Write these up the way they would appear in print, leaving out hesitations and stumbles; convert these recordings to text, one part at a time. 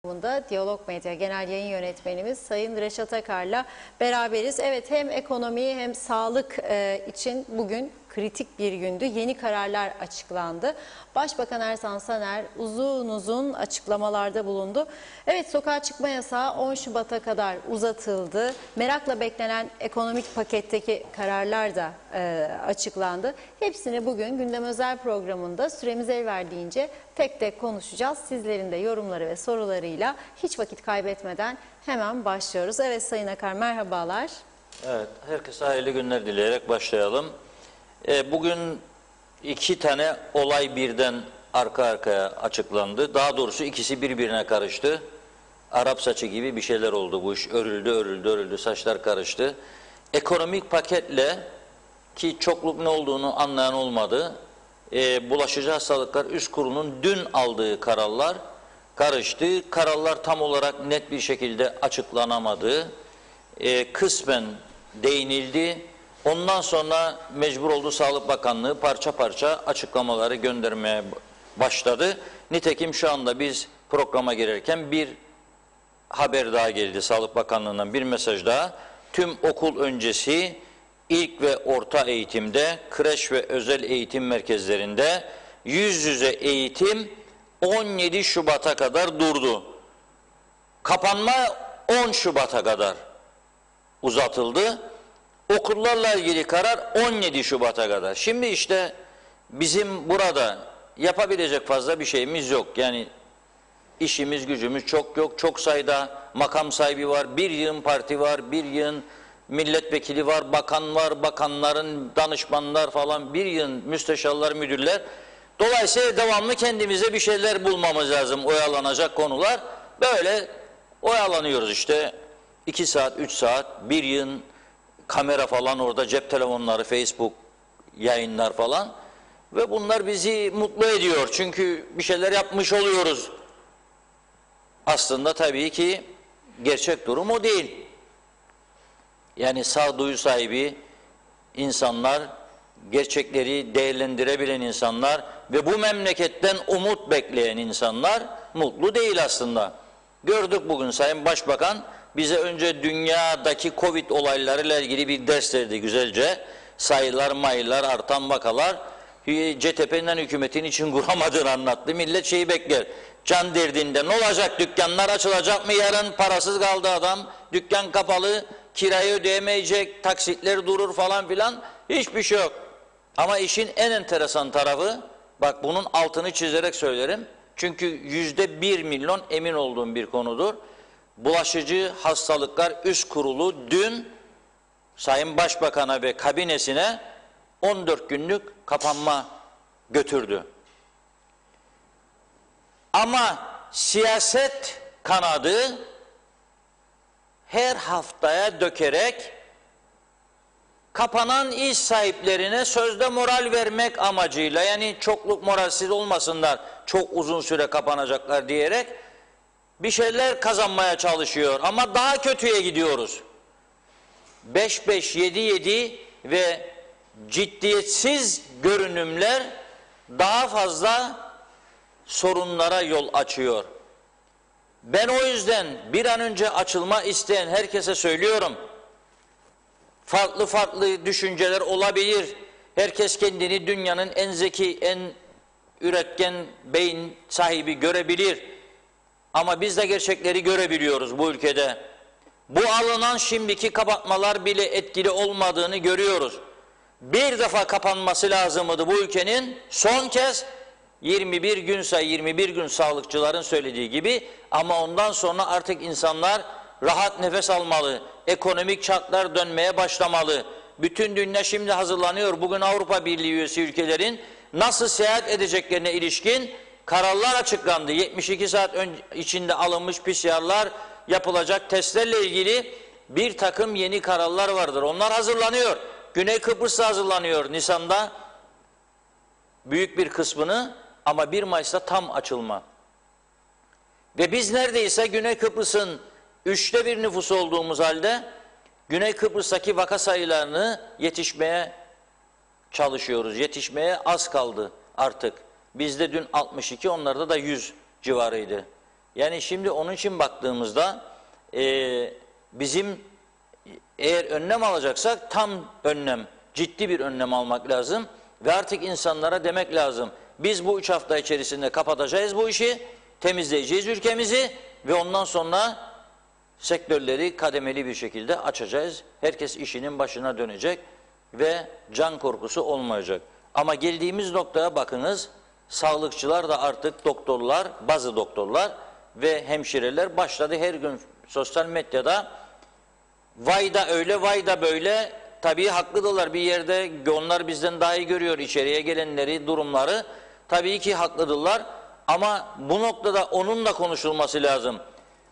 Diyalog Medya Genel Yayın Yönetmenimiz Sayın Reşat Akar'la beraberiz. Evet, hem ekonomi hem sağlık için bugün kritik bir gündü. Yeni kararlar açıklandı. Başbakan Ersan Saner uzun açıklamalarda bulundu. Evet, sokağa çıkma yasağı 10 Şubat'a kadar uzatıldı. Merakla beklenen ekonomik paketteki kararlar da açıklandı. Hepsini bugün Gündem Özel programında süremiz el verdiğince tek tek konuşacağız. Sizlerin de yorumları ve sorularıyla hiç vakit kaybetmeden hemen başlıyoruz. Evet Sayın Akar, merhabalar. Evet, herkese hayırlı günler dileyerek başlayalım. Bugün iki tane olay birden arka arkaya açıklandı. Daha doğrusu ikisi birbirine karıştı. Arap saçı gibi bir şeyler oldu bu iş. Örüldü, saçlar karıştı. Ekonomik paketle, ki çokluk ne olduğunu anlayan olmadı, Bulaşıcı Hastalıklar Üst Kurulu'nun dün aldığı kararlar karıştı. Kararlar tam olarak net bir şekilde açıklanamadı. Kısmen değinildi. Ondan sonra mecbur oldu Sağlık Bakanlığı parça parça açıklamaları göndermeye başladı. Nitekim şu anda biz programa girerken bir haber daha geldi Sağlık Bakanlığı'ndan, bir mesaj daha. Tüm okul öncesi ilk ve orta eğitimde, kreş ve özel eğitim merkezlerinde yüz yüze eğitim 17 Şubat'a kadar durdu. Kapanma 10 Şubat'a kadar uzatıldı. Okullarla ilgili karar 17 Şubat'a kadar. Şimdi işte bizim burada yapabilecek fazla bir şeyimiz yok. Yani işimiz gücümüz çok yok. Çok sayıda makam sahibi var. Bir yığın parti var. Bir yığın milletvekili var. Bakan var. Bakanların danışmanlar falan. Bir yığın müsteşarlar, müdürler. Dolayısıyla devamlı kendimize bir şeyler bulmamız lazım. Oyalanacak konular. Böyle oyalanıyoruz işte. 2 saat, 3 saat, bir yığın kamera falan orada, cep telefonları, Facebook yayınlar falan. Ve bunlar bizi mutlu ediyor. Çünkü bir şeyler yapmış oluyoruz. Aslında tabii ki gerçek durum o değil. Yani sağduyu sahibi insanlar, gerçekleri değerlendirebilen insanlar ve bu memleketten umut bekleyen insanlar mutlu değil aslında. Gördük bugün Sayın Başbakan bize önce dünyadaki Covid olaylarıyla ilgili bir ders verdi güzelce. Sayılar, mayılar, artan vakalar, CTP'nin hükümetin için kuramadığını anlattı. Millet şeyi bekler. Can derdinde ne olacak, dükkanlar açılacak mı yarın, parasız kaldı adam, dükkan kapalı, kirayı ödeyemeyecek, taksitler durur falan filan, hiçbir şey yok. Ama işin en enteresan tarafı, bak bunun altını çizerek söylerim, çünkü %1 milyon emin olduğum bir konudur. Bulaşıcı Hastalıklar Üst Kurulu dün Sayın Başbakan'a ve kabinesine 14 günlük kapanma götürdü. Ama siyaset kanadı her haftaya dökerek kapanan iş sahiplerine sözde moral vermek amacıyla, yani çokluk moralsiz olmasınlar, çok uzun süre kapanacaklar diyerek bir şeyler kazanmaya çalışıyor. Ama daha kötüye gidiyoruz. 5-5, 7-7 ve ciddiyetsiz görünümler daha fazla sorunlara yol açıyor. Ben o yüzden bir an önce açılma isteyen herkese söylüyorum. Farklı düşünceler olabilir. Herkes kendini dünyanın en zeki, en üretken beyin sahibi görebilir. Ama biz de gerçekleri görebiliyoruz bu ülkede. Bu alınan şimdiki kapatmalar bile etkili olmadığını görüyoruz. Bir defa kapanması lazımdı bu ülkenin, son kez 21 günse 21 gün sağlıkçıların söylediği gibi, ama ondan sonra artık insanlar rahat nefes almalı, ekonomik çarklar dönmeye başlamalı. Bütün dünya şimdi hazırlanıyor. Bugün Avrupa Birliği üyesi ülkelerin nasıl seyahat edeceklerine ilişkin kararlar açıklandı. 72 saat içinde alınmış PCR'lar, yapılacak testlerle ilgili bir takım yeni kararlar vardır. Onlar hazırlanıyor. Güney Kıbrıs'ta hazırlanıyor Nisan'da büyük bir kısmını, ama 1 Mayıs'ta tam açılma. Ve biz neredeyse Güney Kıbrıs'ın 1/3 nüfusu olduğumuz halde Güney Kıbrıs'taki vaka sayılarını yetişmeye çalışıyoruz. Yetişmeye az kaldı artık. Bizde dün 62, onlarda da 100 civarıydı. Yani şimdi onun için baktığımızda bizim eğer önlem alacaksak tam önlem, ciddi bir önlem almak lazım. Ve artık insanlara demek lazım. Biz bu 3 hafta içerisinde kapatacağız bu işi, temizleyeceğiz ülkemizi ve ondan sonra sektörleri kademeli bir şekilde açacağız. Herkes işinin başına dönecek ve can korkusu olmayacak. Ama geldiğimiz noktaya bakınız, sağlıkçılar da artık doktorlar, bazı doktorlar ve hemşireler başladı her gün sosyal medyada vay da öyle, vay da böyle. Tabii haklıdırlar bir yerde, onlar bizden daha iyi görüyor içeriye gelenleri, durumları. Tabii ki haklıdırlar ama bu noktada onun da konuşulması lazım.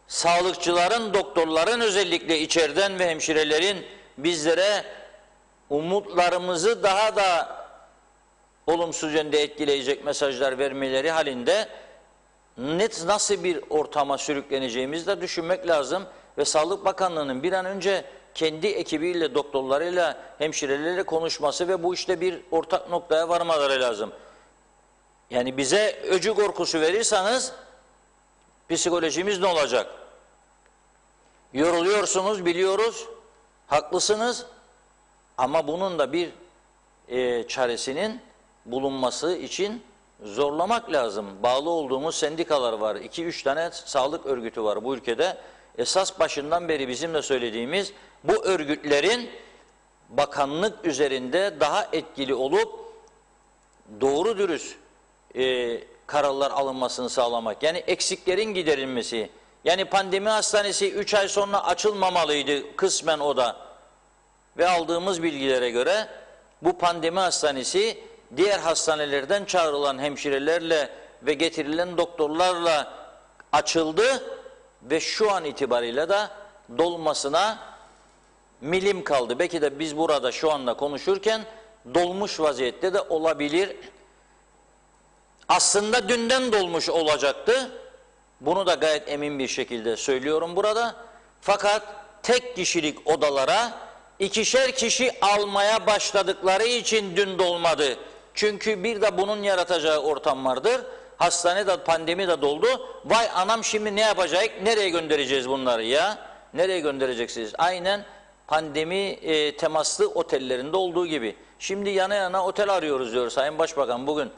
Sağlıkçıların, doktorların özellikle içeriden ve hemşirelerin bizlere umutlarımızı daha da olumsuz yönde etkileyecek mesajlar vermeleri halinde nasıl bir ortama sürükleneceğimizi de düşünmek lazım. Ve Sağlık Bakanlığı'nın bir an önce kendi ekibiyle, doktorlarıyla, hemşireleriyle konuşması ve bu işte bir ortak noktaya varmaları lazım. Yani bize öcü korkusu verirseniz psikolojimiz ne olacak? Yoruluyorsunuz, biliyoruz, haklısınız ama bunun da bir çaresinin bulunması için zorlamak lazım. Bağlı olduğumuz sendikalar var. 2-3 tane sağlık örgütü var bu ülkede. Esas başından beri bizim de söylediğimiz bu örgütlerin bakanlık üzerinde daha etkili olup doğru dürüst kararlar alınmasını sağlamak. Yani eksiklerin giderilmesi. Yani pandemi hastanesi 3 ay sonra açılmamalıydı kısmen o da. Ve aldığımız bilgilere göre bu pandemi hastanesi diğer hastanelerden çağrılan hemşirelerle ve getirilen doktorlarla açıldı ve şu an itibariyle de dolmasına milim kaldı. Belki de biz burada şu anda konuşurken dolmuş vaziyette de olabilir. Aslında dünden dolmuş olacaktı. Bunu da gayet emin bir şekilde söylüyorum burada. Fakat tek kişilik odalara 2'şer kişi almaya başladıkları için dün dolmadı. Çünkü bir de bunun yaratacağı ortam vardır. Hastane de pandemi de doldu. Vay anam şimdi ne yapacak? Nereye göndereceğiz bunları ya? Nereye göndereceksiniz? Aynen pandemi temaslı otellerinde olduğu gibi. Şimdi yana yana otel arıyoruz diyor Sayın Başbakan. Bugün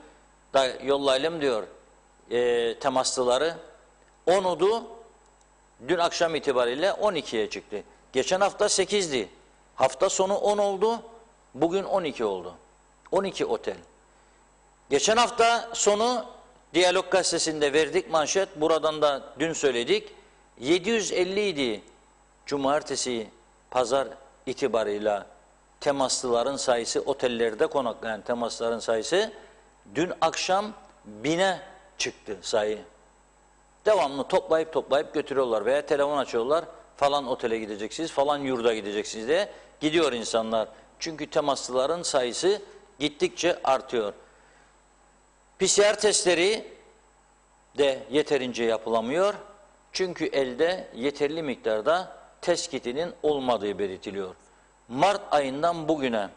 da yollayalım diyor temaslıları. 10'udu. Dün akşam itibariyle 12'ye çıktı. Geçen hafta 8'di. Hafta sonu 10 oldu. Bugün 12 oldu. 12 otel. Geçen hafta sonu Diyalog Gazetesi'nde verdik manşet. Buradan da dün söyledik. 750 idi. Cumartesi, pazar itibarıyla temaslıların sayısı, otellerde konaklayan temaslıların sayısı dün akşam 1000'e çıktı sayı. Devamlı toplayıp götürüyorlar veya telefon açıyorlar. Falan otele gideceksiniz, falan yurda gideceksiniz diye gidiyor insanlar. Çünkü temaslıların sayısı gittikçe artıyor. PCR testleri de yeterince yapılamıyor. Çünkü elde yeterli miktarda test kitinin olmadığı belirtiliyor. Mart ayından bugüne,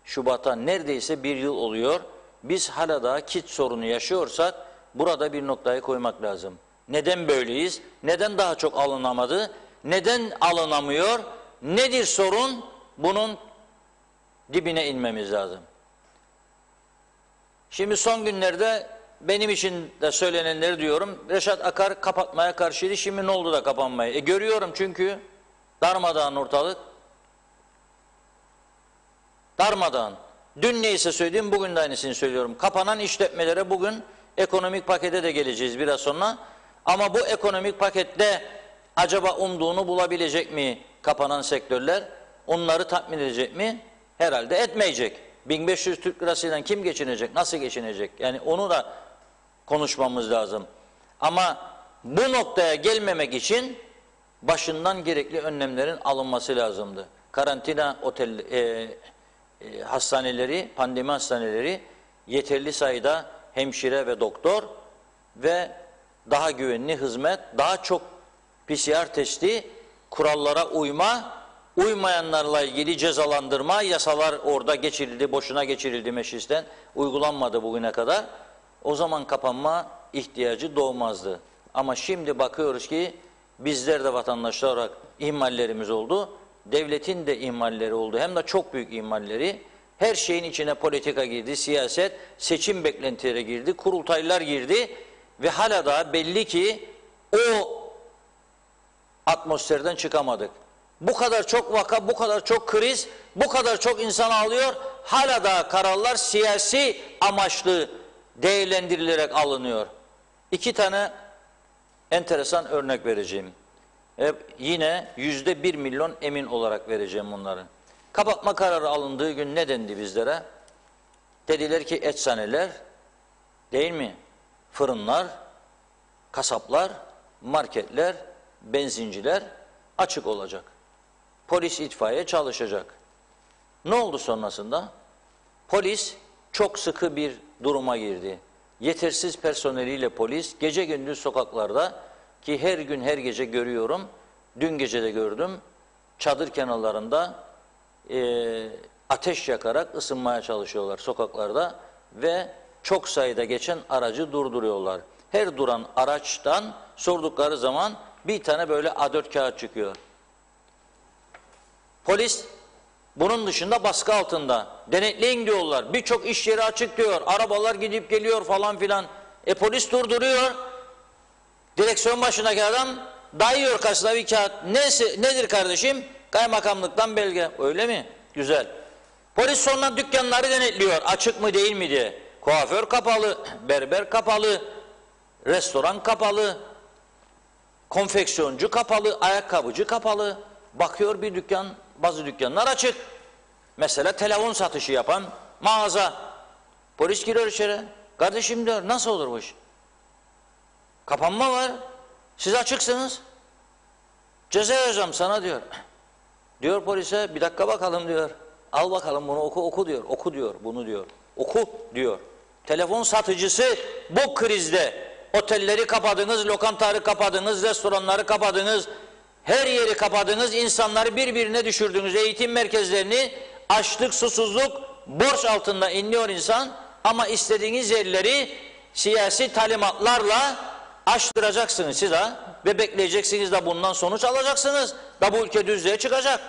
Şubat'a neredeyse bir yıl oluyor. Biz hala daha kit sorunu yaşıyorsak burada bir noktayı koymak lazım. Neden böyleyiz? Neden daha çok alınamadı? Neden alınamıyor? Nedir sorun? Bunun dibine inmemiz lazım. Şimdi son günlerde benim için de söylenenleri diyorum. Reşat Akar kapatmaya karşıydı. Şimdi ne oldu da kapanmaya? Görüyorum çünkü darmadağın ortalık. Darmadağın. Dün neyse söylediğim bugün de aynısını söylüyorum. Kapanan işletmelere bugün ekonomik pakete de geleceğiz biraz sonra. Ama bu ekonomik pakette acaba umduğunu bulabilecek mi kapanan sektörler? Onları tatmin edecek mi? Herhalde etmeyecek. 1500 Türk lirasıyla kim geçinecek? Nasıl geçinecek? Yani onu da konuşmamız lazım. Ama bu noktaya gelmemek için başından gerekli önlemlerin alınması lazımdı. Karantina hastaneleri, pandemi hastaneleri, yeterli sayıda hemşire ve doktor ve daha güvenli hizmet, daha çok PCR testi, kurallara uyma, uymayanlarla ilgili cezalandırma, yasalar orada geçirildi, boşuna geçirildi meclisten, uygulanmadı bugüne kadar. O zaman kapanma ihtiyacı doğmazdı. Ama şimdi bakıyoruz ki bizler de vatandaşlar olarak ihmallerimiz oldu. Devletin de ihmalleri oldu. Hem de çok büyük ihmalleri. Her şeyin içine politika girdi, siyaset, seçim beklentileri girdi, kurultaylar girdi ve hala da belli ki o atmosferden çıkamadık. Bu kadar çok vaka, bu kadar çok kriz, bu kadar çok insan ağlıyor. Hala da kararlar siyasi amaçlı değerlendirilerek alınıyor. İki tane enteresan örnek vereceğim. Yine %1 milyon emin olarak vereceğim bunları. Kapatma kararı alındığı gün ne dendi bizlere? Dediler ki eczaneler, değil mi? Fırınlar, kasaplar, marketler, benzinciler açık olacak. Polis, itfaiye çalışacak. Ne oldu sonrasında? Polis çok sıkı bir duruma girdi. Yetersiz personeliyle polis gece gündüz sokaklarda, ki her gün her gece görüyorum, dün gece de gördüm, çadır kenarlarında ateş yakarak ısınmaya çalışıyorlar sokaklarda ve çok sayıda geçen aracı durduruyorlar. Her duran araçtan sordukları zaman bir tane böyle A4 kağıt çıkıyor. Polis bunun dışında baskı altında. Denetleyin diyorlar. Birçok iş yeri açık diyor. Arabalar gidip geliyor falan filan. Polis durduruyor. Direksiyon başındaki adam dayıyor kasına bir kağıt. Nedir kardeşim? Kaymakamlıktan belge. Öyle mi? Güzel. Polis sonra dükkanları denetliyor. Açık mı değil mi diye. Kuaför kapalı, berber kapalı, restoran kapalı, konfeksiyoncu kapalı, ayakkabıcı kapalı. Bakıyor bir dükkan, bazı dükkanlar açık. Mesela telefon satışı yapan mağaza. Polis giriyor içeri. Kardeşim diyor, nasıl olur bu iş? Kapanma var. Siz açıksınız. Ceza yazacağım sana diyor. Diyor polise, bir dakika bakalım diyor. Al bakalım bunu oku diyor. Oku diyor bunu diyor. Oku diyor. Telefon satıcısı bu krizde otelleri kapadınız, lokantaları kapadınız, restoranları kapadınız, her yeri kapadınız, insanları birbirine düşürdünüz, eğitim merkezlerini, açlık, susuzluk, borç altında inliyor insan ama istediğiniz yerleri siyasi talimatlarla açtıracaksınız siz ha ve bekleyeceksiniz de bundan sonuç alacaksınız da bu ülke düzlüğe çıkacak.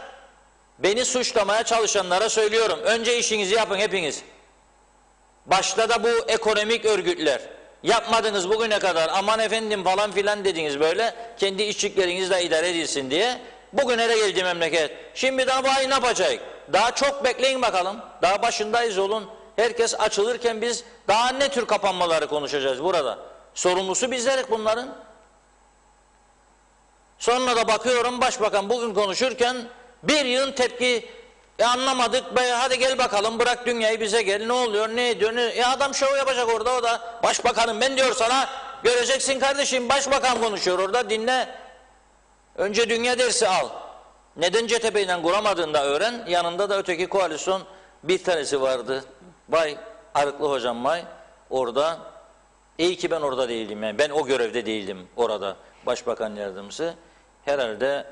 Beni suçlamaya çalışanlara söylüyorum, önce işinizi yapın hepiniz. Başta da bu ekonomik örgütler. Yapmadınız bugüne kadar, aman efendim falan filan dediniz böyle, kendi işçiklerinizle idare edilsin diye. Bugüne de geldi memleket. Şimdi daha bu ay ne yapacak? Daha çok bekleyin bakalım. Daha başındayız olun. Herkes açılırken biz daha ne tür kapanmaları konuşacağız burada. Sorumlusu bizlerik bunların. Sonra da bakıyorum başbakan bugün konuşurken bir yığın tepki. Anlamadık be, hadi gel bakalım, bırak dünyayı bize gel, ne oluyor ne ediyor adam şov yapacak orada, o da başbakanım ben diyor sana, göreceksin kardeşim, başbakan konuşuyor orada, dinle, önce dünya dersi al, neden CTP ile kuramadığını da öğren. Yanında da öteki koalisyon bir tanesi vardı, vay Arıklı hocam, vay orada, iyi ki ben orada değildim, yani ben o görevde değildim orada, başbakan yardımcısı, herhalde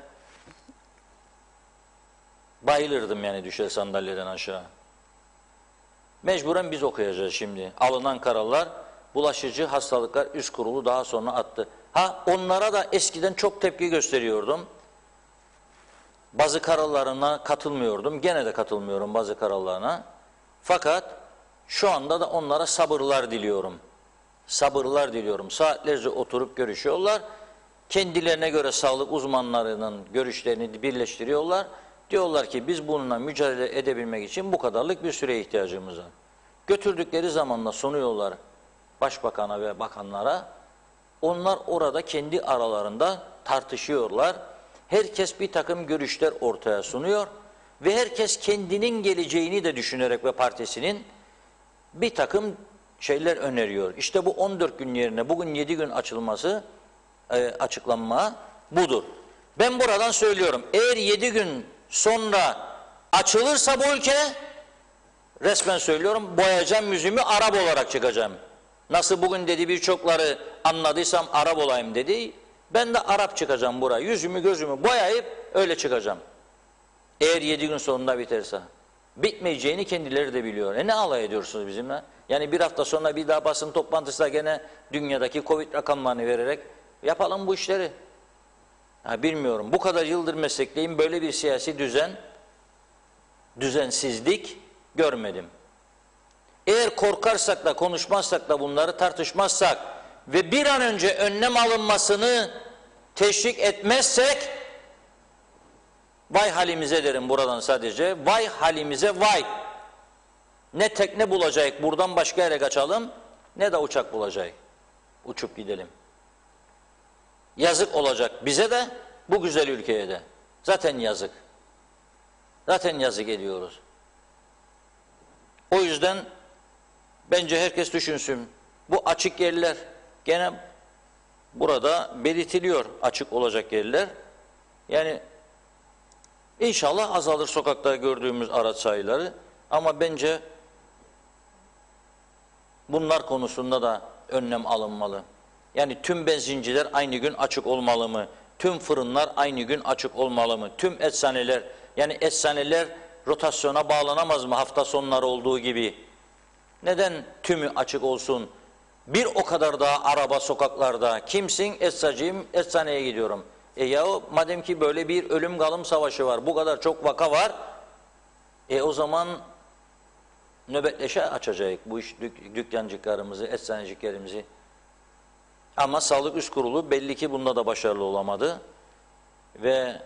bayılırdım yani düşer sandalyeden aşağı. Mecburen biz okuyacağız şimdi. Alınan kararlar bulaşıcı hastalıklar üst kurulu daha sonra attı. Onlara da eskiden çok tepki gösteriyordum. Bazı kararlarına katılmıyordum. Gene de katılmıyorum bazı kararlarına. Fakat şu anda da onlara sabırlar diliyorum. Sabırlar diliyorum. Saatlerce oturup görüşüyorlar. Kendilerine göre sağlık uzmanlarının görüşlerini birleştiriyorlar. Diyorlar ki biz bununla mücadele edebilmek için bu kadarlık bir süreye ihtiyacımız var. Götürdükleri zamanla sunuyorlar başbakana ve bakanlara. Onlar orada kendi aralarında tartışıyorlar. Herkes bir takım görüşler ortaya sunuyor. Ve herkes kendinin geleceğini de düşünerek ve partisinin bir takım şeyler öneriyor. İşte bu 14 gün yerine bugün 7 gün açıklanma budur. Ben buradan söylüyorum, eğer 7 gün sonra açılırsa bu ülke, resmen söylüyorum, boyayacağım yüzümü Arap olarak çıkacağım. Nasıl bugün dedi birçokları anladıysam Arap olayım dedi, ben de Arap çıkacağım buraya, yüzümü gözümü boyayıp öyle çıkacağım. Eğer 7 gün sonunda biterse. Bitmeyeceğini kendileri de biliyor. Ne alay ediyorsunuz bizimle? Yani bir hafta sonra bir daha basın toplantısında gene dünyadaki Covid rakamlarını vererek Yapalım bu işleri. Ha, bilmiyorum. Bu kadar yıldır meslekteyim. Böyle bir siyasi düzensizlik görmedim. Eğer korkarsak da, konuşmazsak da, bunları tartışmazsak ve bir an önce önlem alınmasını teşvik etmezsek, vay halimize derim buradan sadece. Vay halimize vay. Ne tekne bulacak, buradan başka yere kaçalım, ne de uçak bulacak. Uçup gidelim. Yazık olacak bize de, bu güzel ülkeye de. Zaten yazık. Zaten yazık ediyoruz. O yüzden bence herkes düşünsün. Bu açık yerler, gene burada belirtiliyor açık olacak yerler. Yani inşallah azalır sokakta gördüğümüz araç sayıları. Ama bence bunlar konusunda da önlem alınmalı. Yani tüm benzinciler aynı gün açık olmalı mı? Tüm fırınlar aynı gün açık olmalı mı? Tüm eczaneler, yani eczaneler rotasyona bağlanamaz mı hafta sonları olduğu gibi? Neden tümü açık olsun? Bir o kadar daha araba sokaklarda. Kimsin? Eczacıyım, eczaneye gidiyorum. Yahu madem ki böyle bir ölüm kalım savaşı var, bu kadar çok vaka var, o zaman nöbetleşe açacak bu iş dükkancıklarımızı, eczaneciklerimizi. Ama Sağlık Üst Kurulu belli ki bunda da başarılı olamadı ve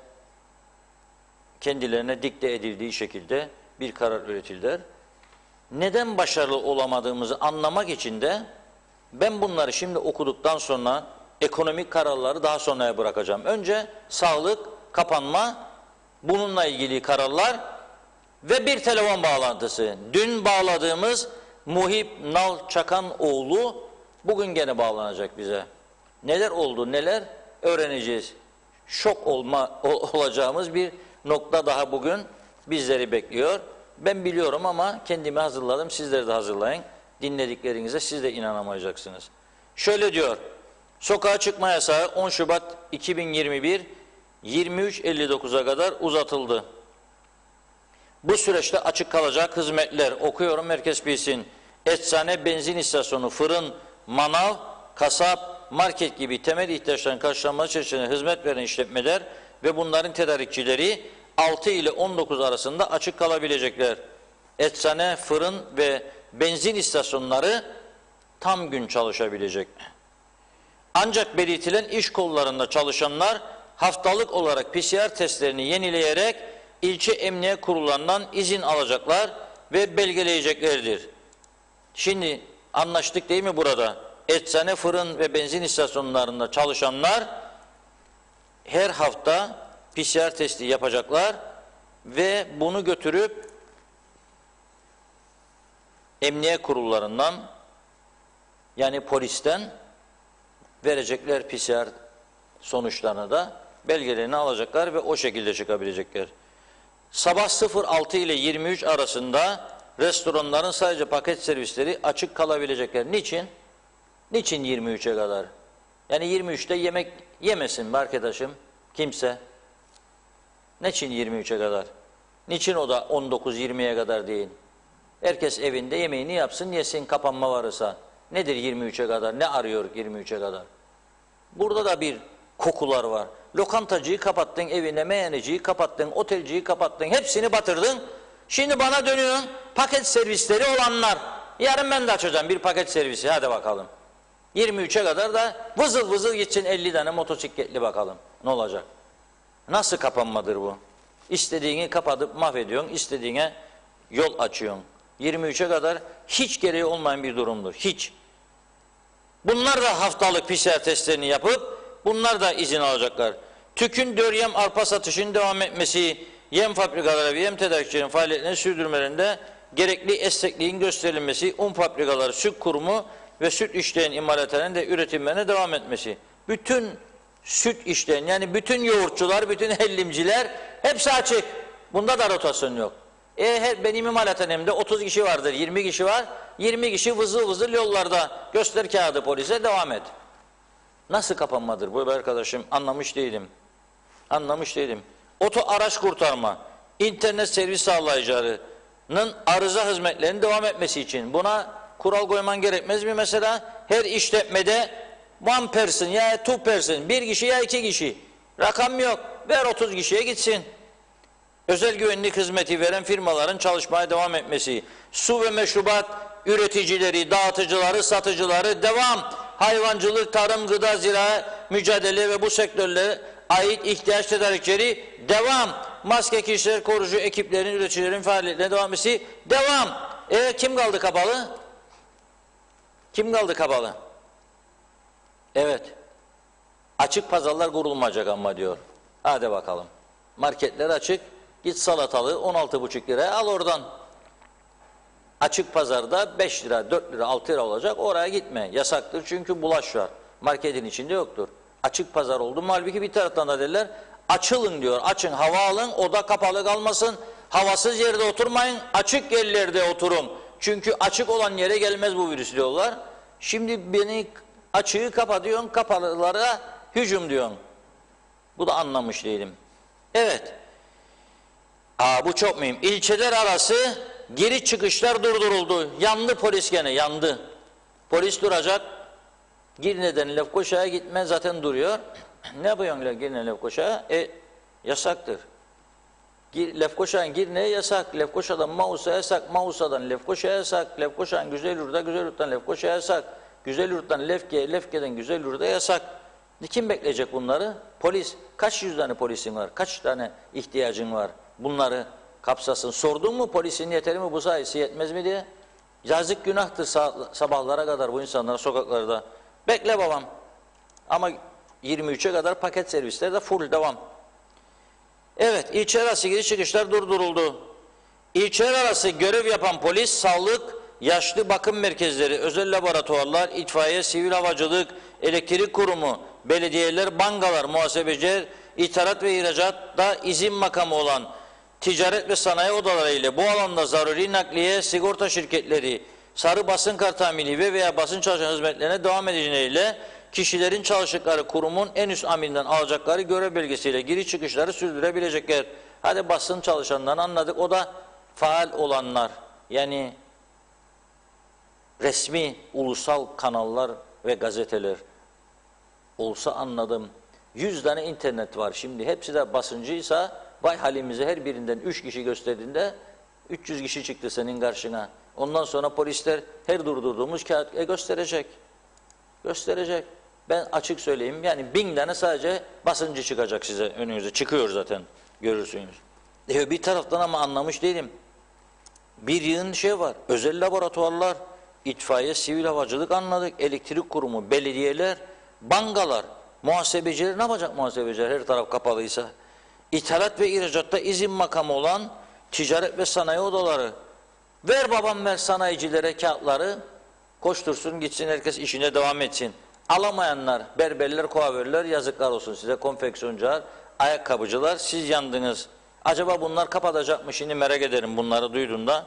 kendilerine dikte edildiği şekilde bir karar üretildiler. Neden başarılı olamadığımızı anlamak için de ben bunları şimdi okuduktan sonra ekonomik kararları daha sonraya bırakacağım. Önce sağlık, kapanma, bununla ilgili kararlar ve bir telefon bağlantısı. Dün bağladığımız Muhip Nal Çakanoğlu bugün gene bağlanacak bize. Neler oldu, neler öğreneceğiz. Şok olacağımız bir nokta daha bugün bizleri bekliyor. Ben biliyorum ama kendimi hazırladım. Sizleri de hazırlayın. Dinlediklerinize siz de inanamayacaksınız. Şöyle diyor. Sokağa çıkma yasağı 10 Şubat 2021 23.59'a kadar uzatıldı. Bu süreçte açık kalacak hizmetler, okuyorum herkes bilsin. Eczane, benzin istasyonu, fırın, manav, kasap, market gibi temel ihtiyaçların karşılanması çerçevesinde hizmet veren işletmeler ve bunların tedarikçileri 6 ile 19 arasında açık kalabilecekler. Eczane, fırın ve benzin istasyonları tam gün çalışabilecek. Ancak belirtilen iş kollarında çalışanlar haftalık olarak PCR testlerini yenileyerek ilçe emniyet kurullarından izin alacaklar ve belgeleyeceklerdir. Şimdi anlaştık değil mi burada? Eczane, fırın ve benzin istasyonlarında çalışanlar her hafta PCR testi yapacaklar ve bunu götürüp emniyet kurullarından, yani polisten verecekler PCR sonuçlarını da, belgelerini alacaklar ve o şekilde çıkabilecekler. Sabah 06 ile 23 arasında restoranların sadece paket servisleri açık kalabilecekler. Niçin? Niçin 23'e kadar? Yani 23'te yemek yemesin be arkadaşım kimse. Niçin 23'e kadar? Niçin o da 19-20'ye kadar değil? Herkes evinde yemeğini yapsın, yesin, kapanma varsa. Nedir 23'e kadar? Ne arıyor 23'e kadar? Burada da bir kokular var. Lokantacıyı kapattın evine, meyhaneciyi kapattın, otelciyi kapattın, hepsini batırdın. Şimdi bana dönüyorsun, paket servisleri olanlar. Yarın ben de açacağım bir paket servisi, hadi bakalım. 23'e kadar da vızıl vızıl gitsin 50 tane motosikletli bakalım. Ne olacak? Nasıl kapanmadır bu? İstediğini kapatıp mahvediyorsun, istediğine yol açıyorsun. 23'e kadar hiç gereği olmayan bir durumdur. Hiç. Bunlar da haftalık PCR testlerini yapıp bunlar da izin alacaklar. TÜK'ün döryem arpa satışının devam etmesi, yem fabrikaları ve yem tedarikçilerin faaliyetlerini sürdürmelerinde gerekli esnekliğin gösterilmesi, un fabrikaları, süt kurumu ve süt işleyen imalathanenin de üretimlerine devam etmesi. Bütün süt işleyen, yani bütün yoğurtçular, bütün hellimciler hepsi açık. Bunda da rotasyon yok. Benim imalathanemde 30 kişi vardır, 20 kişi var. 20 kişi vızıl vızıl yollarda. Göster kağıdı polise, devam et. Nasıl kapanmadır bu arkadaşım? Anlamış değilim. Anlamış değilim. Oto araç kurtarma, internet servis sağlayıcılarının arıza hizmetlerinin devam etmesi için buna kural koyman gerekmez mi mesela? Her işletmede one person ya two person, bir kişi ya iki kişi. Rakam yok. Ver 30 kişiye gitsin. Özel güvenlik hizmeti veren firmaların çalışmaya devam etmesi. Su ve meşrubat üreticileri, dağıtıcıları, satıcıları devam. Hayvancılık, tarım, gıda, ziraat, mücadele ve bu sektörlere ait ihtiyaç tedarikçileri devam. Maske, kişiler, koruyucu ekiplerin, üreticilerin faaliyetlerine devam etmesi devam. Kim kaldı kapalı? Kim kaldı kapalı? Evet. Açık pazarlar kurulmayacak ama diyor. Hadi bakalım. Marketler açık. Git salatalığı 16,5 liraya al oradan. Açık pazarda 5 lira, 4 lira, 6 lira olacak. Oraya gitme. Yasaktır çünkü bulaş var. Marketin içinde yoktur. Açık pazar oldu mu? Halbuki bir taraftan da derler açılın diyor. Açın, hava alın, oda kapalı kalmasın. Havasız yerde oturmayın, açık yerlerde oturun. Çünkü açık olan yere gelmez bu virüs diyorlar. Şimdi beni açığı kapatıyorsun, kapalılara hücum diyorsun. Bu da anlamış değilim. Evet. Bu çok mühim. İlçeler arası giriş çıkışlar durduruldu. Yandı polis gene, yandı. Polis duracak. Girne'den Lefkoşa'ya gitme zaten duruyor. Ne yapıyorsun Girne Lefkoşa'ya? Yasaktır. Lefkoşa'nın Girne'ye yasak. Lefkoşa'dan Maus'a yasak. Maus'a'dan Lefkoşa'ya yasak. Lefkoşa'nın Güzelyurt'a, Güzelyurt'tan Lefkoşa'ya yasak. Güzelyurt'tan Lefke'ye, Lefke'den Güzelyurt'a yasak. Kim bekleyecek bunları? Polis. Kaç yüz tane polisin var? Kaç tane ihtiyacın var? Bunları kapsasın. Sordun mu polisin yeteri mi bu sayısı yetmez mi diye? Yazık günahtır sabahlara kadar bu insanlar sokaklarda. Bekle babam. Ama 23'e kadar paket servisler de full devam. Evet, ilçe arası giriş çıkışlar durduruldu. İlçeler arası görev yapan polis, sağlık, yaşlı bakım merkezleri, özel laboratuvarlar, itfaiye, sivil havacılık, elektrik kurumu, belediyeler, bankalar, muhasebeciler, ithalat ve ihracatta izin makamı olan ticaret ve sanayi odaları ile bu alanda zaruri nakliye, sigorta şirketleri, sarı basın kart tamiri ve veya basın çalışan hizmetlerine devam edeceğiyle kişilerin çalıştıkları kurumun en üst amirinden alacakları görev belgesiyle giriş çıkışları sürdürebilecekler. Hadi basın çalışanlarını anladık. O da faal olanlar. Yani resmi ulusal kanallar ve gazeteler olsa anladım. 100 tane internet var şimdi. Hepsi de basıncıysa vay halimize her birinden 3 kişi gösterdiğinde 300 kişi çıktı senin karşına. Ondan sonra polisler her durdurduğumuz kağıt gösterecek. Gösterecek. Ben açık söyleyeyim yani 1000 tane sadece basıncı çıkacak size önünüze. Çıkıyor zaten görürsünüz. Bir taraftan ama anlamış değilim. Bir yığın şey var. Özel laboratuvarlar, itfaiye, sivil havacılık anladık. Elektrik kurumu, belediyeler, bankalar, muhasebeciler ne yapacak muhasebeciler her taraf kapalıysa? İthalat ve ihracatta izin makamı olan ticaret ve sanayi odaları. Ver babam ver sanayicilere kağıtları. Koştursun gitsin herkes işine devam etsin. Alamayanlar, berberler, kuaförler yazıklar olsun size, konfeksiyoncular, ayakkabıcılar siz yandınız. Acaba bunlar kapatacak mı şimdi merak ederim bunları duyduğumda.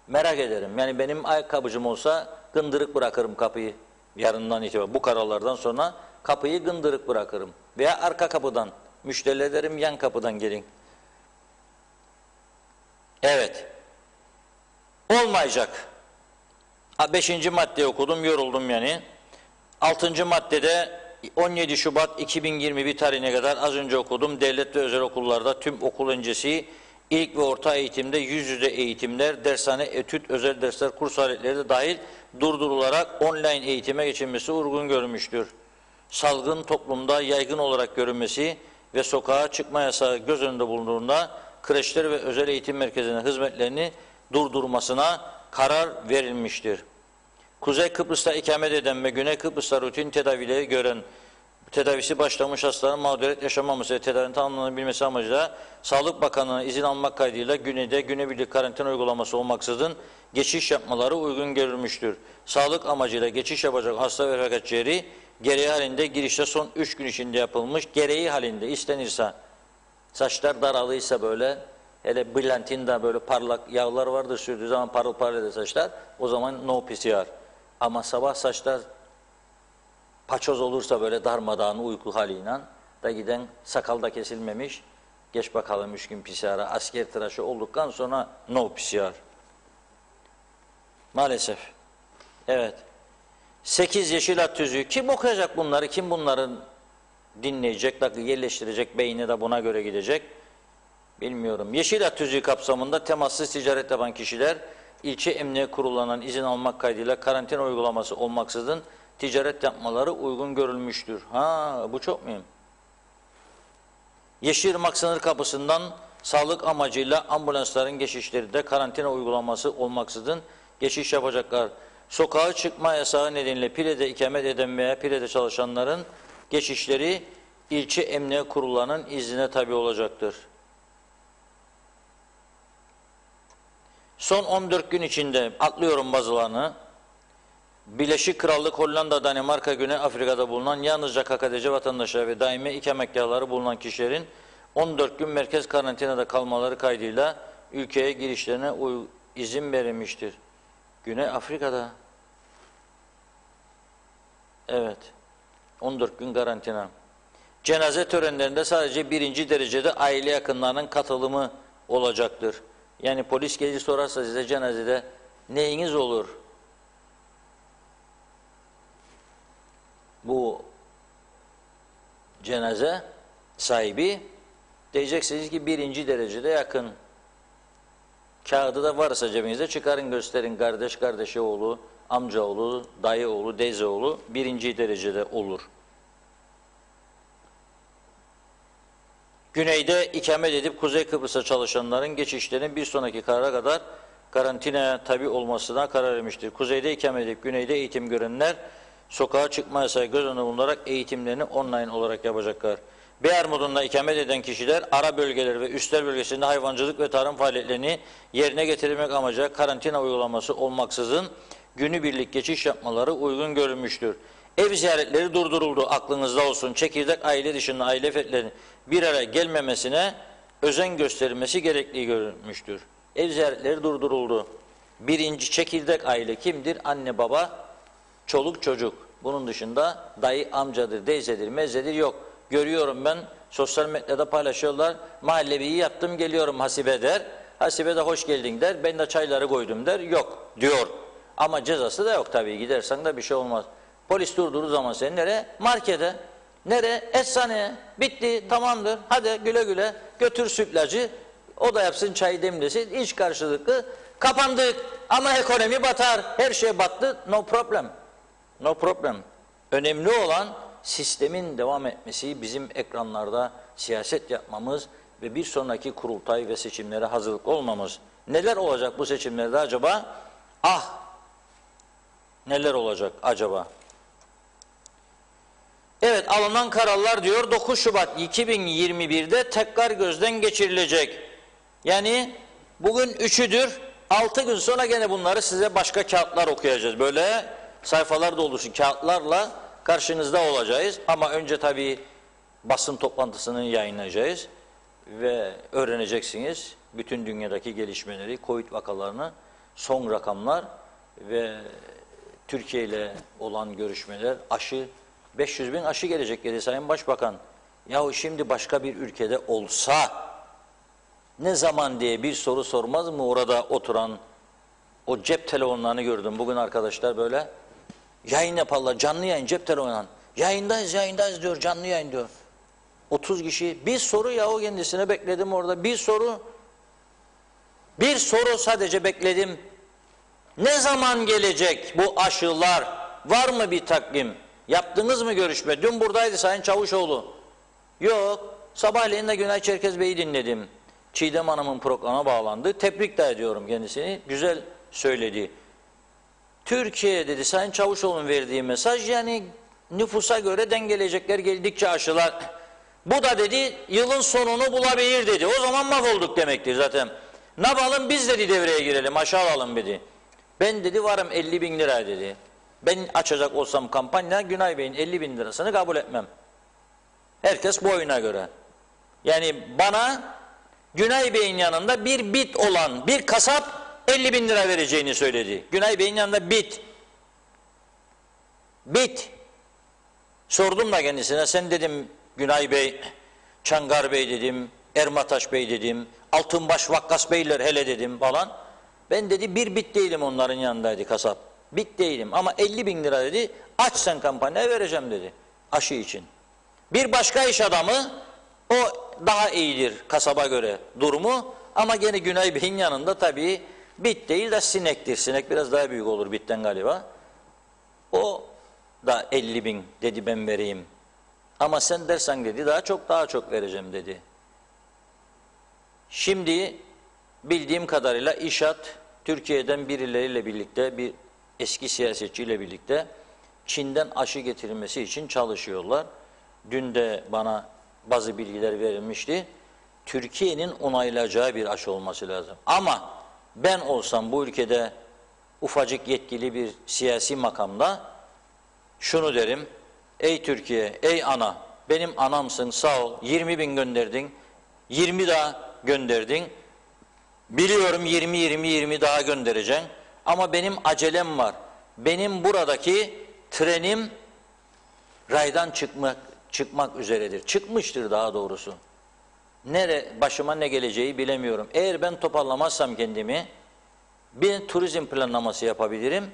Merak ederim. Yani benim ayakkabıcım olsa gındırık bırakırım kapıyı. Yarından itibaren bu kararlardan sonra kapıyı gındırık bırakırım. Veya arka kapıdan. Müşteriler derim yan kapıdan gelin. Evet. Olmayacak. 5. maddeyi okudum, yoruldum yani. 6. maddede 17 Şubat 2021 tarihine kadar az önce okudum. Devlet ve özel okullarda tüm okul öncesi ilk ve orta eğitimde yüz yüze eğitimler, dershane, etüt, özel dersler, kurs aletleri de dahil durdurularak online eğitime geçilmesi uygun görmüştür. Salgın toplumda yaygın olarak görünmesi ve sokağa çıkma yasağı göz önünde bulunduğunda kreşler ve özel eğitim merkezlerinin hizmetlerini durdurmasına karar verilmiştir. Kuzey Kıbrıs'ta ikamet eden ve Güney Kıbrıs'ta rutin tedavileri gören, tedavisi başlamış hastaların mağduriyet yaşamaması ve tedavinin tamamlanabilmesi amacıyla Sağlık Bakanlığı'na izin almak kaydıyla güneyde günübirlik karantina uygulaması olmaksızın geçiş yapmaları uygun görülmüştür. Sağlık amacıyla geçiş yapacak hasta ve refakatçileri gereği halinde girişte son 3 gün içinde yapılmış, gereği halinde istenirse, saçlar daralıysa böyle, hele brilantinde böyle parlak yağlar vardır sürdüğü zaman parıl parıl saçlar, o zaman no PCR. Ama sabah saçlar paçoz olursa böyle darmadağın uyku haliyle da giden sakal da kesilmemiş, geç bakalım 3 gün PCR'a, asker tıraşı olduktan sonra no PCR. Maalesef. Evet. 8 yeşil at tüzüğü. Kim okuyacak bunları? Kim bunların dinleyecek, yerleştirecek, beyni de buna göre gidecek? Bilmiyorum. Yeşil at tüzüğü kapsamında temassız ticaret yapan kişiler ilçe emniyet kurulundan izin almak kaydıyla karantina uygulaması olmaksızın ticaret yapmaları uygun görülmüştür. Ha, bu çok mühim. Yeşilırmak sınır kapısından sağlık amacıyla ambulansların geçişleri de karantina uygulaması olmaksızın geçiş yapacaklar. Sokağa çıkma yasağı nedeniyle Pire'de ikamet eden veya Pire'de çalışanların geçişleri ilçe emniyet kurullarının iznine tabi olacaktır. Son 14 gün içinde atlıyorum bazılarını. Birleşik Krallık, Hollanda, Danimarka, Güney Afrika'da bulunan yalnızca KKTC vatandaşları ve daimi ikametgahları bulunan kişilerin 14 gün merkez karantinada kalmaları kaydıyla ülkeye girişlerine izin verilmiştir. Güney Afrika'da. Evet. 14 gün karantina. Cenaze törenlerinde sadece 1. derecede aile yakınlarının katılımı olacaktır. Yani polis gelir sorarsa size cenazede neyiniz olur? Bu cenaze sahibi diyeceksiniz ki 1. derecede yakın. Kağıdı da varsa cebinizde çıkarın gösterin, kardeş, kardeşi oğlu, amca oğlu, dayı oğlu, teyze oğlu 1. derecede olur. Güneyde ikamet edip Kuzey Kıbrıs'a çalışanların geçişlerinin bir sonraki karara kadar karantinaya tabi olmasına karar vermiştir. Kuzeyde ikamet edip güneyde eğitim görenler sokağa çıkma yasağı göz önüne bulunarak eğitimlerini online olarak yapacaklar. Beyarmudun'da ikamet eden kişiler ara bölgeleri ve üstel bölgesinde hayvancılık ve tarım faaliyetlerini yerine getirmek amacıyla karantina uygulaması olmaksızın günübirlik geçiş yapmaları uygun görülmüştür. Ev ziyaretleri durduruldu, aklınızda olsun. Çekirdek aile dışında aile fertlerinin bir araya gelmemesine özen gösterilmesi gerektiği görülmüştür. Ev ziyaretleri durduruldu. 1. çekirdek aile kimdir? Anne, baba, çoluk, çocuk. Bunun dışında dayı, amcadır, teyzedir, mezzedir yok. Görüyorum ben, sosyal medyada paylaşıyorlar. Mahalleviyi yaptım, geliyorum Hasibe der. Hasibe de hoş geldin der. Ben de çayları koydum der. Yok diyor. Ama cezası da yok tabii. Gidersen de bir şey olmaz. Polis durdurduğu zaman seni nereye? Markete. Nereye? Eczaneye. Bitti, tamamdır. Hadi güle güle götür sütlacı. O da yapsın, çayı demlesin. İç karşılıklı. Kapandık. Ama ekonomi batar. Her şey battı. No problem. No problem. Önemli olan sistemin devam etmesi, bizim ekranlarda siyaset yapmamız ve bir sonraki kurultay ve seçimlere hazırlık olmamız. Neler olacak bu seçimlerde acaba? Ah! Neler olacak acaba? Evet, alınan kararlar diyor 9 Şubat 2021'de tekrar gözden geçirilecek. Yani bugün 3'üdür. 6 gün sonra gene bunları size başka kağıtlar okuyacağız. Böyle sayfalar dolusu kağıtlarla karşınızda olacağız. Ama önce tabii basın toplantısını yayınlayacağız ve öğreneceksiniz bütün dünyadaki gelişmeleri, Covid vakalarını, son rakamlar ve Türkiye ile olan görüşmeler, aşı, 500 bin aşı gelecek dedi Sayın Başbakan. Yahu şimdi başka bir ülkede olsa ne zaman diye bir soru sormaz mı orada oturan? O cep telefonlarını gördüm bugün arkadaşlar, böyle yayın yaparlar, canlı yayın cep telefonundan. Yayındayız diyor, canlı yayın diyor. 30 kişi, bir soru yahu kendisine bekledim orada, bir soru sadece bekledim. Ne zaman gelecek bu aşılar? Var mı bir takvim? Yaptınız mı görüşme? Dün buradaydı Sayın Çavuşoğlu. Yok. Sabahleyin de Günay Çerkez Bey'i dinledim. Çiğdem Hanım'ın programa bağlandı. Tebrik de ediyorum kendisini. Güzel söyledi. Türkiye dedi Sayın Çavuşoğlu'nun verdiği mesaj, yani nüfusa göre dengeleyecekler geldikçe aşılar. Bu da dedi yılın sonunu bulabilir dedi. O zaman mahvolduk demektir zaten. Ne yapalım biz dedi, devreye girelim, aşı alalım dedi. Ben dedi varım 50 bin lira dedi. Ben açacak olsam kampanya Günay Bey'in 50 bin lirasını kabul etmem. Herkes boyuna göre. Yani bana Günay Bey'in yanında bir bit olan bir kasap 50 bin lira vereceğini söyledi. Günay Bey'in yanında bit. Sordum da kendisine, sen dedim Günay Bey, Çangar Bey dedim, Ermataş Bey dedim, Altınbaş Vakkas Beyler hele dedim falan. Ben dedi bir bit değilim onların yanındaydı kasap. Bit değilim ama 50 bin lira dedi. Aç sen kampanya vereceğim dedi aşı için. Bir başka iş adamı o daha iyidir kasaba göre durumu ama gene Günay Bey'in yanında tabii bit değil de sinektir. Sinek biraz daha büyük olur bitten galiba. O da 50 bin dedi ben vereyim. Ama sen dersen dedi daha çok vereceğim dedi. Şimdi bildiğim kadarıyla İŞAD Türkiye'den birileriyle birlikte bir eski siyasetçiyle birlikte Çin'den aşı getirilmesi için çalışıyorlar. Dün de bana bazı bilgiler verilmişti. Türkiye'nin onaylayacağı bir aşı olması lazım. Ama ben olsam bu ülkede ufacık yetkili bir siyasi makamda şunu derim. Ey Türkiye, ey ana, benim anamsın sağ ol. 20 bin gönderdin, 20 daha gönderdin. Biliyorum 20 daha göndereceksin. Ama benim acelem var. Benim buradaki trenim raydan çıkmak üzeredir. Çıkmıştır daha doğrusu. Başıma ne geleceği bilemiyorum. Eğer ben toparlamazsam kendimi bir turizm planlaması yapabilirim.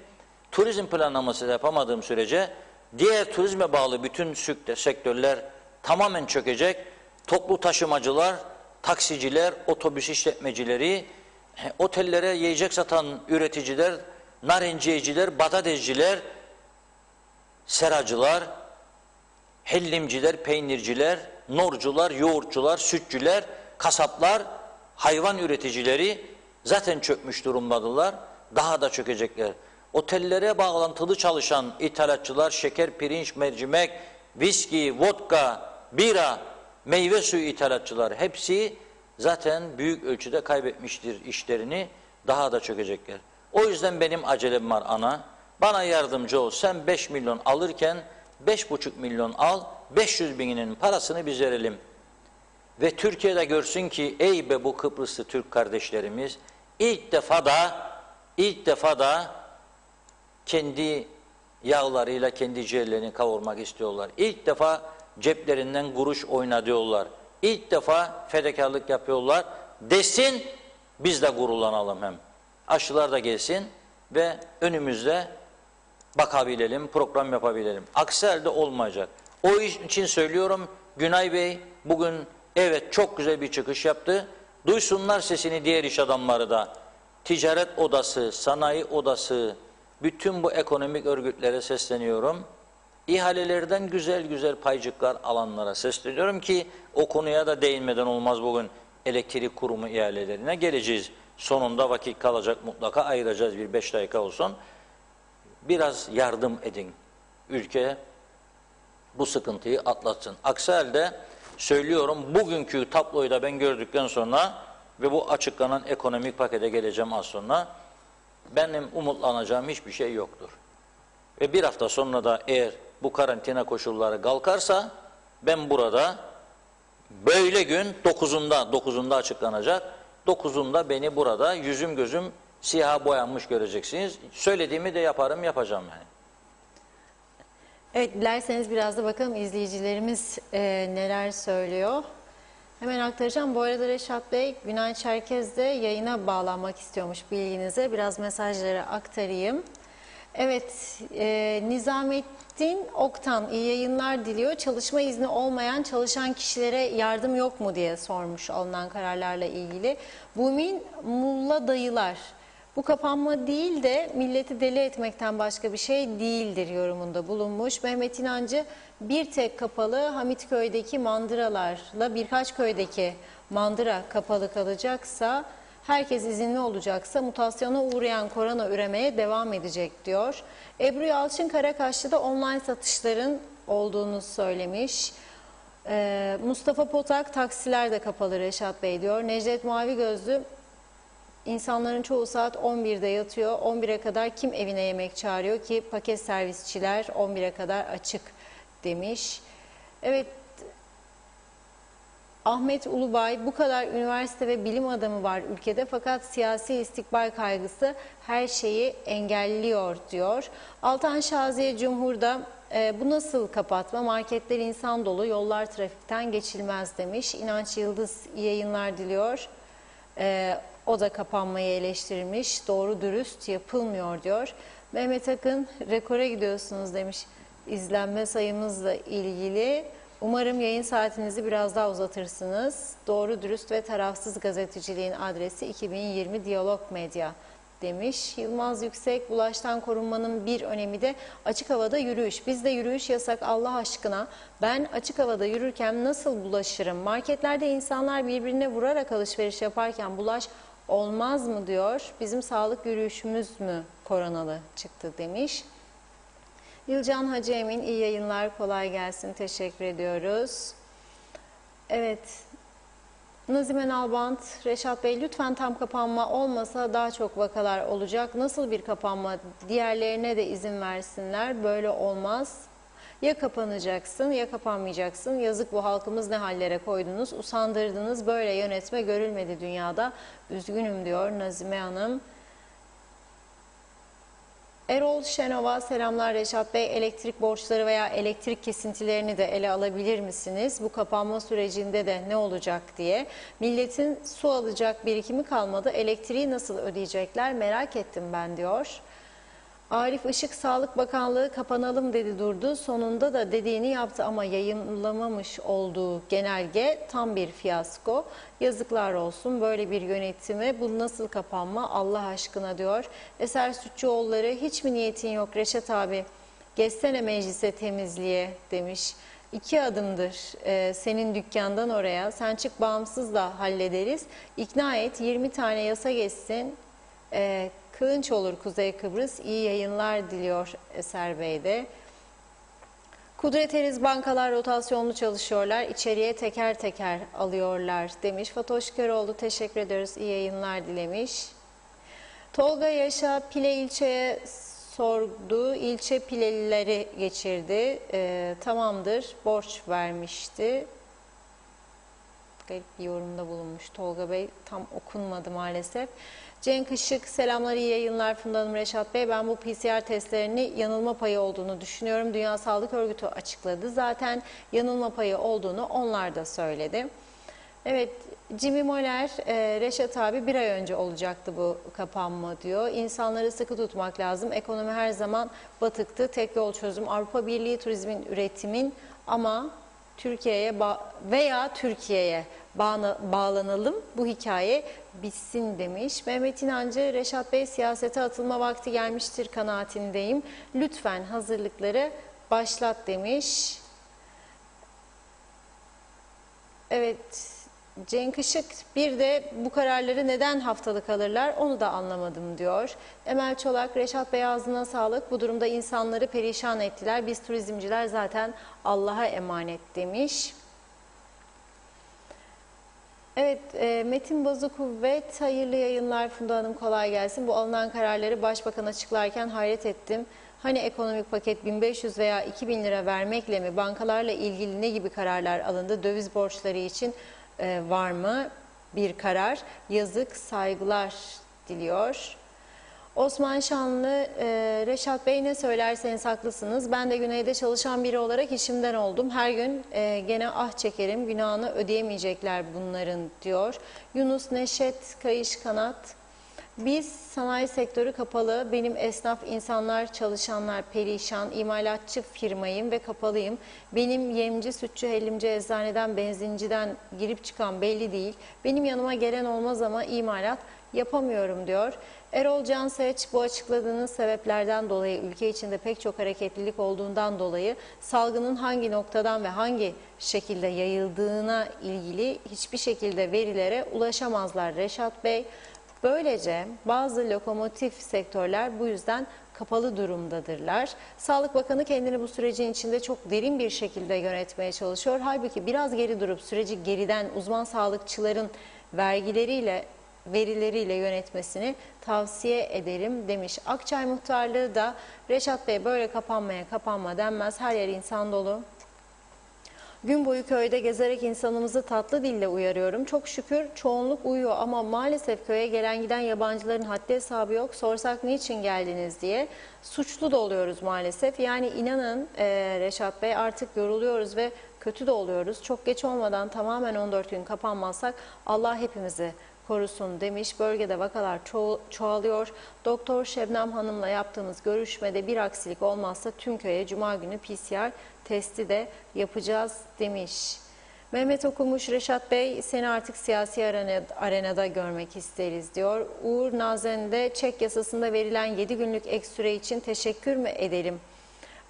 Turizm planlaması yapamadığım sürece diğer turizme bağlı bütün sektörler tamamen çökecek. Toplu taşımacılar, taksiciler, otobüs işletmecileri, otellere yiyecek satan üreticiler, narinciyeciler, patatesciler, seracılar, hellimciler, peynirciler, norcular, yoğurtçular, sütçüler, kasaplar, hayvan üreticileri zaten çökmüş durumdadılar. Daha da çökecekler. Otellere bağlantılı çalışan ithalatçılar, şeker, pirinç, mercimek, viski, vodka, bira, meyve suyu ithalatçılar hepsi zaten büyük ölçüde kaybetmiştir işlerini. Daha da çökecekler. O yüzden benim acelem var ana. Bana yardımcı ol. Sen 5 milyon alırken 5,5 milyon al. 500 bininin parasını biz verelim. Ve Türkiye'de görsün ki ey be bu Kıbrıslı Türk kardeşlerimiz ilk defa da kendi yağlarıyla kendi ciğerlerini kavurmak istiyorlar. İlk defa ceplerinden kuruş oynatıyorlar. İlk defa fedakarlık yapıyorlar. Desin biz de gururlanalım hem. Aşılar da gelsin ve önümüzde bakabilelim, program yapabilelim. Aksi halde olmayacak. O iş için söylüyorum Günay Bey bugün evet çok güzel bir çıkış yaptı. Duysunlar sesini diğer iş adamları da. Ticaret odası, sanayi odası, bütün bu ekonomik örgütlere sesleniyorum. İhalelerden güzel güzel paycıklar alanlara sesleniyorum ki o konuya da değinmeden olmaz bugün elektrik kurumu ihalelerine geleceğiz. Sonunda vakit kalacak mutlaka ayıracağız bir 5 dakika olsun. Biraz yardım edin ülke bu sıkıntıyı atlatsın. Aksi halde söylüyorum bugünkü tabloyu da ben gördükten sonra ve bu açıklanan ekonomik pakete geleceğim az sonra benim umutlanacağım hiçbir şey yoktur. Ve bir hafta sonra da eğer bu karantina koşulları kalkarsa ben burada böyle gün 9'unda açıklanacak. 9'unda beni burada yüzüm gözüm siyaha boyanmış göreceksiniz. Söylediğimi de yapacağım yani. Evet, dilerseniz biraz da bakalım izleyicilerimiz neler söylüyor. Hemen aktaracağım. Bu arada Reşat Bey, Günay Çerkez de yayına bağlanmak istiyormuş bilginize. Biraz mesajları aktarayım. Evet, Nizamettin Oktan iyi yayınlar diliyor. Çalışma izni olmayan çalışan kişilere yardım yok mu diye sormuş alınan kararlarla ilgili. Bumin Mulla dayılar. Bu kapanma değil de milleti deli etmekten başka bir şey değildir yorumunda bulunmuş. Mehmet İnancı bir tek kapalı Hamitköy'deki mandıralarla birkaç köydeki mandıra kapalı kalacaksa, herkes izinli olacaksa mutasyona uğrayan korona üremeye devam edecek diyor. Ebru Yalçın Karakaşlı'da online satışların olduğunu söylemiş. Mustafa Potak taksiler de kapalı Reşat Bey diyor. Necdet Mavi Gözlü İnsanların çoğu saat 11'de yatıyor. 11'e kadar kim evine yemek çağırıyor ki paket servisçiler 11'e kadar açık demiş. Evet, Ahmet Ulubay bu kadar üniversite ve bilim adamı var ülkede fakat siyasi istikbal kaygısı her şeyi engelliyor diyor. Altan Şaziye Cumhur'da bu nasıl kapatma? Marketler insan dolu, yollar trafikten geçilmez demiş. İnanç Yıldız iyi yayınlar diliyor. O da kapanmayı eleştirmiş. Doğru dürüst yapılmıyor diyor. Mehmet Akın, rekora gidiyorsunuz demiş izlenme sayımızla ilgili. Umarım yayın saatinizi biraz daha uzatırsınız. Doğru, dürüst ve tarafsız gazeteciliğin adresi 2020 Diyalog Medya demiş. Yılmaz Yüksek, bulaştan korunmanın bir önemi de açık havada yürüyüş. Bizde yürüyüş yasak Allah aşkına. Ben açık havada yürürken nasıl bulaşırım? Marketlerde insanlar birbirine vurarak alışveriş yaparken bulaş olmaz mı diyor. Bizim sağlık yürüyüşümüz mü koronalı çıktı demiş. Yılcan Hacı Emin, iyi yayınlar, kolay gelsin, teşekkür ediyoruz. Evet, Nazime Nalbant, Reşat Bey lütfen tam kapanma olmasa daha çok vakalar olacak. Nasıl bir kapanma? Diğerlerine de izin versinler, böyle olmaz. Ya kapanacaksın ya kapanmayacaksın. Yazık, bu halkımız ne hallere koydunuz, usandırdınız, böyle yönetme görülmedi dünyada. Üzgünüm diyor Nazime Hanım. Erol Şenova, selamlar Reşat Bey. Elektrik borçları veya elektrik kesintilerini de ele alabilir misiniz? Bu kapanma sürecinde de ne olacak diye. Milletin su alacak birikimi kalmadı. Elektriği nasıl ödeyecekler merak ettim ben diyor. Arif Işık, Sağlık Bakanlığı kapanalım dedi durdu. Sonunda da dediğini yaptı ama yayınlamamış olduğu genelge tam bir fiyasko. Yazıklar olsun böyle bir yönetime, bu nasıl kapanma Allah aşkına diyor. Eser Sütçüoğulları, hiç mi niyetin yok Reşat abi? Geçsene meclise temizliğe demiş. 2 adımdır senin dükkandan oraya. Sen çık, bağımsız da hallederiz. İkna et, 20 tane yasa geçsin. Kılınç olur Kuzey Kıbrıs. İyi yayınlar diliyor Eser Bey de. Kudret Eriz, bankalar rotasyonlu çalışıyorlar. İçeriye teker teker alıyorlar demiş. Fatoş Köroğlu, teşekkür ediyoruz. İyi yayınlar dilemiş. Tolga Yaşa, Pile ilçeye sordu. İlçe Pilelileri geçirdi. Tamamdır. Borç vermişti. Garip bir yorumda bulunmuş Tolga Bey. Tam okunmadı maalesef. Cenk Işık, selamlar, iyi yayınlar Funda Hanım, Reşat Bey. Ben bu PCR testlerini yanılma payı olduğunu düşünüyorum. Dünya Sağlık Örgütü açıkladı. Zaten yanılma payı olduğunu onlar da söyledi. Evet, Jimmy Moller, Reşat abi bir ay önce olacaktı bu kapanma diyor. İnsanları sıkı tutmak lazım. Ekonomi her zaman batıktı. Tek yol çözüm Avrupa Birliği, turizmin, üretimin ama Türkiye'ye veya Türkiye'ye bağlanalım, bu hikaye bitsin demiş. Mehmet İnancı, Reşat Bey siyasete atılma vakti gelmiştir kanaatindeyim. Lütfen hazırlıkları başlat demiş. Evet, Cenk Işık, bir de bu kararları neden haftalık alırlar onu da anlamadım diyor. Emel Çolak, Reşat Bey ağzına sağlık, bu durumda insanları perişan ettiler. Biz turizmciler zaten Allah'a emanet demiş. Evet, Metin Bozukuvvet, hayırlı yayınlar Funda Hanım, kolay gelsin. Bu alınan kararları Başbakan açıklarken hayret ettim. Hani ekonomik paket 1500 veya 2000 lira vermekle mi, bankalarla ilgili ne gibi kararlar alındı? Döviz borçları için var mı bir karar? Yazık, saygılar diliyor. Osman Şanlı, Reşat Bey ne söylerseniz haklısınız. Ben de güneyde çalışan biri olarak işimden oldum. Her gün gene ah çekerim, günahını ödeyemeyecekler bunların diyor. Yunus Neşet Kayış Kanat, biz sanayi sektörü kapalı, benim esnaf insanlar, çalışanlar perişan, imalatçı firmayım ve kapalıyım. Benim yemci, sütçü, hellimci, eczaneden, benzinciden girip çıkan belli değil. Benim yanıma gelen olmaz ama imalat yapamıyorum diyor. Erol Canseç, bu açıkladığınız sebeplerden dolayı, ülke içinde pek çok hareketlilik olduğundan dolayı salgının hangi noktadan ve hangi şekilde yayıldığına ilgili hiçbir şekilde verilere ulaşamazlar Reşat Bey. Böylece bazı lokomotif sektörler bu yüzden kapalı durumdadırlar. Sağlık Bakanı kendini bu sürecin içinde çok derin bir şekilde yönetmeye çalışıyor. Halbuki biraz geri durup süreci geriden uzman sağlıkçıların verileriyle yönetmesini tavsiye ederim demiş. Akçay Muhtarlığı da Reşat Bey böyle kapanma denmez, her yer insan dolu. Gün boyu köyde gezerek insanımızı tatlı dille uyarıyorum. Çok şükür çoğunluk uyuyor ama maalesef köye gelen giden yabancıların haddi hesabı yok. Sorsak niçin geldiniz diye suçlu da oluyoruz maalesef. Yani inanın Reşat Bey, artık yoruluyoruz ve kötü de oluyoruz. Çok geç olmadan tamamen 14 gün kapanmazsak Allah hepimizi korusun demiş. Bölgede vakalar çoğalıyor. Doktor Şebnem Hanım'la yaptığımız görüşmede bir aksilik olmazsa tüm köye Cuma günü PCR testi de yapacağız demiş. Mehmet Okumuş, Reşat Bey seni artık siyasi arenada görmek isteriz diyor. Uğur Nazen'de çek yasasında verilen 7 günlük ek süre için teşekkür mü edelim?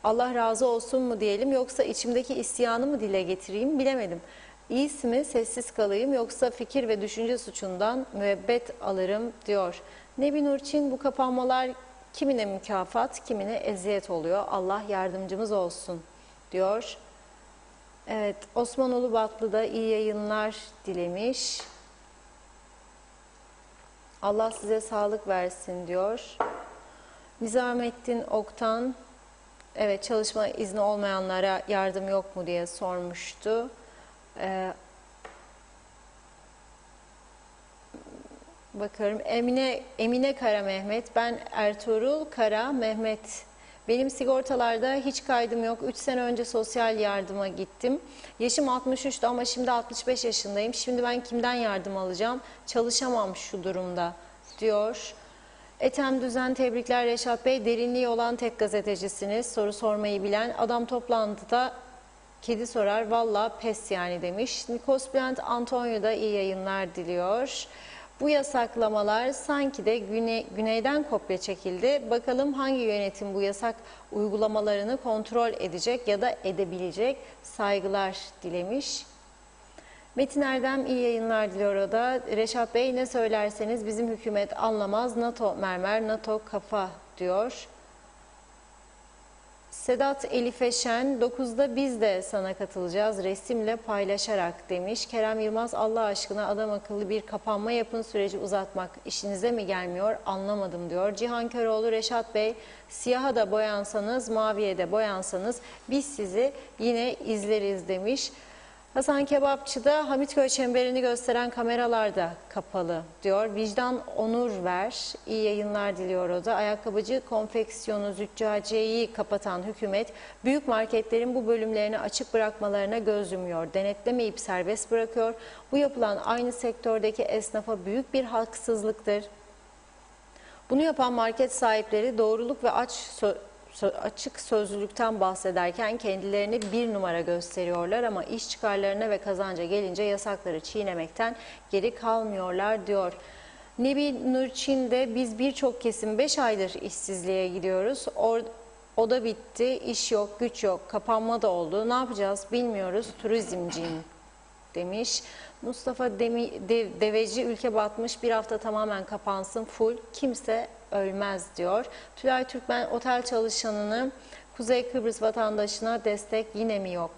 Allah razı olsun mu diyelim yoksa içimdeki isyanı mı dile getireyim bilemedim. İyisi mi sessiz kalayım yoksa fikir ve düşünce suçundan müebbet alırım diyor. Nebi Nurçin bu kapanmalar kimine mükafat kimine eziyet oluyor. Allah yardımcımız olsun diyor. Evet, Osman Ulubatlı da iyi yayınlar dilemiş. Allah size sağlık versin diyor. Nizamettin Oktan, evet çalışma izni olmayanlara yardım yok mu diye sormuştu. Bakıyorum Emine Kara Mehmet, ben Ertuğrul Kara Mehmet. Benim sigortalarda hiç kaydım yok. 3 sene önce sosyal yardıma gittim. Yaşım 63'tü ama şimdi 65 yaşındayım. Şimdi ben kimden yardım alacağım? Çalışamam şu durumda diyor. Ethem Düzen tebrikler Reşat Bey. Derinliği olan tek gazetecisiniz. Soru sormayı bilen. Adam toplantıda kedi sorar. Valla pes yani demiş. Nikos Bülent Antonio da iyi yayınlar diliyor. Bu yasaklamalar sanki de güneyden kopya çekildi. Bakalım hangi yönetim bu yasak uygulamalarını kontrol edecek ya da edebilecek, saygılar dilemiş. Metin Erdem iyi yayınlar diliyor o da. Reşat Bey ne söylerseniz bizim hükümet anlamaz. NATO mermer, NATO kafa diyor. Sedat Elife Şen 9'da biz de sana katılacağız resimle paylaşarak demiş. Kerem Yılmaz Allah aşkına adam akıllı bir kapanma yapın, süreci uzatmak işinize mi gelmiyor anlamadım diyor. Cihan Köroğlu Reşat Bey siyaha da boyansanız maviye de boyansanız biz sizi yine izleriz demiş. Hasan Kebapçı'da Hamitköy çemberini gösteren kameralar da kapalı diyor. Vicdan onur ver. İyi yayınlar diliyor o da. Ayakkabıcı konfeksiyonu züccaciyeyi kapatan hükümet büyük marketlerin bu bölümlerini açık bırakmalarına göz yumuyor. Denetlemeyip serbest bırakıyor. Bu yapılan aynı sektördeki esnafa büyük bir haksızlıktır. Bunu yapan market sahipleri doğruluk ve açık sözlülükten bahsederken kendilerini bir numara gösteriyorlar ama iş çıkarlarına ve kazanca gelince yasakları çiğnemekten geri kalmıyorlar diyor. Nebi Nurçin de biz birçok kesim 5 aydır işsizliğe gidiyoruz. O da bitti, iş yok, güç yok, kapanma da oldu. Ne yapacağız bilmiyoruz, turizmciyim demiş. Mustafa Deveci ülke batmış bir hafta tamamen kapansın full kimse ölmez diyor. Tülay Türkmen otel çalışanını Kuzey Kıbrıs vatandaşına destek yine mi yok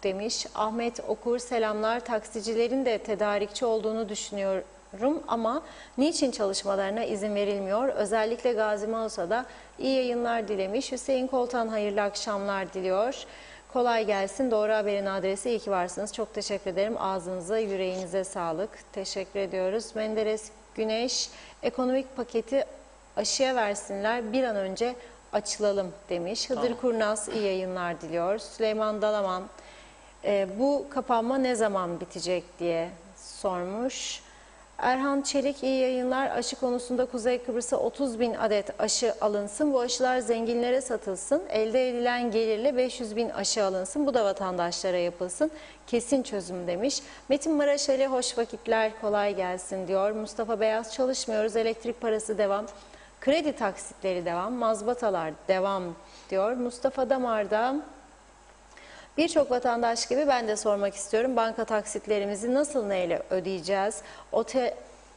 demiş. Ahmet Okur selamlar taksicilerin de tedarikçi olduğunu düşünüyorum ama niçin çalışmalarına izin verilmiyor? Özellikle Gazi Mausa'da iyi yayınlar dilemiş. Hüseyin Koltan hayırlı akşamlar diliyor. Kolay gelsin. Doğru Haber'in adresi iyi ki varsınız. Çok teşekkür ederim. Ağzınıza, yüreğinize sağlık. Teşekkür ediyoruz. Menderes Güneş, ekonomik paketi aşıya versinler. Bir an önce açılalım demiş. Hıdır Kurnaz iyi yayınlar diliyor. Süleyman Dalaman, bu kapanma ne zaman bitecek diye sormuş. Erhan Çelik iyi yayınlar. Aşı konusunda Kuzey Kıbrıs'a 30.000 adet aşı alınsın. Bu aşılar zenginlere satılsın. Elde edilen gelirle 500.000 aşı alınsın. Bu da vatandaşlara yapılsın. Kesin çözüm demiş. Metin Maraşeli hoş vakitler kolay gelsin diyor. Mustafa Beyaz çalışmıyoruz. Elektrik parası devam. Kredi taksitleri devam. Mazbatalar devam diyor. Mustafa Damar'da birçok vatandaş gibi ben de sormak istiyorum. Banka taksitlerimizi nasıl neyle ödeyeceğiz?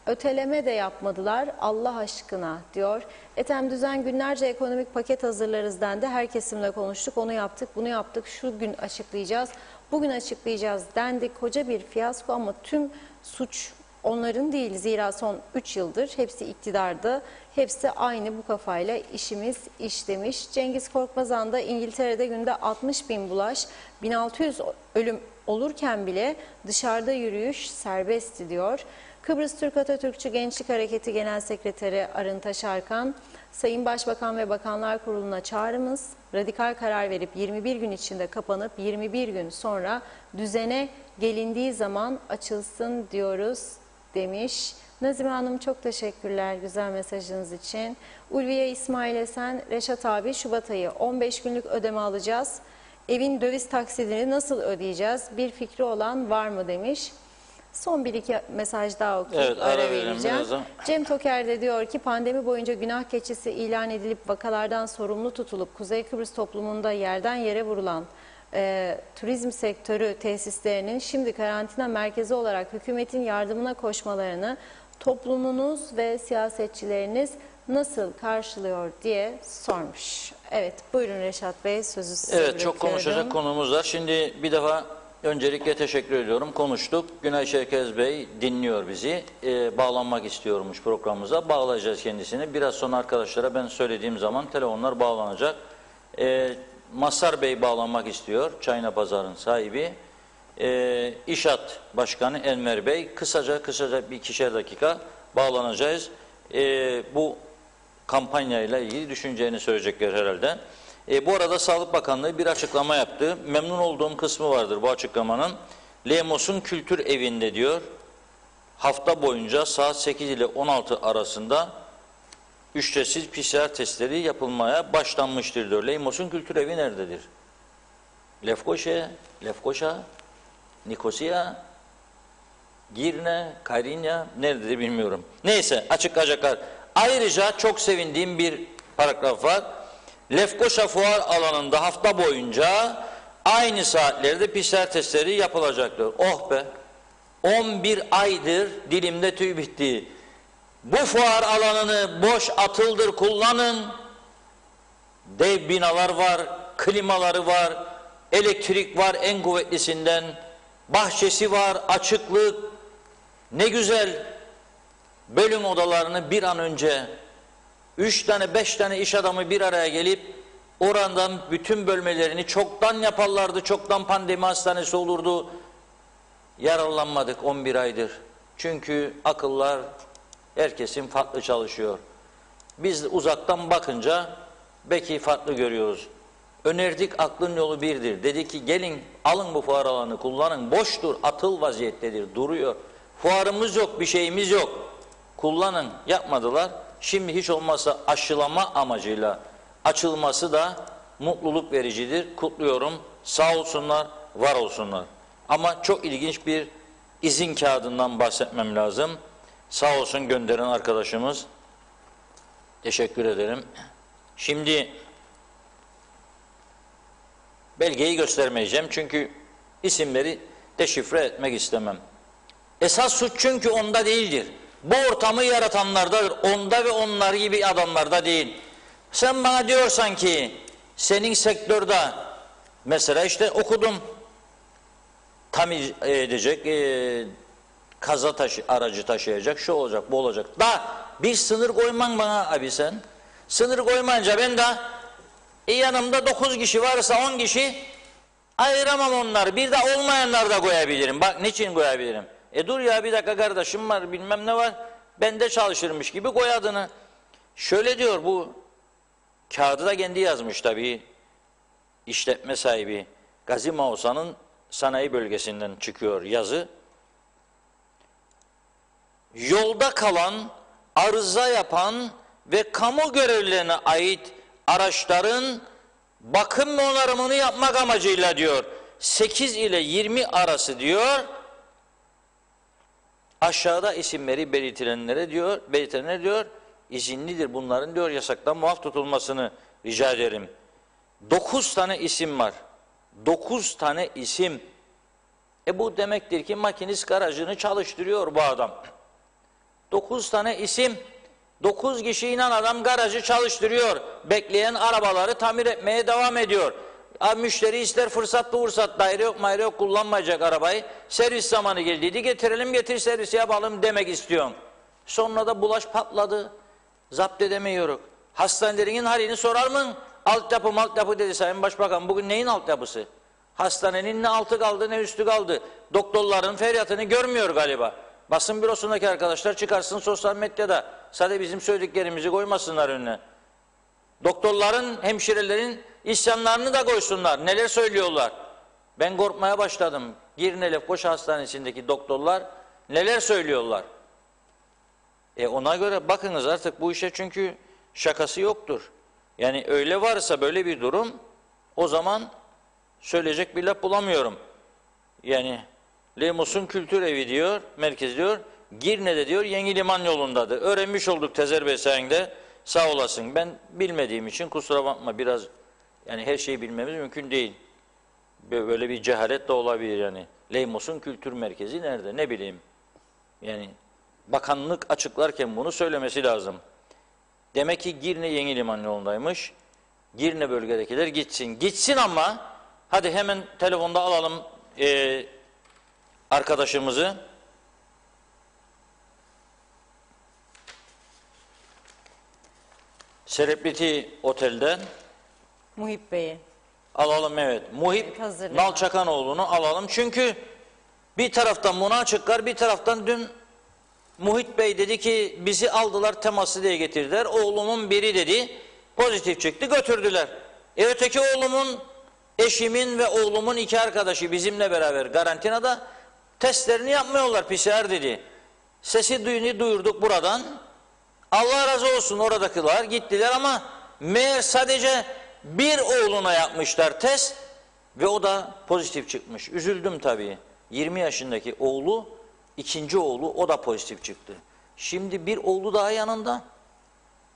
Öteleme de yapmadılar Allah aşkına diyor. Ethem Düzen günlerce ekonomik paket hazırlarız dendi. Her kesimle konuştuk. Onu yaptık, bunu yaptık. Şu gün açıklayacağız. Bugün açıklayacağız dendi. Koca bir fiyasko ama tüm suç onların değil. Zira son 3 yıldır hepsi iktidarda. Hepsi aynı bu kafayla işimiz iş demiş. Cengiz Korkmazan da İngiltere'de günde 60.000 bulaş, 1600 ölüm olurken bile dışarıda yürüyüş serbestti diyor. Kıbrıs Türk Atatürkçü Gençlik Hareketi Genel Sekreteri Arın Taşarkan, Sayın Başbakan ve Bakanlar Kurulu'na çağrımız, radikal karar verip 21 gün içinde kapanıp 21 gün sonra düzene gelindiği zaman açılsın diyoruz demiş. Nazime Hanım çok teşekkürler güzel mesajınız için. Ulviye İsmail Esen, Reşat abi Şubat ayı 15 günlük ödeme alacağız. Evin döviz taksidini nasıl ödeyeceğiz? Bir fikri olan var mı demiş. Son bir iki mesaj daha okuyup Evet, ara vereceğim birazdan. Cem Toker de diyor ki pandemi boyunca günah keçisi ilan edilip vakalardan sorumlu tutulup Kuzey Kıbrıs toplumunda yerden yere vurulan turizm sektörü tesislerinin şimdi karantina merkezi olarak hükümetin yardımına koşmalarını toplumunuz ve siyasetçileriniz nasıl karşılıyor diye sormuş. Evet, buyurun Reşat Bey, sözü size Evet, çok bırakıyorum. konuşacak konumuz var. Şimdi bir defa öncelikle teşekkür ediyorum. Konuştuk. Günay Şerkez Bey dinliyor bizi. Bağlanmak istiyormuş programımıza. Bağlayacağız kendisini. Biraz sonra arkadaşlara ben söylediğim zaman telefonlar bağlanacak. Mazhar Bey bağlanmak istiyor. Çayna Pazar'ın sahibi. İşat Başkanı Enver Bey. Kısaca bir ikişer dakika bağlanacağız. Bu kampanyayla ilgili düşüneceğini söyleyecekler herhalde. Bu arada Sağlık Bakanlığı bir açıklama yaptı. Memnun olduğum kısmı vardır bu açıklamanın. Lemos'un Kültür Evi'nde diyor, hafta boyunca saat 8 ile 16 arasında ücretsiz PCR testleri yapılmaya başlanmıştır diyor. Lemos'un Kültür Evi nerededir? Lefkoşa, Nikosya, Girne, Kayrinya nerededir bilmiyorum. Neyse, açıklayacaklar. Ayrıca çok sevindiğim bir paragraf var. Lefkoşa Fuar alanında hafta boyunca aynı saatlerde PCR testleri yapılacaktır. Oh be! 11 aydır dilimde tüy bitti. Bu fuar alanını boş atıldır kullanın. Dev binalar var, klimaları var, elektrik var en kuvvetlisinden, bahçesi var, açıklık. Ne güzel. Bölüm odalarını bir an önce 3 tane 5 tane iş adamı bir araya gelip oradan bütün bölmelerini çoktan yaparlardı. Çoktan pandemi hastanesi olurdu. Yararlanmadık 11 aydır. Çünkü akıllar herkesin farklı çalışıyor. Biz uzaktan bakınca belki farklı görüyoruz. Önerdik, aklın yolu birdir. Dedi ki gelin alın bu fuar alanı kullanın. Boştur, atıl vaziyettedir, duruyor. Fuarımız yok, bir şeyimiz yok. Kullanın, yapmadılar. Şimdi hiç olmazsa aşılama amacıyla açılması da mutluluk vericidir. Kutluyorum. Sağ olsunlar, var olsunlar. Ama çok ilginç bir izin kağıdından bahsetmem lazım. Sağ olsun gönderen arkadaşımız. Teşekkür ederim. Şimdi belgeyi göstermeyeceğim çünkü isimleri deşifre etmek istemem. Esas suç çünkü onda değildir. Bu ortamı yaratanlardadır. Onda ve onlar gibi adamlarda değil. Sen bana diyorsan ki senin sektörde mesela işte okudum tamir edecek, kaza aracı taşıyacak, şu olacak, bu olacak. Da bir sınır koyman bana abi sen. Sınır koymayınca ben de yanımda 9 kişi varsa 10 kişi ayıramam onları. Bir de olmayanları da koyabilirim. Bak niçin koyabilirim? Dur ya bir dakika kardeşim var bilmem ne var. Ben de çalışırmış gibi koy adını. Şöyle diyor bu kağıdı da kendi yazmış tabii. İşletme sahibi Gazi Mausa'nın sanayi bölgesinden çıkıyor yazı. Yolda kalan, arıza yapan ve kamu görevlilerine ait araçların bakım ve onarımını yapmak amacıyla diyor 8 ile 20 arası diyor aşağıda isimleri belirtilenlere diyor izinlidir bunların diyor yasaktan muaf tutulmasını rica ederim. 9 tane isim var. 9 tane isim. Bu demektir ki makinist garajını çalıştırıyor bu adam. 9 tane isim. 9 kişiyle adam garajı çalıştırıyor. Bekleyen arabaları tamir etmeye devam ediyor. Müşteri ister fırsat bulursa daire yok kullanmayacak arabayı. Servis zamanı geldiydi getirelim getir servisi yapalım demek istiyorum. Sonra da bulaş patladı. Zapt edemiyoruz. Hastanelerinin halini sorar mı? Altyapı dedi Sayın Başbakan. Bugün neyin altyapısı? Hastanenin ne altı kaldı ne üstü kaldı. Doktorların feryatını görmüyor galiba. Basın bürosundaki arkadaşlar çıkarsın sosyal medyada. Sadece bizim söylediklerimizi koymasınlar önüne. Doktorların, hemşirelerin isyanlarını da koysunlar. Neler söylüyorlar? Ben korkmaya başladım. Girne Lefkoşa Hastanesi'ndeki doktorlar neler söylüyorlar? Ona göre bakınız artık bu işe, çünkü şakası yoktur. Yani öyle varsa böyle bir durum, o zaman söyleyecek bir laf bulamıyorum. Yani Lemos'un Kültür Evi diyor, merkez diyor, Girne'de diyor Yeni Liman yolundadır. Öğrenmiş olduk Tezer Bey sayende, sağ olasın. Ben bilmediğim için kusura bakma, biraz yani her şeyi bilmemiz mümkün değil. Böyle bir cehalet de olabilir yani. Lemos'un Kültür Merkezi nerede, ne bileyim. Yani bakanlık açıklarken bunu söylemesi lazım. Demek ki Girne Yeni Liman yolundaymış. Girne bölgedekiler gitsin. Gitsin ama hadi hemen telefonda alalım arkadaşımızı. Celebrity Otel'den Muhip Bey'i. alalım, evet. Muhip Hazırlayın. Nalçakanoğlu'nu alalım. Çünkü bir taraftan Muna Çıkkar, bir taraftan dün Muhit Bey dedi ki bizi aldılar, temaslı diye getirdiler. Oğlumun biri dedi pozitif çıktı, götürdüler. Öteki oğlumun, eşimin ve oğlumun iki arkadaşı bizimle beraber karantinada, testlerini yapmıyorlar, PCR dedi. Sesi duyurduk buradan. Allah razı olsun, oradakiler gittiler ama meğer sadece bir oğluna yapmışlar test ve o da pozitif çıkmış. Üzüldüm tabii. 20 yaşındaki oğlu, ikinci oğlu, o da pozitif çıktı. Şimdi bir oğlu daha yanında,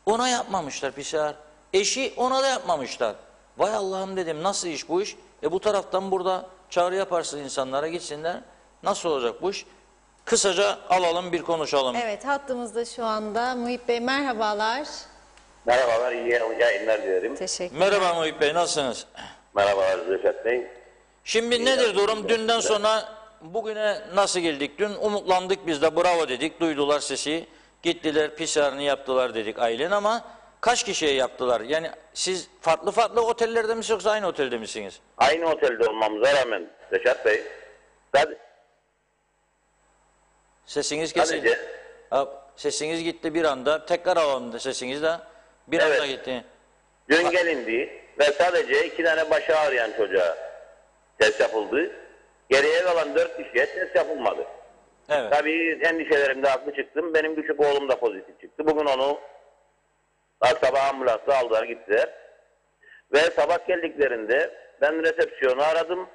ona yapmamışlar PCR. Eşi, ona da yapmamışlar. Vay Allah'ım dedim, nasıl iş bu iş? Bu taraftan burada çağrı yaparsın insanlara, gitsinler. Nasıl olacak bu iş? Kısaca alalım, bir konuşalım. Evet, hattımızda şu anda Muhip Bey, merhabalar. Merhabalar, iyi yayınlar dilerim. Teşekkürler. Merhaba Muhip Bey, nasılsınız? Merhabalar Reşat Bey. Şimdi nedir durum? Dünden sonra bugüne nasıl geldik? Dün umutlandık biz de, bravo dedik, duydular sesi. Gittiler, PCR'ını yaptılar dedik ailen, ama kaç kişiye yaptılar? Yani siz farklı farklı otellerde misiniz yoksa aynı otelde misiniz? Aynı otelde olmamıza rağmen Reşat Bey, Sesiniz kesildi. sadece Sesiniz gitti bir anda. Tekrar alalım da sesiniz de. Bir Evet. anda gitti. dün gelindi ve sadece 2 tane başı ağrıyan çocuğa test yapıldı. Geriye kalan 4 kişiye test yapılmadı. Evet. Tabii endişelerimde haklı çıktım. Benim küçük oğlum da pozitif çıktı. Bugün onu sabah ambulansla aldılar gittiler. Ve sabah geldiklerinde ben resepsiyonu aradım.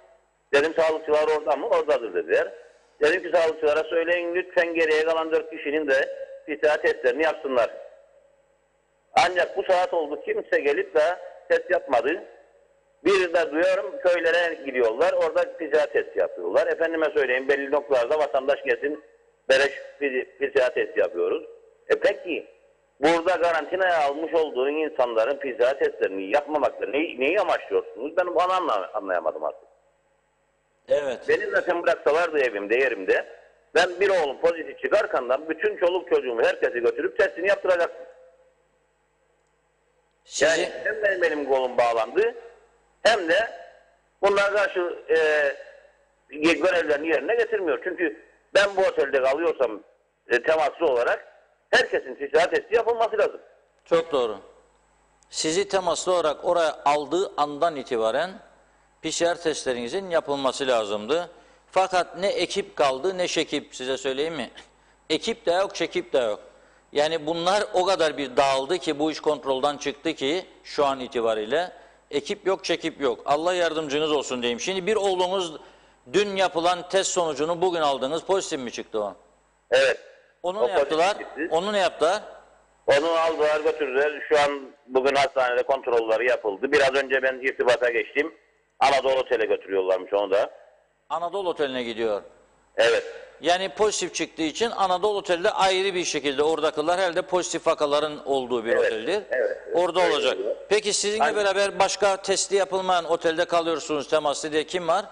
Dedim sağlıkçılar orada mı? Oradadır dediler. Dedim ki sağlıkçılara söyleyin lütfen geriye kalan 4 kişinin de PCR testlerini yapsınlar. Ancak bu saat oldu, kimse gelip de test yapmadı. Bir de duyuyorum köylere gidiyorlar, orada PCR testi yapıyorlar. Efendime söyleyeyim, belli noktalarda vatandaş gelsin, beleş PCR testi yapıyoruz. Peki burada karantinaya almış olduğun insanların PCR testlerini yapmamakla neyi amaçlıyorsunuz? Ben bunu anlayamadım artık. Evet. Beni zaten bıraksalardı evimde, yerimde, ben bir oğlum pozitif çıkarkandan bütün çoluk çocuğumu, herkesi götürüp testini yaptıracaktım. Yani hem benim elim kolum bağlandı, hem de bunlar karşı görevlerini yerine getirmiyor. Çünkü ben bu otelde kalıyorsam temaslı olarak herkesin PCR testi yapılması lazım. Çok doğru. Sizi temaslı olarak oraya aldığı andan itibaren PCR testlerinizin yapılması lazımdı. Fakat ne ekip kaldı ne şekip, size söyleyeyim mi? Ekip de yok, şekip de yok. Yani bunlar o kadar bir dağıldı ki, bu iş kontrolden çıktı ki şu an itibariyle ekip yok, çekip yok. Allah yardımcınız olsun diyeyim. Şimdi bir oğlunuz, dün yapılan test sonucunu bugün aldınız, pozitif mi çıktı o? Evet. Onu ne yaptılar? Onu ne yaptılar? Onu aldılar götürdüler. Şu an bugün hastanede kontrolleri yapıldı. Biraz önce ben irtibata geçtim. Anadolu Otel'e götürüyorlarmış onu da. Anadolu Oteli'ne gidiyor. Evet. Yani pozitif çıktığı için Anadolu Otel'de ayrı bir şekilde, oradakiler herhalde pozitif vakaların olduğu bir oteldir. Evet. Orada Öyle olacak. oluyor. Peki sizinle Aynen. beraber başka testi yapılmayan otelde kalıyorsunuz temaslı diye kim var?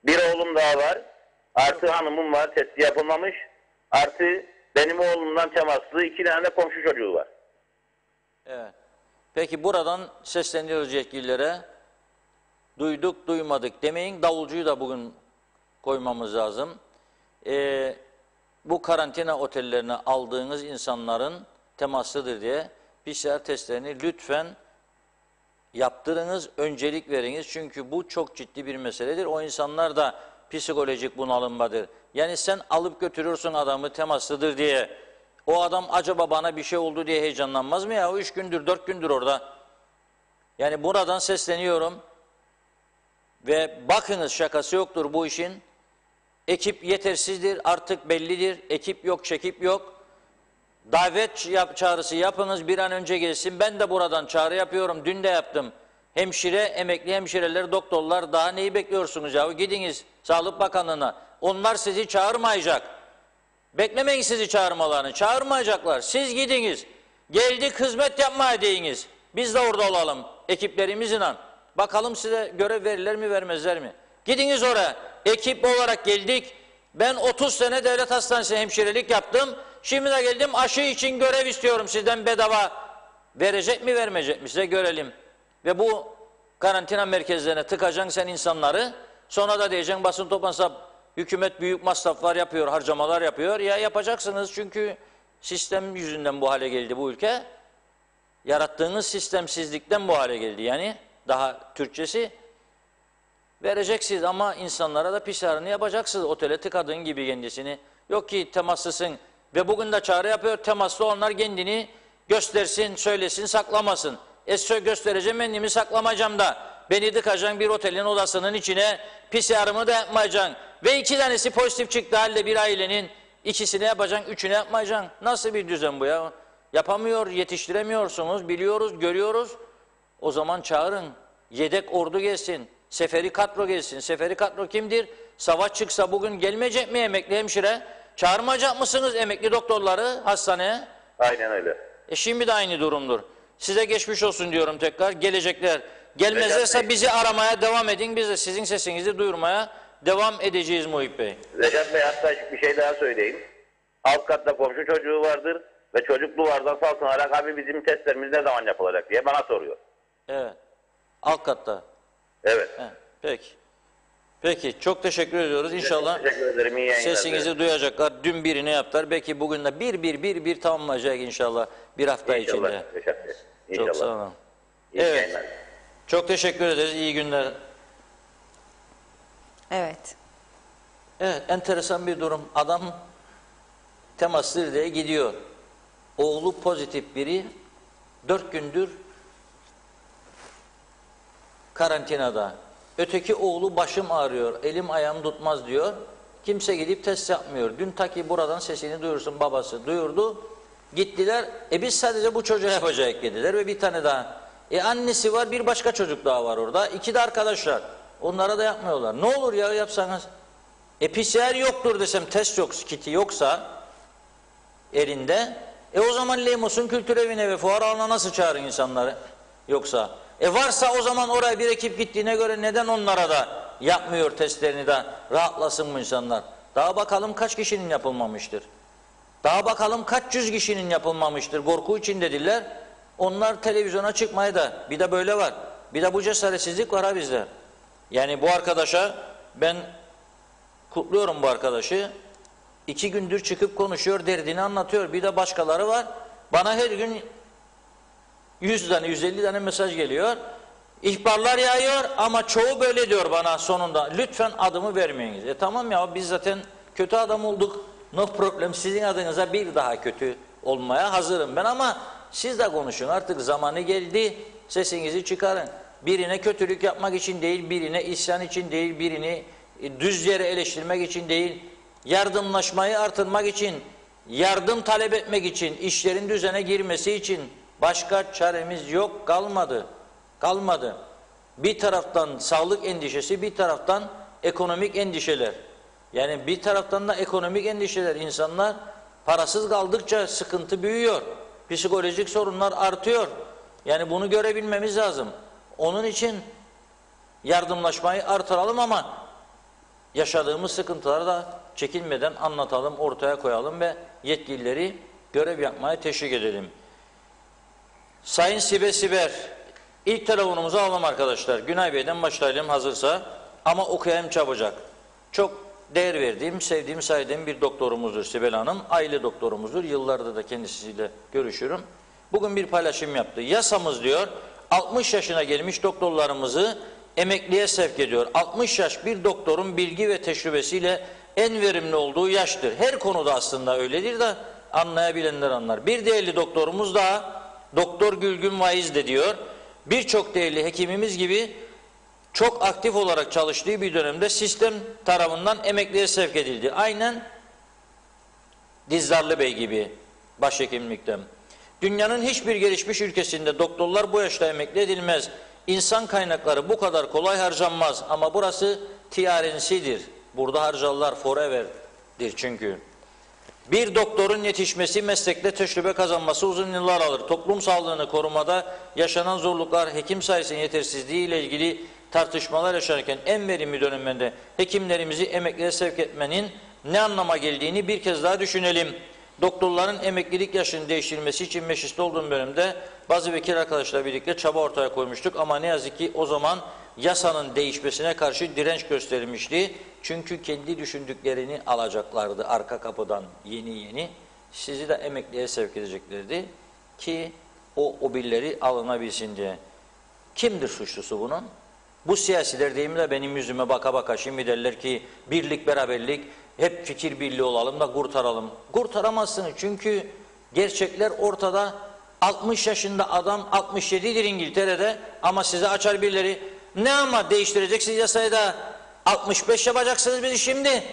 Bir oğlum daha var. Artı hanımım var. Testi yapılmamış. Artı benim oğlumdan temaslı 2 tane de komşu çocuğu var. Evet. Peki buradan sesleniyoruz yetkililere. Duyduk duymadık demeyin. Davulcuyu da bugün koymamız lazım. Bu karantina otellerine aldığınız insanların temaslıdır diye PCR testlerini lütfen yaptırınız, öncelik veriniz. Çünkü bu çok ciddi bir meseledir. O insanlar da psikolojik bunalımdadır. Yani sen alıp götürüyorsun adamı temaslıdır diye, O adam acaba bana bir şey oldu diye heyecanlanmaz mı ya? O 3 gündür, 4 gündür orada. Yani buradan sesleniyorum. Ve bakınız, şakası yoktur bu işin. Ekip yetersizdir, artık bellidir. Ekip yok, çekip yok. Davet çağrısı yapınız, bir an önce gelsin. Ben de buradan çağrı yapıyorum. Dün de yaptım. Hemşire, emekli hemşireler, doktorlar, daha neyi bekliyorsunuz ya? Gidiniz Sağlık Bakanlığı'na. Onlar sizi çağırmayacak. Beklemeyin sizi çağırmalarını. Çağırmayacaklar. Siz gidiniz. Geldik hizmet yapmaya deyiniz. Biz de orada olalım ekiplerimizle. Bakalım size görev verirler mi vermezler mi? Gidiniz oraya. Ekip olarak geldik. Ben 30 sene devlet hastanesinde hemşirelik yaptım. Şimdi de geldim, aşı için görev istiyorum sizden bedava. Verecek mi vermeyecek mi size görelim. Ve bu karantina merkezlerine tıkacaksın sen insanları. Sonra da diyeceksin basın toplantısı, hükümet büyük masraflar yapıyor, harcamalar yapıyor. Ya yapacaksınız çünkü sistem yüzünden bu hale geldi bu ülke. Yarattığınız sistemsizlikten bu hale geldi yani. Daha Türkçesi. Vereceksiniz ama insanlara da pis ağrını yapacaksınız. Otele tıkadığın gibi kendisini. Yok ki temassızsın. Ve bugün de çağrı yapıyor. Temaslı onlar kendini göstersin, söylesin, saklamasın. Göstereceğim, kendimi saklamayacağım da. Beni tıkacaksın bir otelin odasının içine. PCR'ımı da yapmayacaksın. Ve 2 tanesi pozitif çıktı halde bir ailenin. 2'sini yapacaksın, 3'ünü yapmayacaksın. Nasıl bir düzen bu ya? Yapamıyor, yetiştiremiyorsunuz, biliyoruz, görüyoruz. O zaman çağırın. Yedek ordu gelsin. Seferi kadro gelsin. Seferi kadro kimdir? Savaş çıksa bugün gelmeyecek mi emekli hemşire? Çağırmayacak mısınız emekli doktorları hastaneye? Aynen öyle. Şimdi de aynı durumdur. Size geçmiş olsun diyorum tekrar. Gelecekler. Gelmezlerse bizi aramaya devam edin. Biz de sizin sesinizi duyurmaya devam edeceğiz Muhip Bey. Recep Bey, hatta bir şey daha söyleyeyim. Alt katta komşu çocuğu vardır ve çocuk duvardan saltınarak abi bizim testlerimiz ne zaman yapılacak diye bana soruyor. Evet. Alt katta. Evet. Peki. Peki. Çok teşekkür ediyoruz. İnşallah Teşekkür ederim. İyi yayınlar. sesinizi duyacaklar. Dün birini yaptılar. Belki bugün de bir tamamlayacak inşallah bir hafta İnşallah. içinde. Teşekkür. Çok sağ olun. İyi Evet. yayınlar. Çok teşekkür ederiz. İyi günler. Evet. Evet, enteresan bir durum. Adam temaslı diye gidiyor. Oğlu pozitif biri 4 gündür karantinada. Öteki oğlu başım ağrıyor, elim ayağım tutmaz diyor. Kimse gidip test yapmıyor. Dün ta ki buradan sesini duyursun babası duyurdu. Gittiler. Biz sadece bu çocuğa yapacağız dediler ve bir tane daha. Annesi var, bir başka çocuk daha var orada. 2 de arkadaşlar. Onlara da yapmıyorlar. Ne olur ya yapsanız. PCR yoktur desem, test yok, kiti yoksa elinde. O zaman Lemos'un kültür evine ve fuar alanına nasıl çağırın insanları? Yoksa. Varsa o zaman oraya bir ekip gittiğine göre neden onlara da yapmıyor testlerini de rahatlasın bu insanlar? Daha bakalım kaç kişinin yapılmamıştır. Daha bakalım kaç yüz kişinin yapılmamıştır. Korku içindedirler. Onlar televizyona çıkmaya da bir de böyle var. Bir de bu cesaretsizlik var ha bizde. Yani bu arkadaşa ben kutluyorum bu arkadaşı. 2 gündür çıkıp konuşuyor, derdini anlatıyor. Bir de başkaları var. Bana her gün 100 tane, 150 tane mesaj geliyor. İhbarlar yağıyor ama çoğu böyle diyor bana sonunda. Lütfen adımı vermeyiniz. Tamam ya, biz zaten kötü adam olduk. No problem, sizin adınıza bir daha kötü olmaya hazırım ben ama siz de konuşun. Artık zamanı geldi. Sesinizi çıkarın. Birine kötülük yapmak için değil, birine isyan için değil, birini düz yere eleştirmek için değil, yardımlaşmayı artırmak için, yardım talep etmek için, işlerin düzene girmesi için başka çaremiz yok, kalmadı. Kalmadı. Bir taraftan sağlık endişesi, bir taraftan ekonomik endişeler. Yani bir taraftan da ekonomik endişeler. İnsanlar parasız kaldıkça sıkıntı büyüyor. Psikolojik sorunlar artıyor. Yani bunu görebilmemiz lazım. Onun için yardımlaşmayı artıralım ama yaşadığımız sıkıntıları da çekinmeden anlatalım, ortaya koyalım ve yetkilileri görev yapmaya teşvik edelim. Sayın Siber, ilk telefonumuzu alalım arkadaşlar. Günay Bey'den başlayalım hazırsa ama okuyayım çabucak. Çok değer verdiğim, sevdiğim, saydığım bir doktorumuzdur Sibel Hanım. Aile doktorumuzdur. Yıllardır da kendisiyle görüşüyorum. Bugün bir paylaşım yaptı. Yasamız diyor 60 yaşına gelmiş doktorlarımızı emekliye sevk ediyor. 60 yaş bir doktorun bilgi ve tecrübesiyle en verimli olduğu yaştır. Her konuda aslında öyledir de anlayabilenler anlar. Bir değerli doktorumuz daha, Doktor Gülgün Vaiz de diyor, birçok değerli hekimimiz gibi çok aktif olarak çalıştığı bir dönemde sistem tarafından emekliye sevk edildi. Aynen Dizdarlı Bey gibi başhekimlikten. Dünyanın hiçbir gelişmiş ülkesinde doktorlar bu yaşta emekli edilmez. İnsan kaynakları bu kadar kolay harcanmaz ama burası TRNC'dir. Burada harcarlar forever'dir çünkü. Bir doktorun yetişmesi, meslekte tecrübe kazanması uzun yıllar alır. Toplum sağlığını korumada yaşanan zorluklar, hekim sayısının yetersizliği ile ilgili tartışmalar yaşanırken en verimli döneminde hekimlerimizi emekliye sevk etmenin ne anlama geldiğini bir kez daha düşünelim. Doktorların emeklilik yaşını değiştirilmesi için mecliste olduğum bölümde bazı vekil arkadaşlarla birlikte çaba ortaya koymuştuk ama ne yazık ki o zaman yasanın değişmesine karşı direnç gösterilmişti. Çünkü kendi düşündüklerini alacaklardı arka kapıdan yeni. Sizi de emekliye sevk edeceklerdi ki o birileri alınabilsin diye. Kimdir suçlusu bunun? Bu siyasiler değil mi de benim yüzüme baka baka şimdi derler ki birlik beraberlik hep fikir birliği olalım da kurtaralım. Kurtaramazsınız çünkü gerçekler ortada. 60 yaşında adam 67'dir İngiltere'de ama size açar birileri ne ama değiştireceksiniz yasayı da 65 yapacaksınız bizi şimdi.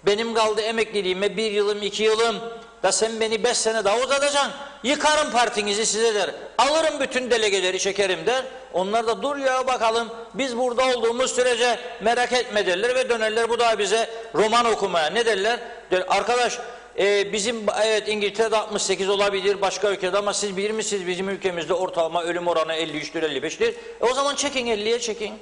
Benim kaldı emekliliğime 1 yılım 2 yılım da sen beni 5 sene daha uzatacaksın. Yıkarım partinizi size der. Alırım bütün delegeleri çekerim der. Onlar da dur ya bakalım biz burada olduğumuz sürece merak etme derler ve dönerler bu da bize roman okumaya. Ne derler? Der, arkadaş bizim evet İngiltere'de 68 olabilir başka ülkede ama siz bilir misiniz bizim ülkemizde ortalama ölüm oranı 53'tür 55'tir. O zaman çekin 50'ye çekin.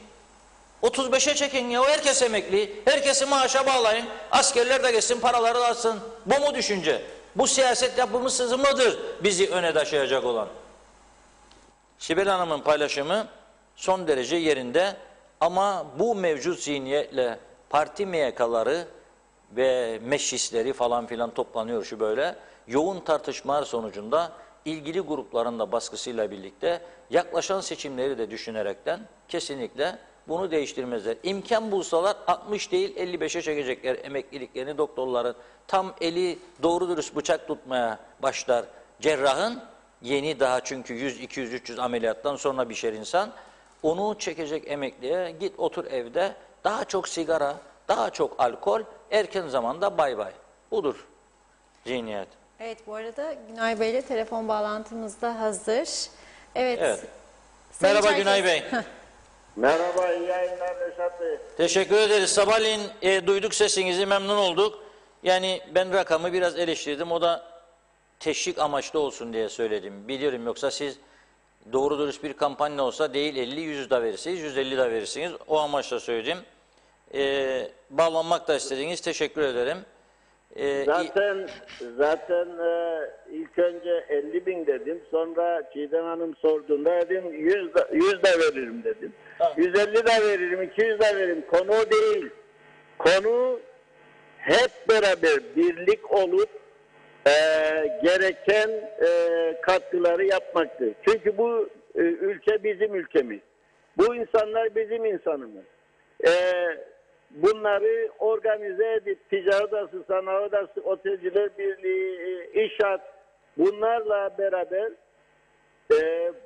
35'e çekin ya herkes emekli. Herkesi maaşa bağlayın. Askerler de geçsin paraları da alsın. Bu mu düşünce? Bu siyaset yapımı mıdır bizi öne taşıyacak olan? Sibel Hanım'ın paylaşımı son derece yerinde ama bu mevcut zihniyetle parti MYK'ları ve meclisleri falan filan toplanıyor şu böyle. Yoğun tartışmalar sonucunda ilgili grupların da baskısıyla birlikte yaklaşan seçimleri de düşünerekten kesinlikle bunu değiştirmezler. İmkan bulsalar 60 değil 55'e çekecekler emekliliklerini doktorların. Tam eli doğru dürüst bıçak tutmaya başlar cerrahın. Yeni daha çünkü 100, 200, 300 ameliyattan sonra bişer insan. Onu çekecek emekliye git otur evde daha çok sigara, daha çok alkol, erken zamanda bay bay. Budur zihniyet. Evet bu arada Günay Bey ile telefon bağlantımız da hazır. Evet. Sayın Merhaba Çerkes. Günay Bey. Merhaba, iyi yayınlar Reşat Bey. Teşekkür ederiz. Sabahleyin duyduk sesinizi, memnun olduk. Yani ben rakamı biraz eleştirdim. O da teşvik amaçlı olsun diye söyledim. Biliyorum yoksa siz doğru dürüst bir kampanya olsa değil 50, 100 da verirsiniz, 150 da verirsiniz. O amaçla söyledim. Bağlanmak da istediğiniz teşekkür ederim. Zaten ilk önce 50.000 dedim. Sonra Çiğdem Hanım sorduğunda dedim 100 da veririm dedim. Ha. 150 de veririm, 200 de veririm. Konu o değil. Konu hep beraber birlik olup gereken katkıları yapmaktır. Çünkü bu ülke bizim ülkemiz. Bu insanlar bizim insanımız. Bunları organize edip ticaret odası, sanayi odası, otelciler birliği, inşaat bunlarla beraber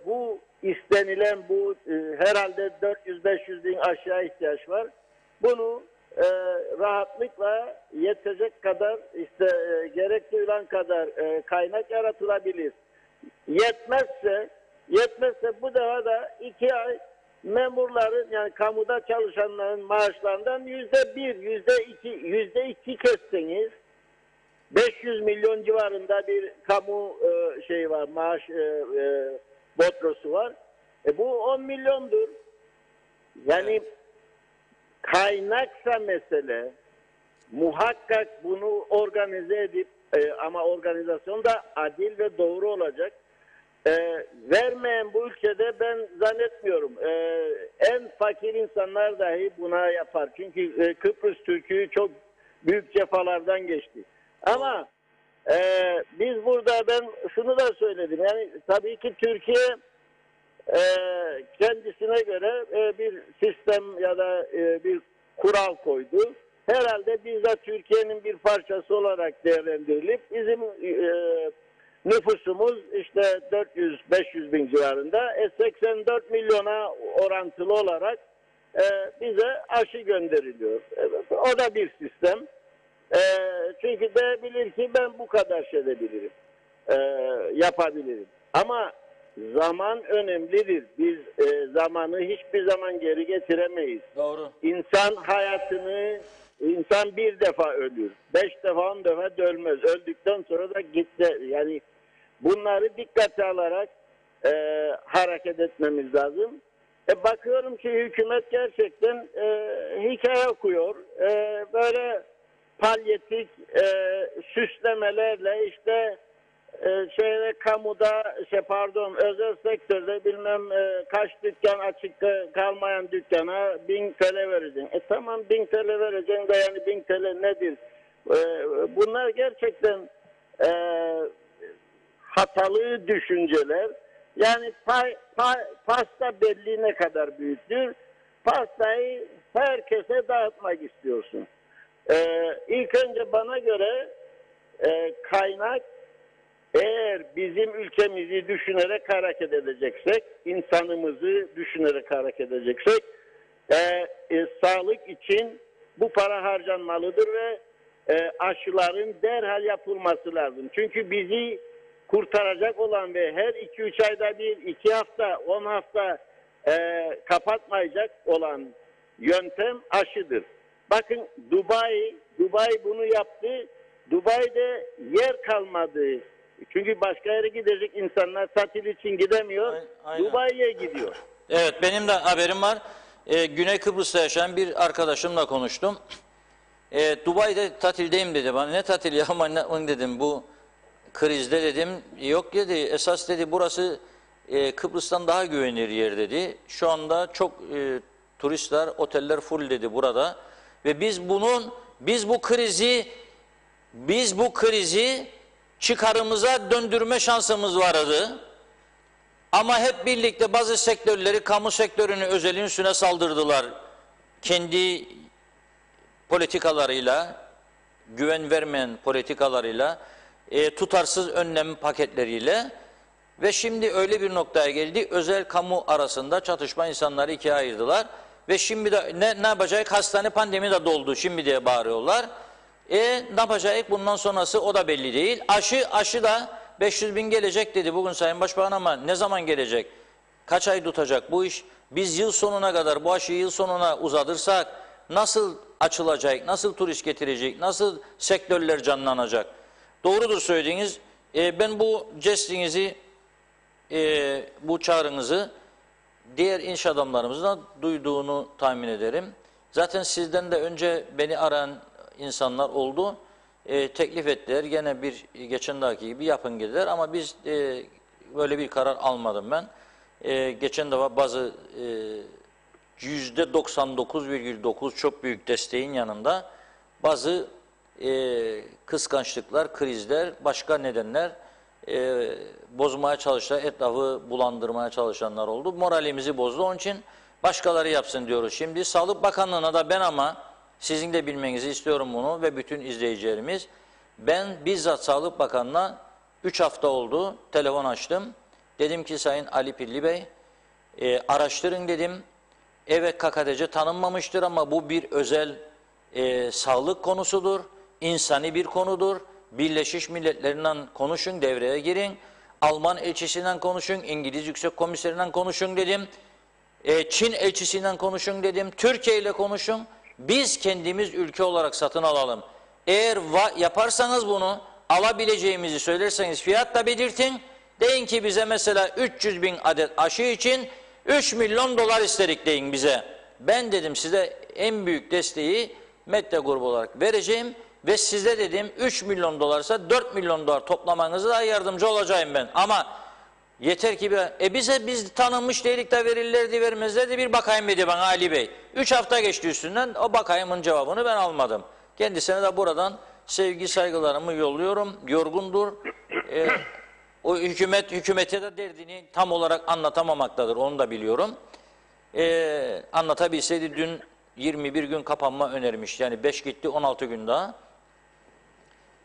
bu istenilen bu herhalde 400-500 bin aşağı ihtiyaç var. Bunu rahatlıkla yetecek kadar işte gerek duyulan kadar kaynak yaratılabilir. Yetmezse bu defa da 2 ay memurların yani kamuda çalışanların maaşlarından %1, %2 kesseniz 500 milyon civarında bir kamu var, maaş botrosu var. Bu 10 milyondur. Yani kaynaksa mesele muhakkak bunu organize edip ama organizasyon da adil ve doğru olacak. Vermeyen bu ülkede ben zannetmiyorum. En fakir insanlar dahi buna yapar. Çünkü Kıbrıs Türk'ü çok büyük cefalardan geçti. Ama biz burada ben şunu da söyledim. Yani tabii ki Türkiye kendisine göre bir sistem ya da bir kural koydu. herhalde biz de Türkiye'nin bir parçası olarak değerlendirilip bizim nüfusumuz işte 400-500 bin civarında 84 milyona orantılı olarak bize aşı gönderiliyor. Evet, o da bir sistem. Çünkü de bilir ki ben bu kadar şey edebilirim. Yapabilirim. Ama zaman önemlidir. Biz zamanı hiçbir zaman geri getiremeyiz. Doğru. İnsan hayatını insan bir defa ölür. 5 defa 10 defa da ölmez. Öldükten sonra da gitti. Yani bunları dikkate alarak hareket etmemiz lazım. Bakıyorum ki hükümet gerçekten hikaye okuyor. Böyle palyatif süslemelerle işte kamuda özel sektörde bilmem kaç dükkan açık kalmayan dükkana 1000 TL vereceksin. Tamam 1000 TL vereceksin de yani 1000 TL nedir? Bunlar gerçekten hatalı düşünceler. Yani pasta belli ne kadar büyüktür. Pastayı herkese dağıtmak istiyorsun. İlk önce bana göre kaynak eğer bizim ülkemizi düşünerek hareket edeceksek, insanımızı düşünerek hareket edeceksek, sağlık için bu para harcanmalıdır ve aşıların derhal yapılması lazım. Çünkü bizi kurtaracak olan ve her 2-3 ayda bir, 2 hafta, 10 hafta kapatmayacak olan yöntem aşıdır. Bakın Dubai bunu yaptı. Dubai'de yer kalmadı. Çünkü başka yere gidecek insanlar tatil için gidemiyor. Aynen. Dubai'ye gidiyor. Evet, benim de haberim var. Güney Kıbrıs'ta yaşayan bir arkadaşımla konuştum. Dubai'de tatildeyim dedi bana. Ne tatili ya aman dedim, bu krizde dedim. Yok dedi, esas dedi burası Kıbrıs'tan daha güvenilir yer dedi. Şu anda çok turistler, oteller full dedi burada. Ve biz bu krizi çıkarımıza döndürme şansımız vardı. Ama hep birlikte bazı sektörleri, kamu sektörünü özelin üstüne saldırdılar. Kendi politikalarıyla, güven vermeyen politikalarıyla, tutarsız önlem paketleriyle ve şimdi öyle bir noktaya geldi. Özel kamu arasında çatışma, insanları ikiye ayırdılar. Ve şimdi de ne yapacak? Hastane pandemi de doldu şimdi diye bağırıyorlar. Ne yapacak? Bundan sonrası o da belli değil. Aşı da 500 bin gelecek dedi bugün Sayın Başbakan ama ne zaman gelecek? Kaç ay tutacak bu iş? Biz yıl sonuna kadar bu aşıyı yıl sonuna uzatırsak nasıl açılacak? Nasıl turist getirecek? Nasıl sektörler canlanacak? Doğrudur söylediğiniz. Ben bu jestinizi, bu çağrınızı diğer iş adamlarımızın da duyduğunu tahmin ederim. Zaten sizden de önce beni arayan insanlar oldu. Teklif ettiler. Gene geçen dahaki gibi yapın dediler. Ama biz böyle bir karar almadım ben. Geçen defa bazı %99,9 çok büyük desteğin yanında bazı kıskançlıklar, krizler, başka nedenler bozmaya çalışan, etrafı bulandırmaya çalışanlar oldu. Moralimizi bozdu. Onun için başkaları yapsın diyoruz. Şimdi Sağlık Bakanlığı'na da ben ama sizin de bilmenizi istiyorum bunu ve bütün izleyicilerimiz. Ben bizzat Sağlık Bakanı'na 3 hafta oldu telefon açtım. Dedim ki Sayın Ali Pilli Bey araştırın dedim. Evet KKTC tanınmamıştır ama bu bir özel sağlık konusudur. İnsani bir konudur. Birleşmiş Milletler'den konuşun, devreye girin. Alman elçisinden konuşun, İngiliz Yüksek Komiserinden konuşun dedim. Çin elçisinden konuşun dedim. Türkiye ile konuşun. Biz kendimiz ülke olarak satın alalım. Eğer yaparsanız bunu alabileceğimizi söylerseniz fiyat da belirtin. Deyin ki bize mesela 300 bin adet aşı için 3 milyon dolar istedik deyin bize. Ben dedim size en büyük desteği Medya grubu olarak vereceğim. Ve size dedim 3 milyon dolarsa 4 milyon dolar toplamanızı da yardımcı olacağım ben. Ama yeter ki biz tanınmış değilik de verirlerdi vermezlerdi bir bakayım dedi bana Ali Bey. 3 hafta geçti üstünden o bakayımın cevabını ben almadım. Kendisine de buradan sevgi saygılarımı yolluyorum. Yorgundur. O hükümete de derdini tam olarak anlatamamaktadır. Onu da biliyorum. Anlatabilseydi dün 21 gün kapanma önermiş. Yani 5 gitti, 16 gün daha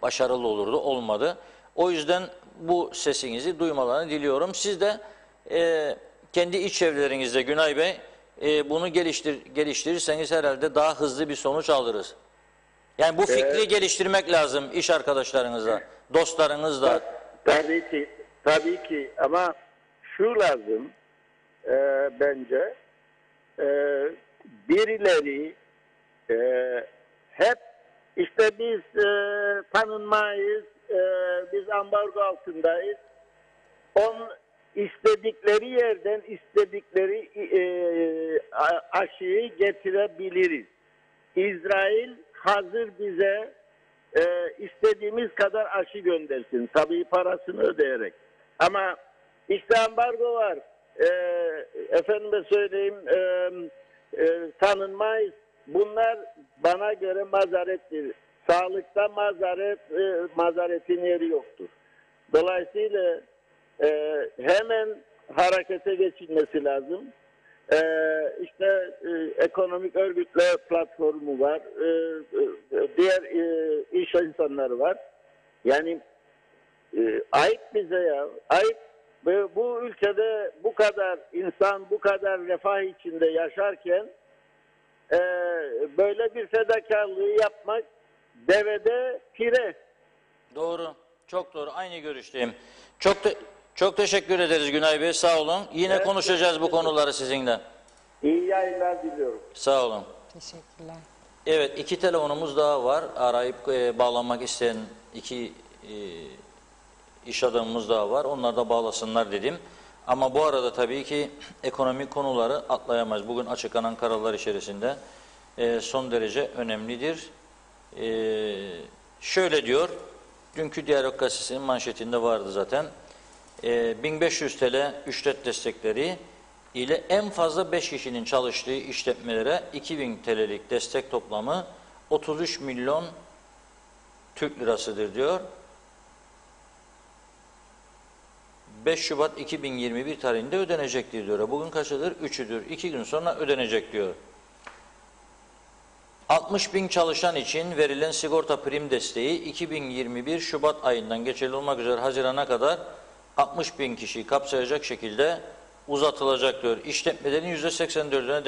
başarılı olurdu. Olmadı. O yüzden bu sesinizi duymalarını diliyorum. Siz de kendi iç çevrelerinizde Günay Bey bunu geliştirirseniz herhalde daha hızlı bir sonuç alırız. Yani bu fikri geliştirmek lazım iş arkadaşlarınızla, dostlarınızla. Tabii ki ama şu lazım bence birileri hep işte biz tanınmayız, biz ambargo altındayız. İstedikleri yerden istedikleri aşıyı getirebiliriz. İsrail hazır bize istediğimiz kadar aşı göndersin. Tabii parasını ödeyerek. Ama işte ambargo var. Efendime söyleyeyim tanınmayız. Bunlar bana göre mazarettir. Sağlıkta mazaretin yeri yoktur. Dolayısıyla hemen harekete geçilmesi lazım. İşte ekonomik örgütler platformu var. Diğer iş insanları var. Yani ayıp bize ya. Ayıp. Bu ülkede bu kadar insan bu kadar refah içinde yaşarken böyle bir fedakarlığı yapmak devede pire. Doğru. Çok doğru. Aynı görüşteyim. Çok teşekkür ederiz Günay Bey. Sağ olun. Yine Evet, konuşacağız bu konuları sizinle. İyi yayınlar diliyorum. Sağ olun. Teşekkürler. Evet, 2 telefonumuz daha var. Arayıp bağlanmak isteyen 2 iş adamımız daha var. Onlar da bağlasınlar dedim. Ama bu arada tabii ki ekonomik konuları atlayamayız. Bugün açıklanan kararlar içerisinde son derece önemlidir. Şöyle diyor, dünkü Diyalog Gazetesi'nin manşetinde vardı zaten. 1500 TL ücret destekleri ile en fazla 5 kişinin çalıştığı işletmelere 2000 TL'lik destek toplamı 33 milyon Türk lirasıdır diyor. 5 Şubat 2021 tarihinde ödenecektir diyor. Bugün kaçıdır? 3'üdür. 2 gün sonra ödenecek diyor. 60 bin çalışan için verilen sigorta prim desteği 2021 Şubat ayından geçerli olmak üzere Haziran'a kadar 60 bin kişiyi kapsayacak şekilde uzatılacak diyor. İşletmelerin %84'üne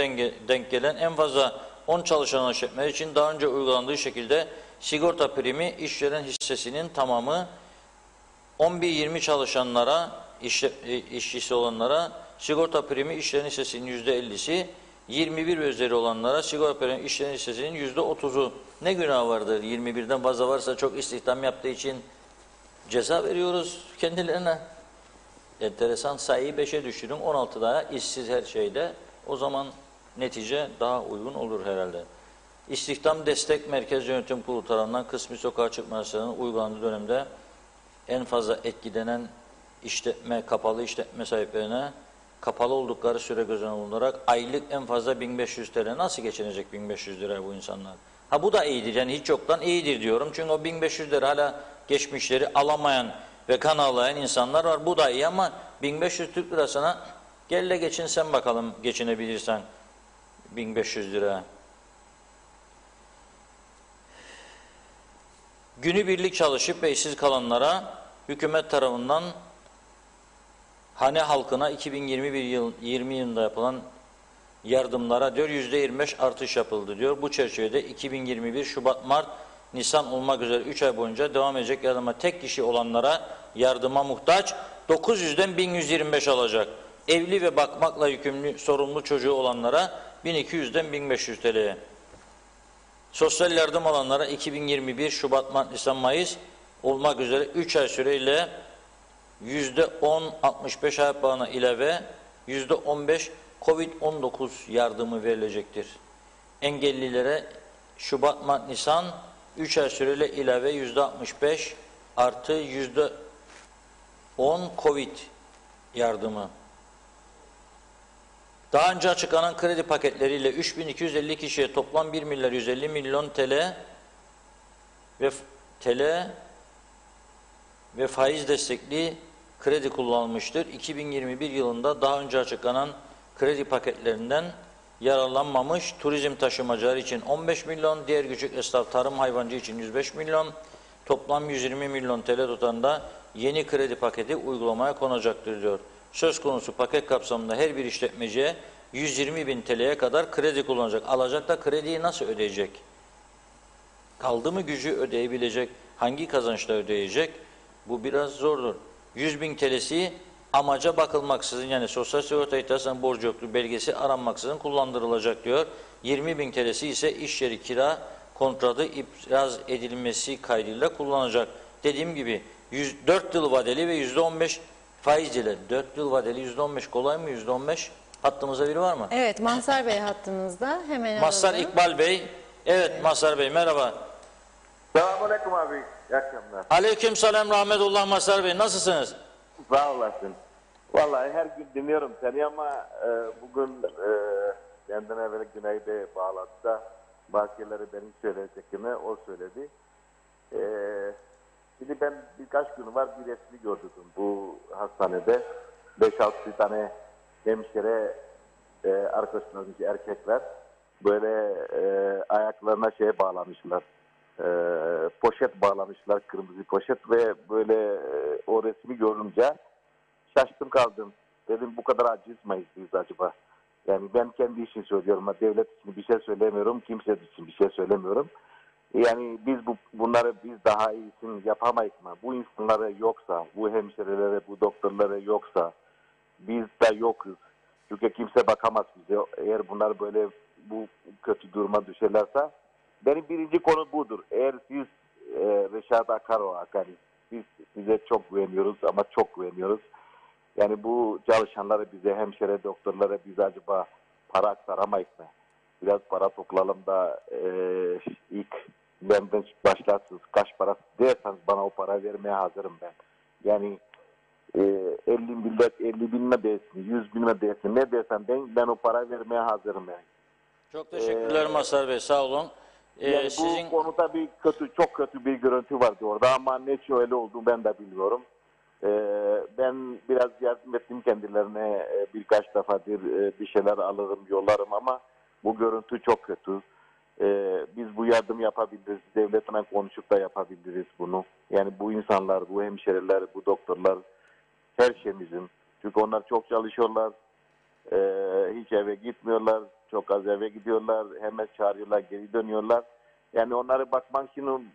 denk gelen en fazla 10 çalışan işletmeler için daha önce uygulandığı şekilde sigorta primi işveren hissesinin tamamı 11-20 çalışanlara, işçisi olanlara sigorta primi işveren hissesinin %50'si, 21 ve üzeri olanlara sigorta primi işveren hissesinin %30'u. Ne günah vardır? 21'den fazla varsa çok istihdam yaptığı için ceza veriyoruz kendilerine. Enteresan, sayıyı 5'e düşürün, 16 daha işsiz her şeyde. O zaman netice daha uygun olur herhalde. İstihdam Destek Merkez Yönetim Kurulu tarafından kısmi sokağa çıkma yasağının uygulandığı dönemde en fazla etkilenen kapalı işletme sahiplerine kapalı oldukları süre göz önüne alınarak aylık en fazla 1500 TL. Nasıl geçinecek 1500 lira bu insanlar? Ha bu da iyidir, yani hiç yoktan iyidir diyorum. Çünkü o 1500 lira hala geçmişleri alamayan ve kan ağlayan insanlar var. Bu da iyi ama 1500 Türk lirasına gel de geçin sen bakalım, geçinebilirsen 1500 lira. Günübirlik çalışıp ve işsiz kalanlara hükümet tarafından hane halkına 2020 yılında yapılan yardımlara diyor %25 artış yapıldı diyor. Bu çerçevede 2021 Şubat, Mart, Nisan olmak üzere 3 ay boyunca devam edecek yardıma tek kişi olanlara yardıma muhtaç 900'den 1125 alacak. Evli ve bakmakla yükümlü sorumlu çocuğu olanlara 1200'den 1500 TL'ye. Sosyal yardım alanlara 2021 Şubat, Mart, Nisan, Mayıs olmak üzere 3 ay süreyle %10 65 hayat bağına ilave %15 Covid-19 yardımı verilecektir. Engellilere Şubat, Mart, Nisan 3 ay süreyle ilave %65 artı %10 Covid yardımı. Daha önce açıklanan kredi paketleriyle 3250 kişiye toplam 1 milyar 150 milyon TL ve faiz destekli kredi kullanılmıştır. 2021 yılında daha önce açıklanan kredi paketlerinden yararlanmamış. Turizm taşımacıları için 15 milyon, diğer küçük esnaf tarım hayvancı için 105 milyon, toplam 120 milyon TL tutarında yeni kredi paketi uygulamaya konacaktır diyor. Söz konusu paket kapsamında her bir işletmeciye 120 bin TL'ye kadar kredi kullanacak. Alacak da krediyi nasıl ödeyecek? Kaldı mı gücü ödeyebilecek? Hangi kazançla ödeyecek? Bu biraz zordur. 100 bin TL'si amaca bakılmaksızın, yani sosyal sigorta ihtisasının borcu yokluğu belgesi aranmaksızın kullandırılacak diyor. 20 bin TL'si ise iş yeri kira kontratı ibraz edilmesi kaydıyla kullanacak. Dediğim gibi 4 yıl vadeli ve %15 faiz ile. 4 yıl vadeli %15 kolay mı? %15 hattımızda biri var mı? Evet, Mazhar Bey hattımızda. Hemen alalım. Mazhar İkbal Bey. Evet Mazhar Bey merhaba. Selamünaleyküm abi. İyi akşamlar. Aleykümselam rahmetullah Mazhar Bey, nasılsınız? Sağ olasın. Vallahi her gün dinliyorum seni ama bugün benden evvel Güney'de bağlantıda bazı şeyleri benim söyleyecekimi o söyledi. Şimdi ben birkaç gün var bir resmi gördüm bu hastanede. 5-6 tane hemşire arkadaşlarımız erkekler böyle ayaklarına bağlamışlar. Poşet bağlamışlar, kırmızı poşet ve böyle o resmi görünce şaştım kaldım. Dedim bu kadar aciz miyiz biz acaba? Yani ben kendi için söylüyorum ama devlet için bir şey söylemiyorum, kimse için bir şey söylemiyorum. Yani biz bunları biz daha iyisini yapamayız mı? Bu insanlara yoksa, bu hemşirelere, bu doktorlara yoksa biz de yokuz. Çünkü kimse bakamaz bize. Eğer bunlar böyle bu kötü duruma düşerlerse benim birinci konu budur. Eğer siz Reşat Akari, biz size çok güveniyoruz ama çok güveniyoruz. Yani bu çalışanları bize, hemşire doktorlara biz acaba para aktaramayız mı? Biraz para toplayalım da ilk benden başlarsınız. Kaç para derseniz bana o para vermeye hazırım ben. Yani 50 bin mi dersin, 100 bin mi dersin, ne dersen ben o para vermeye hazırım yani. Çok teşekkürler Mazhar Bey, sağ olun. Yani bu konuda çok kötü bir görüntü vardı orada ama ne öyle oldu ben de bilmiyorum. Ben biraz yardım ettim kendilerine, birkaç defadır bir şeyler alırım, yollarım ama bu görüntü çok kötü. Biz bu yardım yapabiliriz, devletle konuşup da yapabiliriz bunu. Yani bu insanlar, bu hemşireler, bu doktorlar her şeyimizin. Çünkü onlar çok çalışıyorlar, hiç eve gitmiyorlar, çok az eve gidiyorlar, hemen çağırıyorlar, geri dönüyorlar. Yani onlara bakmak için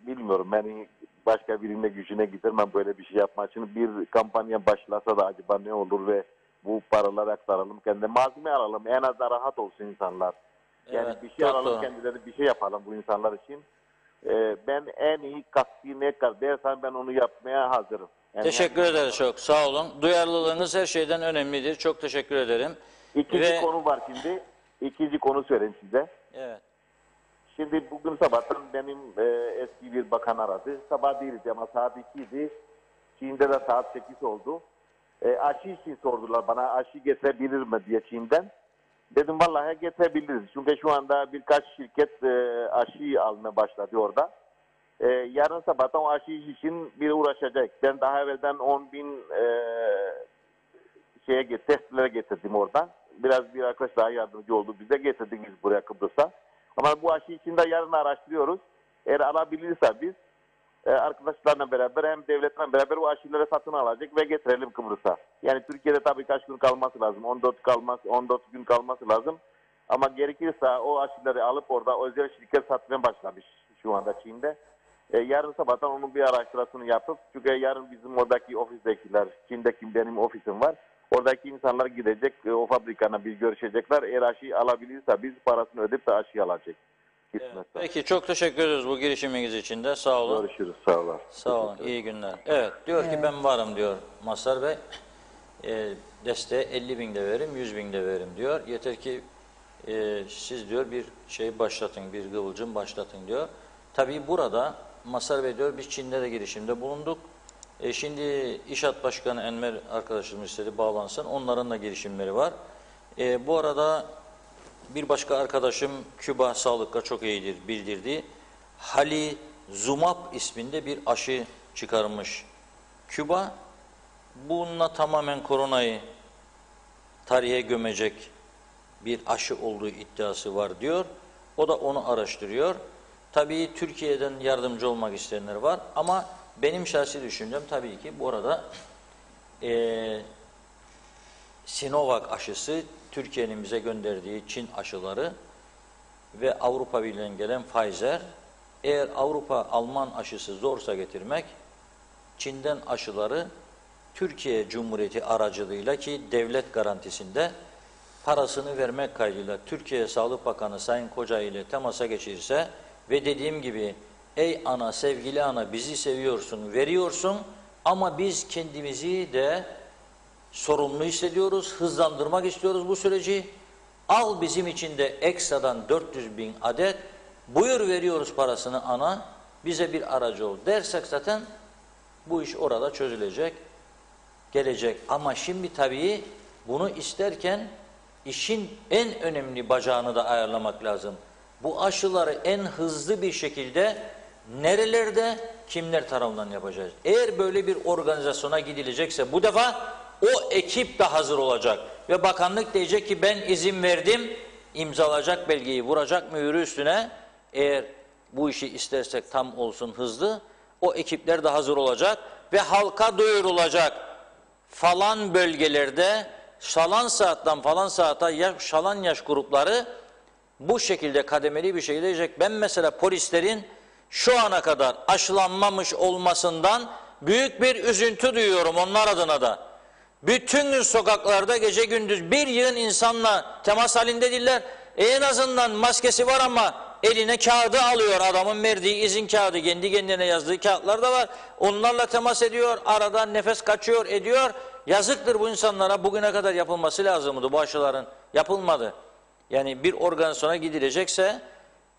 bilmiyorum, yani başka birine gücüne gidermem böyle bir şey yapmak için. Bir kampanya başlasa da acaba ne olur ve bu paraları aktaralım, kendi malzeme alalım, en az da rahat olsun insanlar. Yani Evet, bir şey alalım, doğru. kendileri bir şey yapalım bu insanlar için. Ben en iyi kasti ne kadar dersen ben onu yapmaya hazırım. Yani Teşekkür ederiz çok, sağ olun. Duyarlılığınız her şeyden önemlidir. Çok teşekkür ederim. İkinci konu var şimdi. İkinci konu söyleyeyim size. Evet. Şimdi bugün sabahtan benim eski bir bakan aradı. Sabah değildi ama saat 2'ydi. Çin'de de saat 8 oldu. Aşı için sordular bana, aşı getirebilir mi diye Çin'den. Dedim vallahi getirebiliriz. Çünkü şu anda birkaç şirket aşı almaya başladı orada. Yarın sabahtan o aşı için biri uğraşacak. Ben daha evvelden 10 bin testlere getirdim oradan. Biraz bir arkadaş daha yardımcı oldu. Bize getirdiniz buraya Kıbrıs'a. Ama bu aşı için de yarın araştırıyoruz. Eğer alabilirse biz arkadaşlarla beraber hem devletle beraber o aşıları satın alacak ve getirelim Kıbrıs'a. Yani Türkiye'de tabii kaç gün kalması lazım. 14 gün kalması lazım. Ama gerekirse o aşıları alıp orada özel şirket satmaya başlamış şu anda Çin'de. Yarın sabahtan onun bir araştırmasını yapıp, çünkü yarın bizim oradaki ofistekiler, Çin'deki benim ofisim var. Oradaki insanlar gidecek, o fabrikana bir görüşecekler. Eğer aşı alabilirse biz parasını ödeyip de aşı alacak. Evet. Peki çok teşekkür ederiz bu girişiminiz için de, sağ olun. Görüşürüz, sağ olun. Sağ olun, iyi günler. Evet, diyor ki ben varım diyor Mazhar Bey. Desteğe 50 bin de veririm, 100 bin de veririm diyor. Yeter ki siz diyor bir şey başlatın, bir kıvılcım başlatın diyor. Tabii burada Mazhar Bey diyor biz Çin'de de girişimde bulunduk. Şimdi İşat Başkanı Enver arkadaşımız istedi bağlansın. Onların da girişimleri var. Bu arada bir başka arkadaşım Küba Sağlık'a çok iyidir bildirdi. Halizumab isminde bir aşı çıkarmış. Küba bununla tamamen koronayı tarihe gömecek bir aşı olduğu iddiası var diyor. O da onu araştırıyor. Tabii Türkiye'den yardımcı olmak isteyenler var ama benim şahsi düşüncem tabii ki bu arada Sinovac aşısı, Türkiye'nin bize gönderdiği Çin aşıları ve Avrupa Birliği'nden gelen Pfizer, eğer Avrupa Alman aşısı zorsa getirmek, Çin'den aşıları Türkiye Cumhuriyeti aracılığıyla ki devlet garantisinde parasını vermek kaydıyla Türkiye Sağlık Bakanı Sayın Koca ile temasa geçirse ve dediğim gibi ey ana, sevgili ana bizi seviyorsun, veriyorsun ama biz kendimizi de sorumlu hissediyoruz, hızlandırmak istiyoruz bu süreci. Al bizim için de ekstradan 400.000 adet, buyur veriyoruz parasını ana, bize bir aracı ol dersek zaten bu iş orada çözülecek, gelecek. Ama şimdi tabii bunu isterken işin en önemli bacağını da ayarlamak lazım. Bu aşıları en hızlı bir şekilde nerelerde, kimler tarafından yapacağız? Eğer böyle bir organizasyona gidilecekse bu defa o ekip de hazır olacak. Ve bakanlık diyecek ki ben izin verdim, imzalayacak belgeyi, vuracak mühürü üstüne. Eğer bu işi istersek tam olsun hızlı, o ekipler de hazır olacak ve halka duyurulacak. Falan bölgelerde, falan saatten falan saate falan yaş grupları bu şekilde kademeli bir şekilde diyecek. Ben mesela polislerin şu ana kadar aşılanmamış olmasından büyük bir üzüntü duyuyorum onlar adına da. Bütün gün sokaklarda gece gündüz bir yığın insanla temas halindediler. En azından maskesi var ama eline kağıdı alıyor, adamın verdiği izin kağıdı, kendi kendine yazdığı kağıtlar da var. Onlarla temas ediyor, arada nefes kaçıyor, ediyor. Yazıktır bu insanlara, bugüne kadar yapılması lazımdı bu aşıların. Yapılmadı. Yani bir organizasyona gidilecekse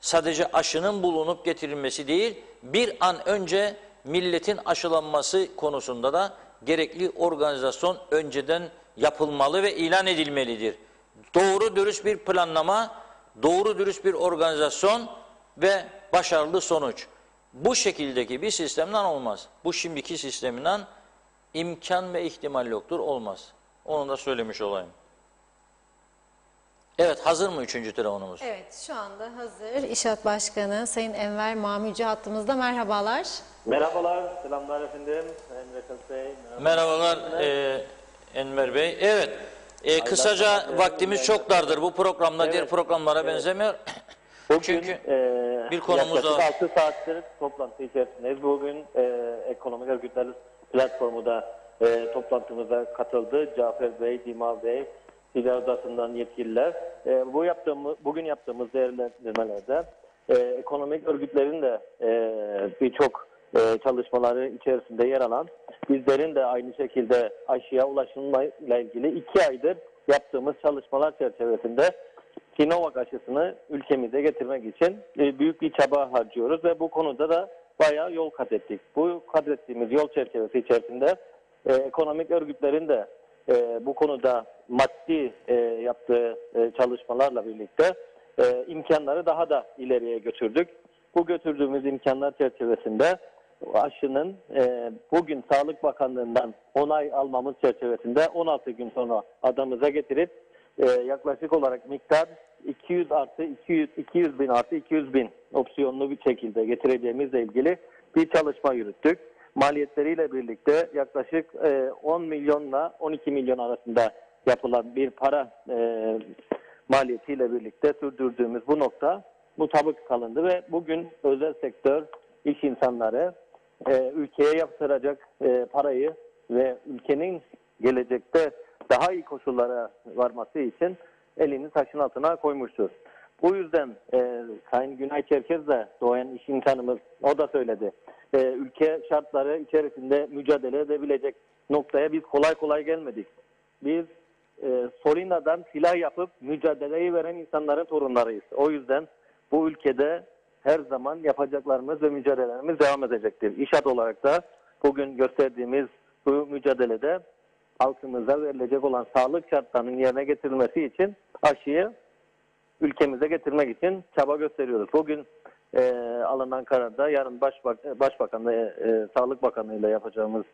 sadece aşının bulunup getirilmesi değil, bir an önce milletin aşılanması konusunda da gerekli organizasyon önceden yapılmalı ve ilan edilmelidir. Doğru dürüst bir planlama, doğru dürüst bir organizasyon ve başarılı sonuç. Bu şekildeki bir sistemden olmaz. Bu şimdiki sisteminden imkan ve ihtimal yoktur, olmaz. Onu da söylemiş olayım. Evet, hazır mı 3. telefonumuz? Evet, şu anda hazır. İşat Başkanı Sayın Enver Mamülcü hattımızda. Merhabalar. Merhabalar, selamlar efendim. Sayın Bey. Merhabalar Enver Bey. Evet, kısaca vaktimiz çok dardır. Bu programda diğer programlara benzemiyor. Bugün, Çünkü bir konumuz yaklaşık var. 6 saattir toplantı içerisindeyiz. Bugün Ekonomik Örgütler Platformu da toplantımıza katıldı. Cafer Bey, Dima Bey, Silah Odası'ndan yetkililer. Bugün yaptığımız değerlendirmelerde ekonomik örgütlerin de birçok çalışmaları içerisinde yer alan, bizlerin de aynı şekilde aşıya ulaşımla ilgili 2 aydır yaptığımız çalışmalar çerçevesinde Sinovac aşısını ülkemize getirmek için büyük bir çaba harcıyoruz ve bu konuda da bayağı yol kat ettik. Bu kat ettiğimiz yol çerçevesi içerisinde ekonomik örgütlerin de bu konuda maddi yaptığı çalışmalarla birlikte imkanları daha da ileriye götürdük. Bu götürdüğümüz imkanlar çerçevesinde aşının bugün Sağlık Bakanlığı'ndan onay almamız çerçevesinde 16 gün sonra adamıza getirip yaklaşık olarak miktar 200 bin artı 200 bin opsiyonlu bir şekilde getireceğimizle ilgili bir çalışma yürüttük. Maliyetleriyle birlikte yaklaşık 10 milyonla 12 milyon arasında yapılan bir para maliyetiyle birlikte sürdürdüğümüz bu nokta mutabık kalındı ve bugün özel sektör, iş insanları ülkeye yaptıracak parayı ve ülkenin gelecekte daha iyi koşullara varması için elini taşın altına koymuştur. Bu yüzden Sayın Günay Çerkez de doğan iş imkanımız, o da söyledi. Ülke şartları içerisinde mücadele edebilecek noktaya biz kolay kolay gelmedik. Biz Solina'dan silah yapıp mücadeleyi veren insanların torunlarıyız. O yüzden bu ülkede her zaman yapacaklarımız ve mücadelelerimiz devam edecektir. İşat olarak da bugün gösterdiğimiz bu mücadelede halkımıza verilecek olan sağlık şartlarının yerine getirilmesi için aşıyı ülkemize getirmek için çaba gösteriyoruz. Bugün alınan kararda yarın Başbakan'la Sağlık Bakanı ile yapacağımız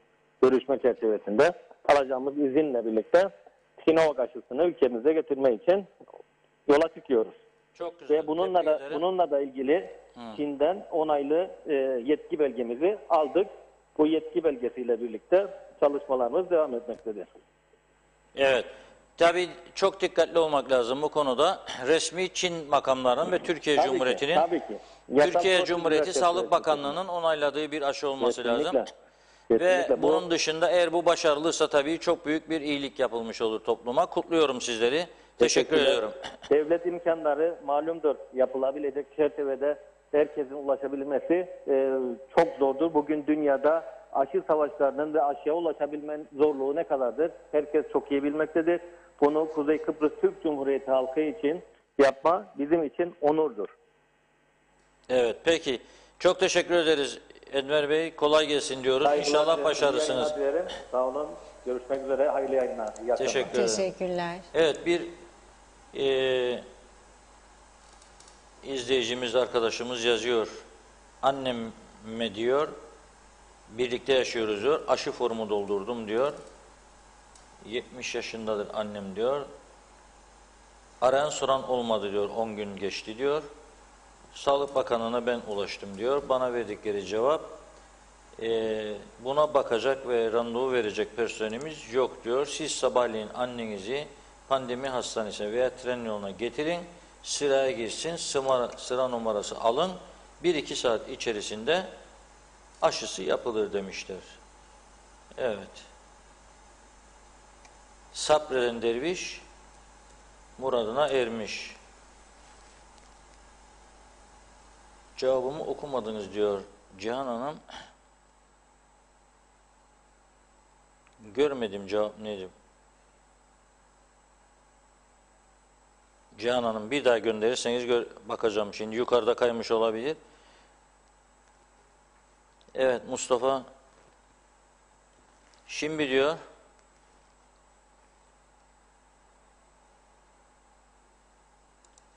görüşme çerçevesinde alacağımız izinle birlikte Sinovac aşısını ülkemize getirmek için yola çıkıyoruz. Çok güzel. Ve bununla Tebrik da ederim. bununla da ilgili Çin'den onaylı yetki belgemizi aldık. Bu yetki belgesiyle birlikte çalışmalarımız devam etmektedir. Evet. Tabii çok dikkatli olmak lazım bu konuda. Resmi Çin makamlarının ve Türkiye Tabii ki, Cumhuriyeti'nin tabii ki. Yasal Türkiye prosedürler Cumhuriyeti şeklinde Sağlık Bakanlığı'nın onayladığı bir aşı olması lazım. Ve Kesinlikle. bunun dışında eğer bu başarılıysa tabii çok büyük bir iyilik yapılmış olur topluma. Kutluyorum sizleri. Teşekkür Teşekkürler. ediyorum. Devlet imkanları malumdur. Yapılabilecek çerçevede herkesin ulaşabilmesi çok zordur. Bugün dünyada aşı savaşlarının ve aşıya ulaşabilmenin zorluğu ne kadardır? Herkes çok iyi bilmektedir. Bunu Kuzey Kıbrıs Türk Cumhuriyeti halkı için yapma bizim için onurdur. Evet, peki. Çok teşekkür ederiz Enver Bey. Kolay gelsin diyoruz. Saygılar İnşallah dilerim, başarırsınız. iyi yayınlar dilerim. Sağ olun. Görüşmek üzere. Hayırlı yayınlar. İyi akşamlar. Teşekkür ederim. Teşekkürler. Evet, bir izleyicimiz, arkadaşımız yazıyor. Anneme diyor, birlikte yaşıyoruz diyor. Aşı formu doldurdum diyor. 70 yaşındadır annem diyor. Arayan soran olmadı diyor. 10 gün geçti diyor. Sağlık Bakanlığı'na ben ulaştım diyor. Bana verdikleri cevap buna bakacak ve randevu verecek personelimiz yok diyor. Siz sabahleyin annenizi pandemi hastanesine veya tren yoluna getirin. Sıraya girsin. Sıra numarası alın. 1-2 saat içerisinde aşısı yapılır demişler. Evet. Sabreden derviş muradına ermiş. Cevabımı okumadınız diyor Cihan Hanım. Görmedim cevap neydi? Cihan Hanım bir daha gönderirseniz bakacağım. Şimdi yukarıda kaymış olabilir. Evet Mustafa. Şimdi diyor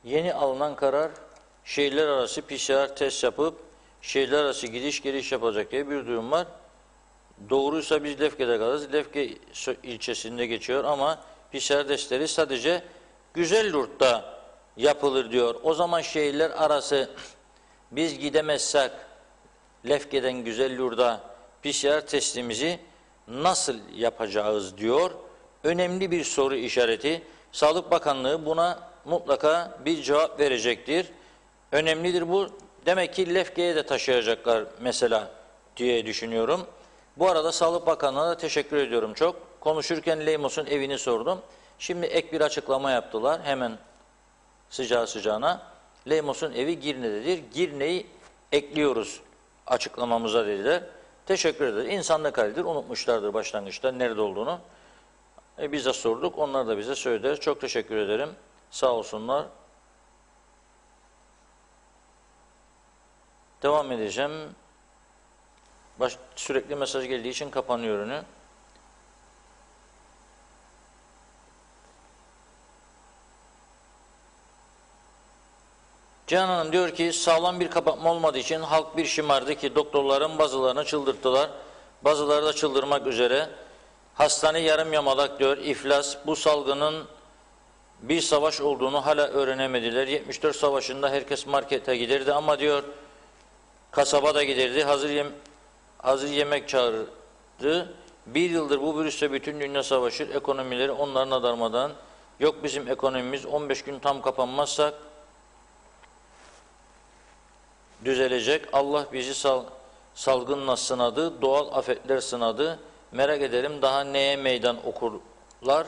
yeni alınan karar şehirler arası PCR test yapıp şehirler arası gidiş geliş yapacak diye bir durum var. Doğruysa biz Lefke'de kalırız. Lefke ilçesinde geçiyor ama PCR testleri sadece Güzelyurt'ta yapılır diyor. O zaman şehirler arası biz gidemezsek Lefke'den Güzelyurt'a PCR testimizi nasıl yapacağız diyor. Önemli bir soru işareti. Sağlık Bakanlığı buna mutlaka bir cevap verecektir. Önemlidir bu. Demek ki Lefke'ye de taşıyacaklar mesela diye düşünüyorum. Bu arada Sağlık Bakanlığı'na da teşekkür ediyorum çok. Konuşurken Leymos'un evini sordum. Şimdi ek bir açıklama yaptılar hemen sıcağı sıcağına. Leymos'un evi Girne'dedir. Girne'yi ekliyoruz açıklamamıza dediler. Teşekkür ederiz. İnsanlık halidir. Unutmuşlardır başlangıçta nerede olduğunu. Biz de sorduk. Onlar da bize söylediler. Çok teşekkür ederim. Sağ olsunlar. Devam edeceğim. Sürekli mesaj geldiği için kapanıyor önü. Cihan Hanım diyor ki sağlam bir kapatma olmadığı için halk bir şımardı ki doktorların bazılarını çıldırttılar. Bazıları da çıldırmak üzere. Hastane yarım yamalak diyor. İflas. Bu salgının bir savaş olduğunu hala öğrenemediler. 74 savaşında herkes markete giderdi ama diyor kasaba da giderdi. Hazır yemek çağırdı. Bir yıldır bu virüsle bütün dünya savaşır. Ekonomileri onların darmadan. Yok bizim ekonomimiz 15 gün tam kapanmazsak düzelecek. Allah bizi salgınla sınadı. Doğal afetler sınadı. Merak ederim daha neye meydan okurlar.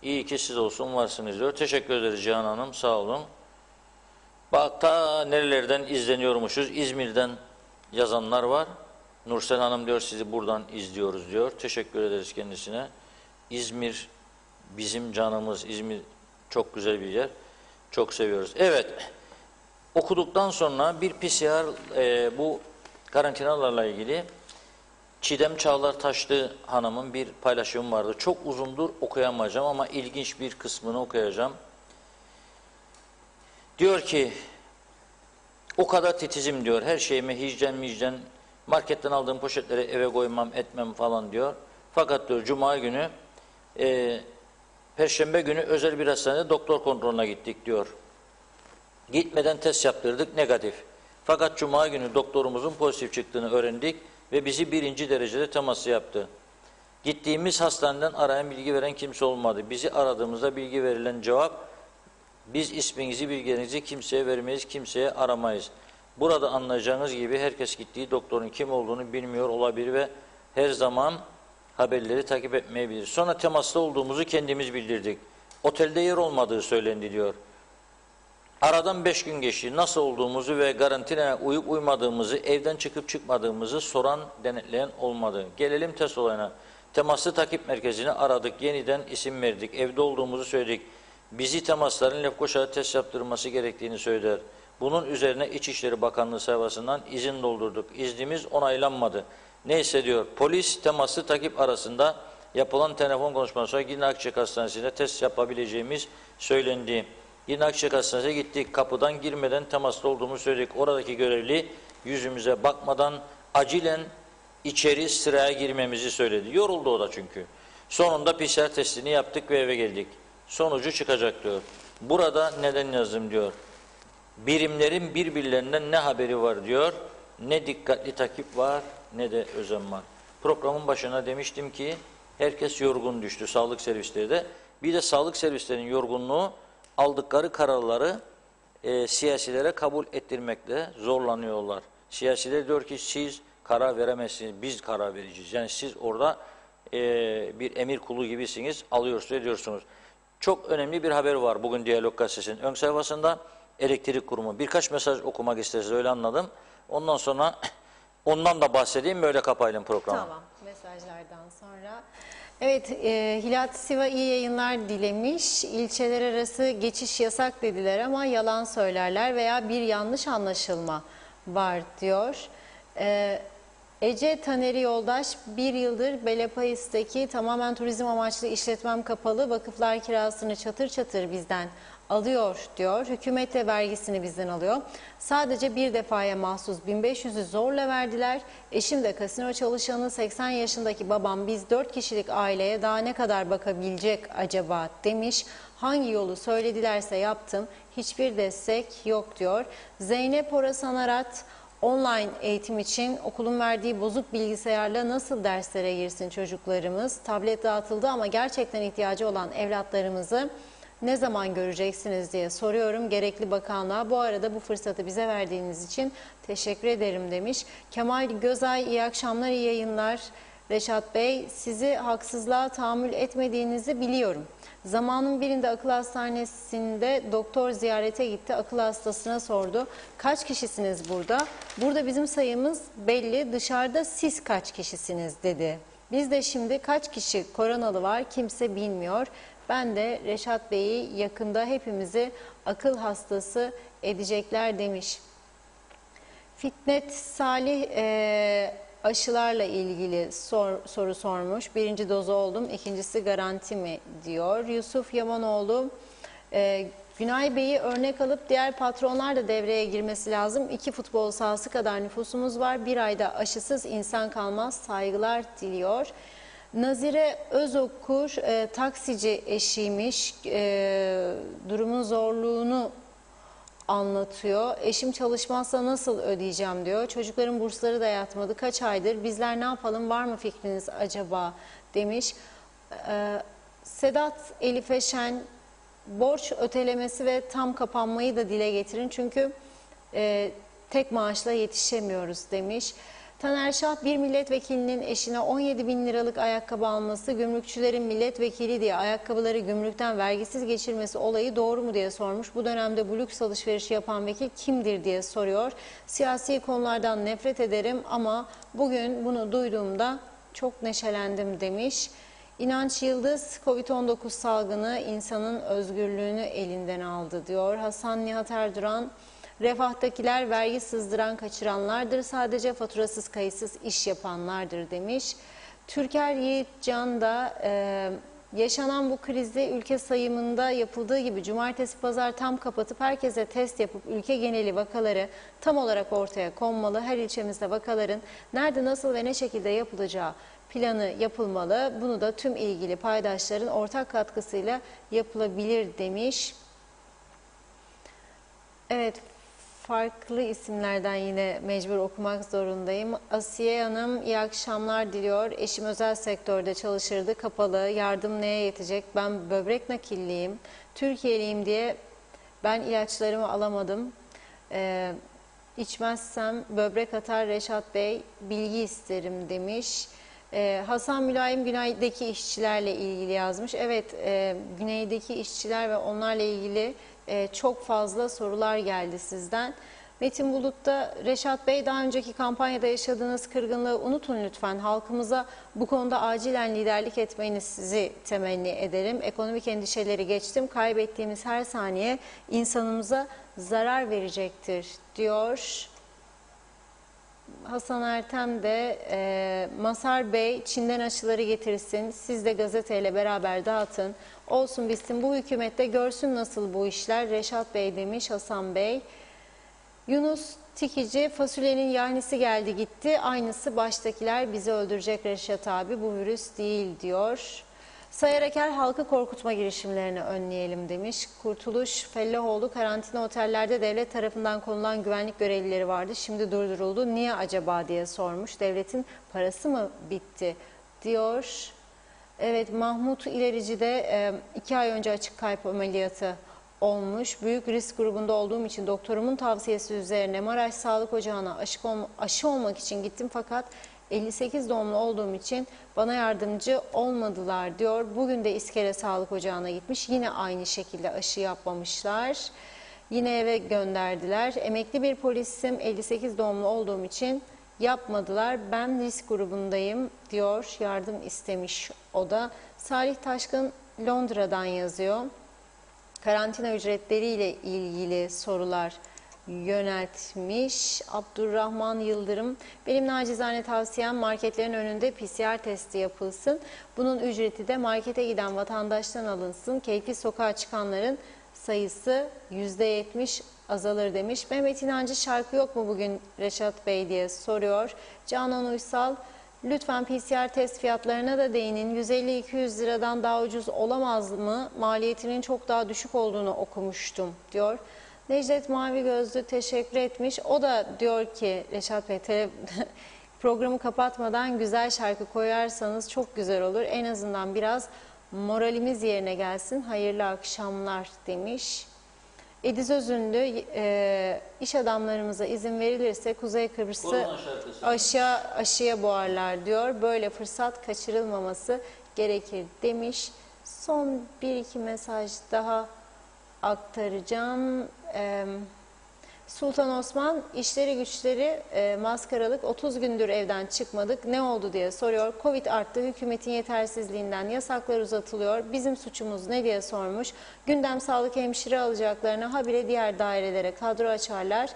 İyi ki siz olsun varsınız diyor. Teşekkür ederiz Cihan Hanım. Sağ olun. Bak ta nerelerden izleniyormuşuz. İzmir'den yazanlar var. Nursel Hanım diyor sizi buradan izliyoruz diyor. Teşekkür ederiz kendisine. İzmir bizim canımız. İzmir çok güzel bir yer. Çok seviyoruz. Evet. Okuduktan sonra bir PCR bu karantinalarla ilgili Çiğdem Çağlar Taşlı Hanım'ın bir paylaşımı vardı. Çok uzundur okuyamayacağım ama ilginç bir kısmını okuyacağım. Diyor ki o kadar titizim diyor. Her şeyime hijyen, marketten aldığım poşetleri eve koymam, etmem falan diyor. Fakat diyor Cuma günü Perşembe günü özel bir hastanede doktor kontrolüne gittik diyor. Gitmeden test yaptırdık, negatif. Fakat Cuma günü doktorumuzun pozitif çıktığını öğrendik ve bizi 1. derecede teması yaptı. Gittiğimiz hastaneden arayan, bilgi veren kimse olmadı. Bizi aradığımızda bilgi verilen cevap, biz isminizi, bilgilerinizi kimseye vermeyiz, kimseye aramayız. Burada anlayacağınız gibi herkes gittiği doktorun kim olduğunu bilmiyor olabilir ve her zaman haberleri takip etmeyebilir. Sonra temasta olduğumuzu kendimiz bildirdik. Otelde yer olmadığı söylendi diyor. Aradan 5 gün geçti. Nasıl olduğumuzu ve karantinaya uyup uymadığımızı, evden çıkıp çıkmadığımızı soran, denetleyen olmadı. Gelelim test olayına. Temaslı takip merkezini aradık. Yeniden isim verdik. Evde olduğumuzu söyledik. Bizi temasların Lefkoşa'da test yaptırılması gerektiğini söyler. Bunun üzerine İçişleri Bakanlığı sayfasından izin doldurduk. İznimiz onaylanmadı. Neyse diyor. Polis temaslı takip arasında yapılan telefon konuşması sonra Yine Akçek Hastanesi'nde test yapabileceğimiz söylendi. Yine Akçek Hastanesi'ne gittik. Kapıdan girmeden temaslı olduğumuzu söyledik. Oradaki görevli yüzümüze bakmadan acilen içeri sıraya girmemizi söyledi. Yoruldu o da çünkü. Sonunda PCR testini yaptık ve eve geldik. Sonucu çıkacak diyor. Burada neden yazdım diyor. Birimlerin birbirlerinden ne haberi var diyor. Ne dikkatli takip var ne de özen var. Programın başına demiştim ki herkes yorgun düştü sağlık servisleri de. Bir de sağlık servislerinin yorgunluğu aldıkları kararları siyasilere kabul ettirmekle zorlanıyorlar. Siyasiler diyor ki siz karar veremezsiniz, biz karar vereceğiz. Yani siz orada bir emir kulu gibisiniz, alıyorsunuz, ediyorsunuz. Çok önemli bir haber var bugün Diyalog Gazetesi'nin ön sayfasında. Elektrik kurumu. Birkaç mesaj okumak isterseniz öyle anladım. Ondan sonra ondan da bahsedeyim, böyle kapayalım programı. Tamam, mesajlardan sonra. Evet, Hilat Siva iyi yayınlar dilemiş. İlçeler arası geçiş yasak dediler ama yalan söylerler veya bir yanlış anlaşılma var diyor. Ece Taneri Yoldaş, bir yıldır Belepayis'teki tamamen turizm amaçlı işletmem kapalı, vakıflar kirasını çatır çatır bizden alıyor diyor. Hükümet de vergisini bizden alıyor. Sadece bir defaya mahsus 1500'ü zorla verdiler. Eşim de kasino çalışanı, 80 yaşındaki babam, biz 4 kişilik aileye daha ne kadar bakabilecek acaba demiş. Hangi yolu söyledilerse yaptım. Hiçbir destek yok diyor. Zeynep Orasan Arat, online eğitim için okulun verdiği bozuk bilgisayarla nasıl derslere girsin çocuklarımız? Tablet dağıtıldı ama gerçekten ihtiyacı olan evlatlarımızı ne zaman göreceksiniz diye soruyorum gerekli bakanlığa. Bu arada bu fırsatı bize verdiğiniz için teşekkür ederim demiş. Kemal Gözay, iyi akşamlar, iyi yayınlar. Reşat Bey, sizi haksızlığa tahammül etmediğinizi biliyorum. Zamanın birinde akıl hastanesinde doktor ziyarete gitti. Akıl hastasına sordu. Kaç kişisiniz burada? Burada bizim sayımız belli. Dışarıda siz kaç kişisiniz dedi. Biz de şimdi kaç kişi koronalı var kimse bilmiyor. Ben de Reşat Bey'i yakında hepimizi akıl hastası edecekler demiş. Fitnet Salih aşılarla ilgili soru sormuş. Birinci dozu oldum, ikincisi garanti mi diyor. Yusuf Yamanoğlu, Günay Bey'i örnek alıp diğer patronlar da devreye girmesi lazım. 2 futbol sahası kadar nüfusumuz var. Bir ayda aşısız insan kalmaz. Saygılar diliyor. Nazire Özokur, taksici eşiymiş, durumun zorluğunu anlatıyor. Eşim çalışmazsa nasıl ödeyeceğim diyor. Çocukların bursları da yatmadı. Kaç aydır? Bizler ne yapalım? Var mı fikriniz acaba? Demiş. Sedat Elife Şen, borç ötelemesi ve tam kapanmayı da dile getirin. Çünkü tek maaşla yetişemiyoruz demiş. Taner Şah, bir milletvekilinin eşine 17 bin liralık ayakkabı alması, gümrükçülerin milletvekili diye ayakkabıları gümrükten vergisiz geçirmesi olayı doğru mu diye sormuş. Bu dönemde bu lüks alışverişi yapan vekil kimdir diye soruyor. Siyasi konulardan nefret ederim ama bugün bunu duyduğumda çok neşelendim demiş. İnanç Yıldız, Covid-19 salgını insanın özgürlüğünü elinden aldı diyor. Hasan Nihat Erduran, refahtakiler vergi sızdıran kaçıranlardır. Sadece faturasız kayıtsız iş yapanlardır demiş. Türker Yiğitcan da Yaşanan bu krizi ülke sayımında yapıldığı gibi cumartesi pazar tam kapatıp herkese test yapıp ülke geneli vakaları tam olarak ortaya konmalı. Her ilçemizde vakaların nerede, nasıl ve ne şekilde yapılacağı planı yapılmalı. Bunu da tüm ilgili paydaşların ortak katkısıyla yapılabilir demiş. Evet, farklı isimlerden yine mecbur okumak zorundayım. Asiye Hanım iyi akşamlar diliyor. Eşim özel sektörde çalışırdı. Kapalı. Yardım neye yetecek? Ben böbrek nakilliyim. Türkiye'liyim diye ben ilaçlarımı alamadım. İçmezsem böbrek atar Reşat Bey. Bilgi isterim demiş. Hasan Mülayim güneydeki işçilerle ilgili yazmış. Evet, güneydeki işçiler ve onlarla ilgili çok fazla sorular geldi sizden. Metin Bulut'ta Reşat Bey, daha önceki kampanyada yaşadığınız kırgınlığı unutun lütfen. Halkımıza bu konuda acilen liderlik etmenizi temenni ederim. Ekonomik endişeleri geçtim. Kaybettiğimiz her saniye insanımıza zarar verecektir diyor. Hasan Ertem de Masar Bey Çin'den aşıları getirsin, siz de gazeteyle beraber dağıtın, olsun bitsin bu hükümette, görsün nasıl bu işler Reşat Bey demiş Hasan Bey. Yunus Tikici, fasulyenin yahnisi geldi gitti, aynısı baştakiler bizi öldürecek Reşat abi, bu virüs değil diyor. Sayar Eker, halkı korkutma girişimlerini önleyelim demiş. Kurtuluş Fellahoğlu, karantina otellerde devlet tarafından konulan güvenlik görevlileri vardı. Şimdi durduruldu. Niye acaba diye sormuş. Devletin parası mı bitti diyor. Evet, Mahmut İlerici de 2 ay önce açık kalp ameliyatı olmuş. Büyük risk grubunda olduğum için doktorumun tavsiyesi üzerine Maraş Sağlık Ocağı'na aşı olmak için gittim, fakat 58 doğumlu olduğum için bana yardımcı olmadılar diyor. Bugün de İskele Sağlık Ocağı'na gitmiş. Yine aynı şekilde aşı yapmamışlar. Yine eve gönderdiler. Emekli bir polisim, 58 doğumlu olduğum için yapmadılar. Ben risk grubundayım diyor. Yardım istemiş o da. Salih Taşkın Londra'dan yazıyor. Karantina ücretleriyle ilgili sorular yöneltmiş. Abdurrahman Yıldırım, benim nacizane tavsiyem marketlerin önünde PCR testi yapılsın. Bunun ücreti de markete giden vatandaştan alınsın. Keyfi sokağa çıkanların sayısı %70 azalır demiş. Mehmet İnancı, şarkı yok mu bugün Reşat Bey diye soruyor. Canan Uysal, lütfen PCR test fiyatlarına da değinin. 150-200 liradan daha ucuz olamaz mı? Maliyetinin çok daha düşük olduğunu okumuştum diyor. Necdet Mavi Gözlü teşekkür etmiş. O da diyor ki Reşat Bey, programı kapatmadan güzel şarkı koyarsanız çok güzel olur. En azından biraz moralimiz yerine gelsin. Hayırlı akşamlar demiş. Ediz Özünlü, iş adamlarımıza izin verilirse Kuzey Kıbrıs'ı aşıya boğarlar diyor. Böyle fırsat kaçırılmaması gerekir demiş. Son 1-2 mesaj daha aktaracağım. Sultan Osman, işleri güçleri maskaralık, 30 gündür evden çıkmadık, ne oldu diye soruyor. Covid arttı, hükümetin yetersizliğinden yasaklar uzatılıyor, bizim suçumuz ne diye sormuş. Gündem sağlık hemşire alacaklarına habire diğer dairelere kadro açarlar.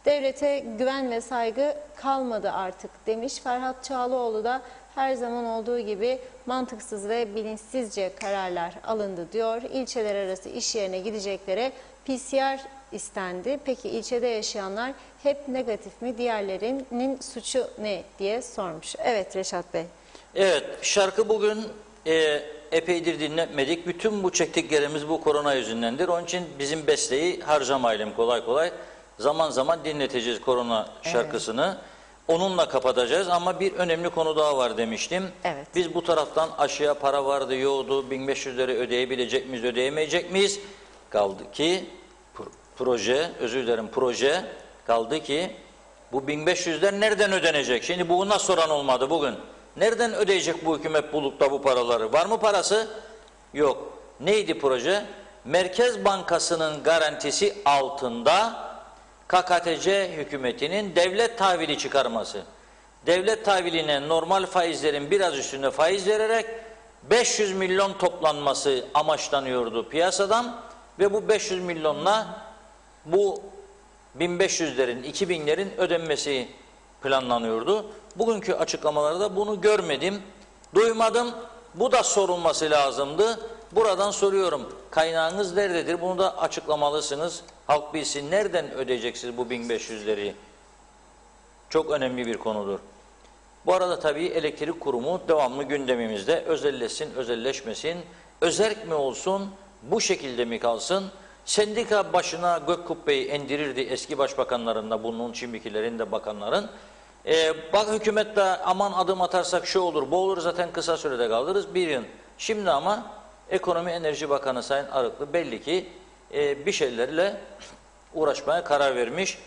Devlete güven ve saygı kalmadı artık demiş. Ferhat Çağlıoğlu da her zaman olduğu gibi mantıksız ve bilinçsizce kararlar alındı diyor. İlçeler arası iş yerine gideceklere PCR istendi. Peki ilçede yaşayanlar hep negatif mi? Diğerlerinin suçu ne diye sormuş. Evet Reşat Bey. Evet, şarkı bugün epeydir dinletmedik. Bütün bu çektiklerimiz bu korona yüzündendir. Onun için bizim besteyi harcamayalım kolay kolay. Zaman zaman dinleteceğiz korona şarkısını. Onunla kapatacağız ama bir önemli konu daha var demiştim. Evet. Biz bu taraftan aşıya para vardı, yoğdu, 1500 lira ödeyebilecek miyiz, ödeyemeyecek miyiz? Kaldı ki proje kaldı ki bu 1500'ler nereden ödenecek? Şimdi buna soran olmadı bugün. Nereden ödeyecek bu hükümet bulup da bu paraları? Var mı parası? Yok. Neydi proje? Merkez Bankası'nın garantisi altında KKTC hükümetinin devlet tahvili çıkarması. Devlet tahviline normal faizlerin biraz üstünde faiz vererek 500 milyon toplanması amaçlanıyordu piyasadan ve bu 500 milyonla bu 1500'lerin, 2000'lerin ödenmesi planlanıyordu. Bugünkü açıklamalarda bunu görmedim, duymadım. Bu da sorulması lazımdı. Buradan soruyorum. Kaynağınız nerededir? Bunu da açıklamalısınız. Halk bilsin. Nereden ödeyeceksiniz bu 1500'leri? Çok önemli bir konudur. Bu arada tabii elektrik kurumu devamlı gündemimizde. Özelleşsin, özelleşmesin. Özerk mi olsun, bu şekilde mi kalsın? Sendika başına gök kubbeyi endirirdi eski başbakanlarında, bunun şimdikilerin de bakanların. Bak hükümet de aman adım atarsak şu olur, bu olur, zaten kısa sürede kaldırırız bir yıl. Şimdi ama Ekonomi Enerji Bakanı Sayın Arıklı belli ki bir şeylerle uğraşmaya karar vermiş,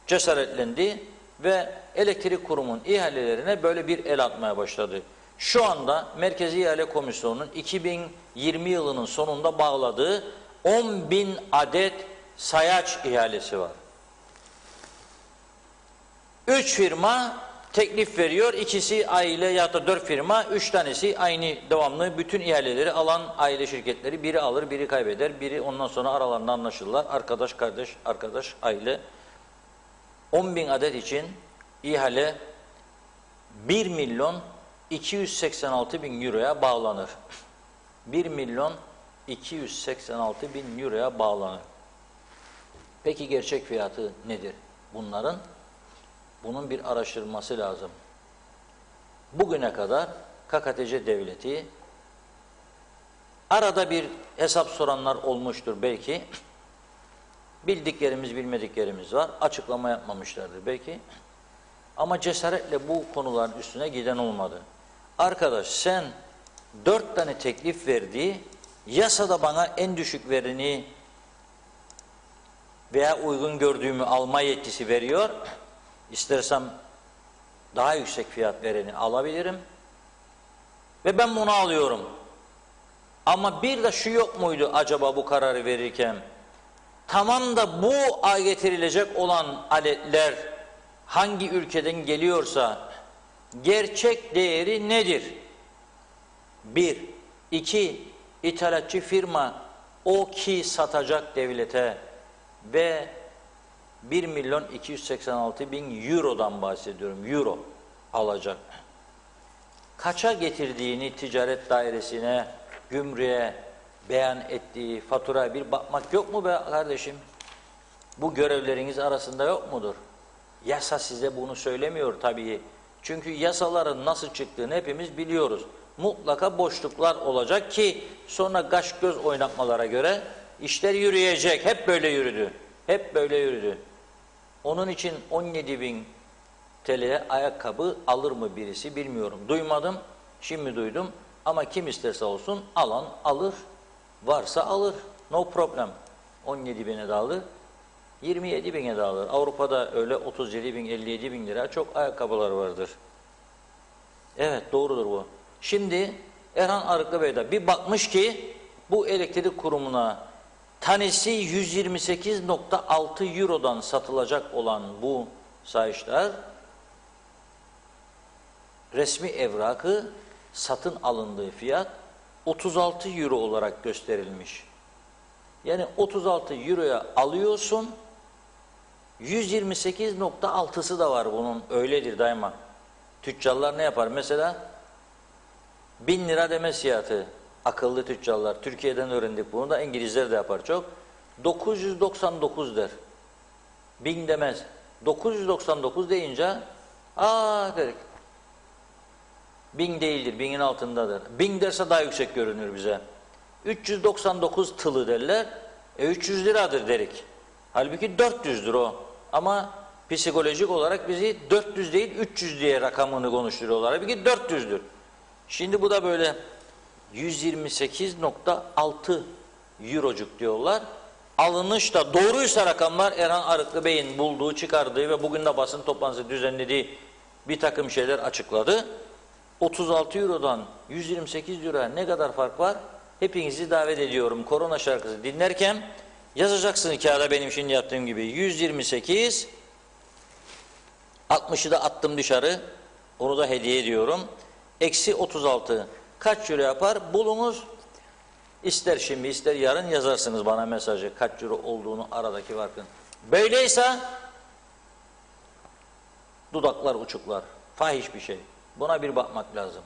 cesaretlendi ve elektrik kurumunun ihalelerine böyle bir el atmaya başladı. Şu anda Merkezi İhale Komisyonu'nun 2020 yılının sonunda bağladığı 10.000 adet sayaç ihalesi var. 3 firma teklif veriyor, ikisi aile ya da 4 firma, 3 tanesi aynı devamlı bütün ihaleleri alan aile şirketleri. Biri alır, biri kaybeder, biri ondan sonra aralarında anlaşırlar. Arkadaş, kardeş, arkadaş, aile. 10.000 adet için ihale 1.286.000 euroya bağlanır. 1.286.000 euroya bağlanır. Peki gerçek fiyatı nedir bunların? Bunun bir araştırılması lazım. Bugüne kadar KKTC devleti, arada bir hesap soranlar olmuştur belki. Bildiklerimiz, bilmediklerimiz var. Açıklama yapmamışlardır belki. Ama cesaretle bu konuların üstüne giden olmadı. Arkadaş sen 4 tane teklif verdiği, yasada bana en düşük vereni veya uygun gördüğümü alma yetkisi veriyor. İstersem daha yüksek fiyat vereni alabilirim. Ve ben bunu alıyorum. Ama bir de şu yok muydu acaba bu kararı verirken? Tamam da bu getirilecek olan aletler hangi ülkeden geliyorsa gerçek değeri nedir? 1. 2. İthalatçı firma o ki satacak devlete ve 1.286.000 eurodan bahsediyorum. Euro alacak. Kaça getirdiğini ticaret dairesine, gümrüğe beyan ettiği faturaya bir bakmak yok mu be kardeşim? Bu görevleriniz arasında yok mudur? Yasa size bunu söylemiyor tabii. Çünkü yasaların nasıl çıktığını hepimiz biliyoruz. Mutlaka boşluklar olacak ki sonra kaş göz oynatmalara göre işler yürüyecek. Hep böyle yürüdü. Hep böyle yürüdü. Onun için 17.000 TL'ye ayakkabı alır mı birisi bilmiyorum. Duymadım, şimdi duydum. Ama kim isterse olsun alan alır. Varsa alır. No problem. 17.000'e de alır. 27.000'e de alır. Avrupa'da öyle 37.000, 57.000 lira çok ayakkabılar vardır. Evet doğrudur bu. Şimdi Erhan Arıklı Bey de bir bakmış ki bu elektrik kurumuna tanesi 128.6 Euro'dan satılacak olan bu sayaçlar resmi evrakı satın alındığı fiyat 36 Euro olarak gösterilmiş. Yani 36 Euro'ya alıyorsun, 128.6'sı da var bunun, öyledir daima. Tüccarlar ne yapar? Mesela 1000 lira deme fiyatı, akıllı tüccarlar, Türkiye'den öğrendik bunu da, İngilizler de yapar çok. 999 der. 1000 demez. 999 deyince dedik. 1000 değildir, 1000'in altındadır. 1000 derse daha yüksek görünür bize. 399 tılı derler. 300 liradır derik. Halbuki 400'dür o. Ama psikolojik olarak bizi 400 değil 300 diye rakamını konuşturuyorlar. Halbuki 400'dür. Şimdi bu da böyle 128.6 eurocuk diyorlar. Alınış da doğruysa rakamlar, Erhan Arıklı Bey'in bulduğu, çıkardığı ve bugün de basın toplantısı düzenlediği bir takım şeyler açıkladı. 36 Euro'dan 128 Euro'ya ne kadar fark var? Hepinizi davet ediyorum. Korona şarkısı dinlerken yazacaksınız kağıda benim şimdi yaptığım gibi. 128, 60'ı da attım dışarı. Onu da hediye ediyorum. Eksi 36. Kaç euro yapar? Bulunuz. İster şimdi ister yarın yazarsınız bana mesajı. Kaç euro olduğunu, aradaki farkın. Böyleyse dudaklar uçuklar. Fahiş bir şey. Buna bir bakmak lazım.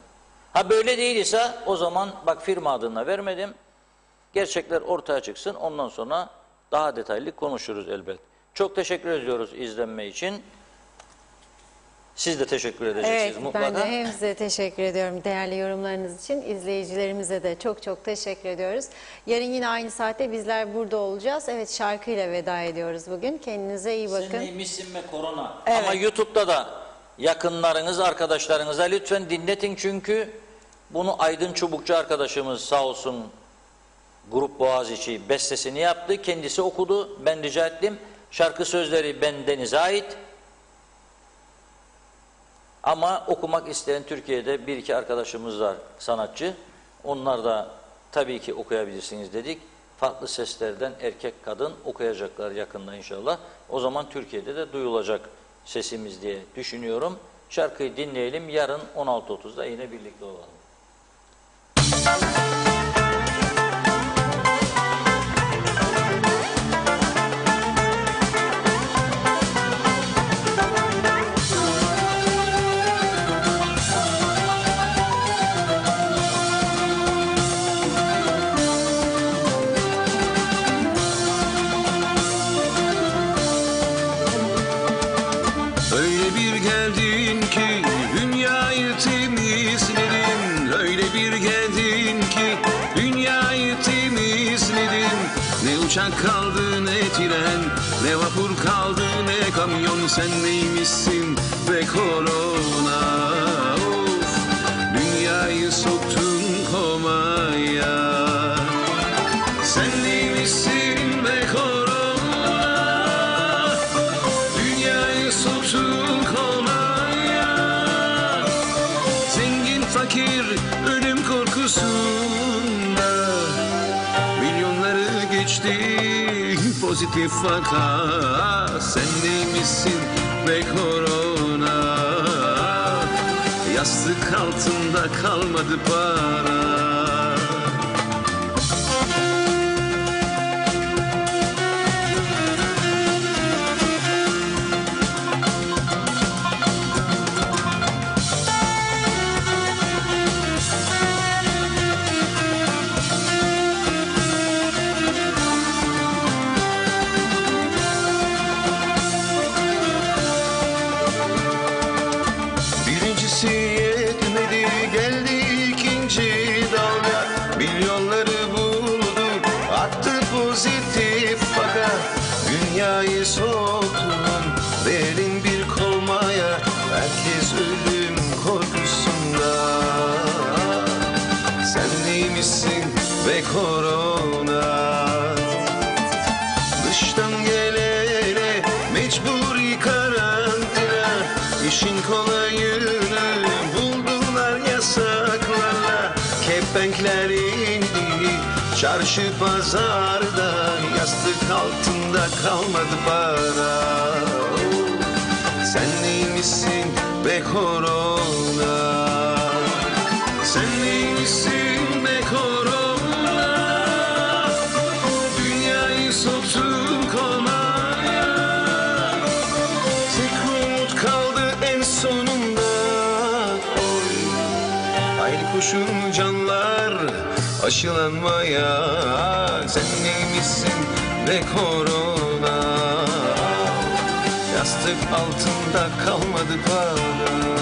Ha böyle değilse o zaman bak firma adına vermedim. Gerçekler ortaya çıksın. Ondan sonra daha detaylı konuşuruz elbet. Çok teşekkür ediyoruz izlenme için. Siz de teşekkür edeceksiniz Evet, mutlaka. ben de hem size teşekkür ediyorum değerli yorumlarınız için. İzleyicilerimize de çok çok teşekkür ediyoruz. Yarın yine aynı saatte bizler burada olacağız. Evet, şarkıyla veda ediyoruz bugün. Kendinize iyi bakın. Sen neymişsin be korona. Evet. Ama YouTube'da da yakınlarınız, arkadaşlarınıza lütfen dinletin çünkü bunu Aydın Çubukçu arkadaşımız sağ olsun Grup Boğaziçi bestesini yaptı. Kendisi okudu. Ben rica ettim. Şarkı sözleri bendenize ait. Ama okumak isteyen Türkiye'de bir iki arkadaşımız var sanatçı. Onlar da tabii ki okuyabilirsiniz dedik. Farklı seslerden erkek kadın okuyacaklar yakında inşallah. O zaman Türkiye'de de duyulacak sesimiz diye düşünüyorum. Şarkıyı dinleyelim. Yarın 16.30'da yine birlikte olalım. Öyle bir geldin ki dünyayı temizledin. Öyle bir geldin ki dünyayı temizledin. Ne uçak kaldı ne tren, ne vapur kaldı ne kamyon. Sen neymişsin be korona? Of, dünyayı soktun komaya. Sen neymişsin be korona? Dünyayı soktun komaya. Zengin fakir ölüm korkusunda milyonları geçti pozitif vaka. Sen neymişsin be korona? Yastık altında kalmadı para. Birincisi yetmedi, geldi ikinci dalga. Milyonları buldu, attı pozitif vaka. Dünyayı soktun derin bir komaya. Herkes ölüm korkusunda. Sen neymişsin be korona? Dıştan gelene mecburi karantina. İşin kolayını buldular yasaklarla. Kepenkler indi çarşı pazarda. Yastık altında kalmadı para. Sen neymişsin be korona? Sen neymişsin be korona? Dünyayı soktun komaya. Tek umut kaldı en sonunda. Oy, hayli koşun canlar aşılanmaya. Sen neymişsin be korona? Yastık altında kalmadı para.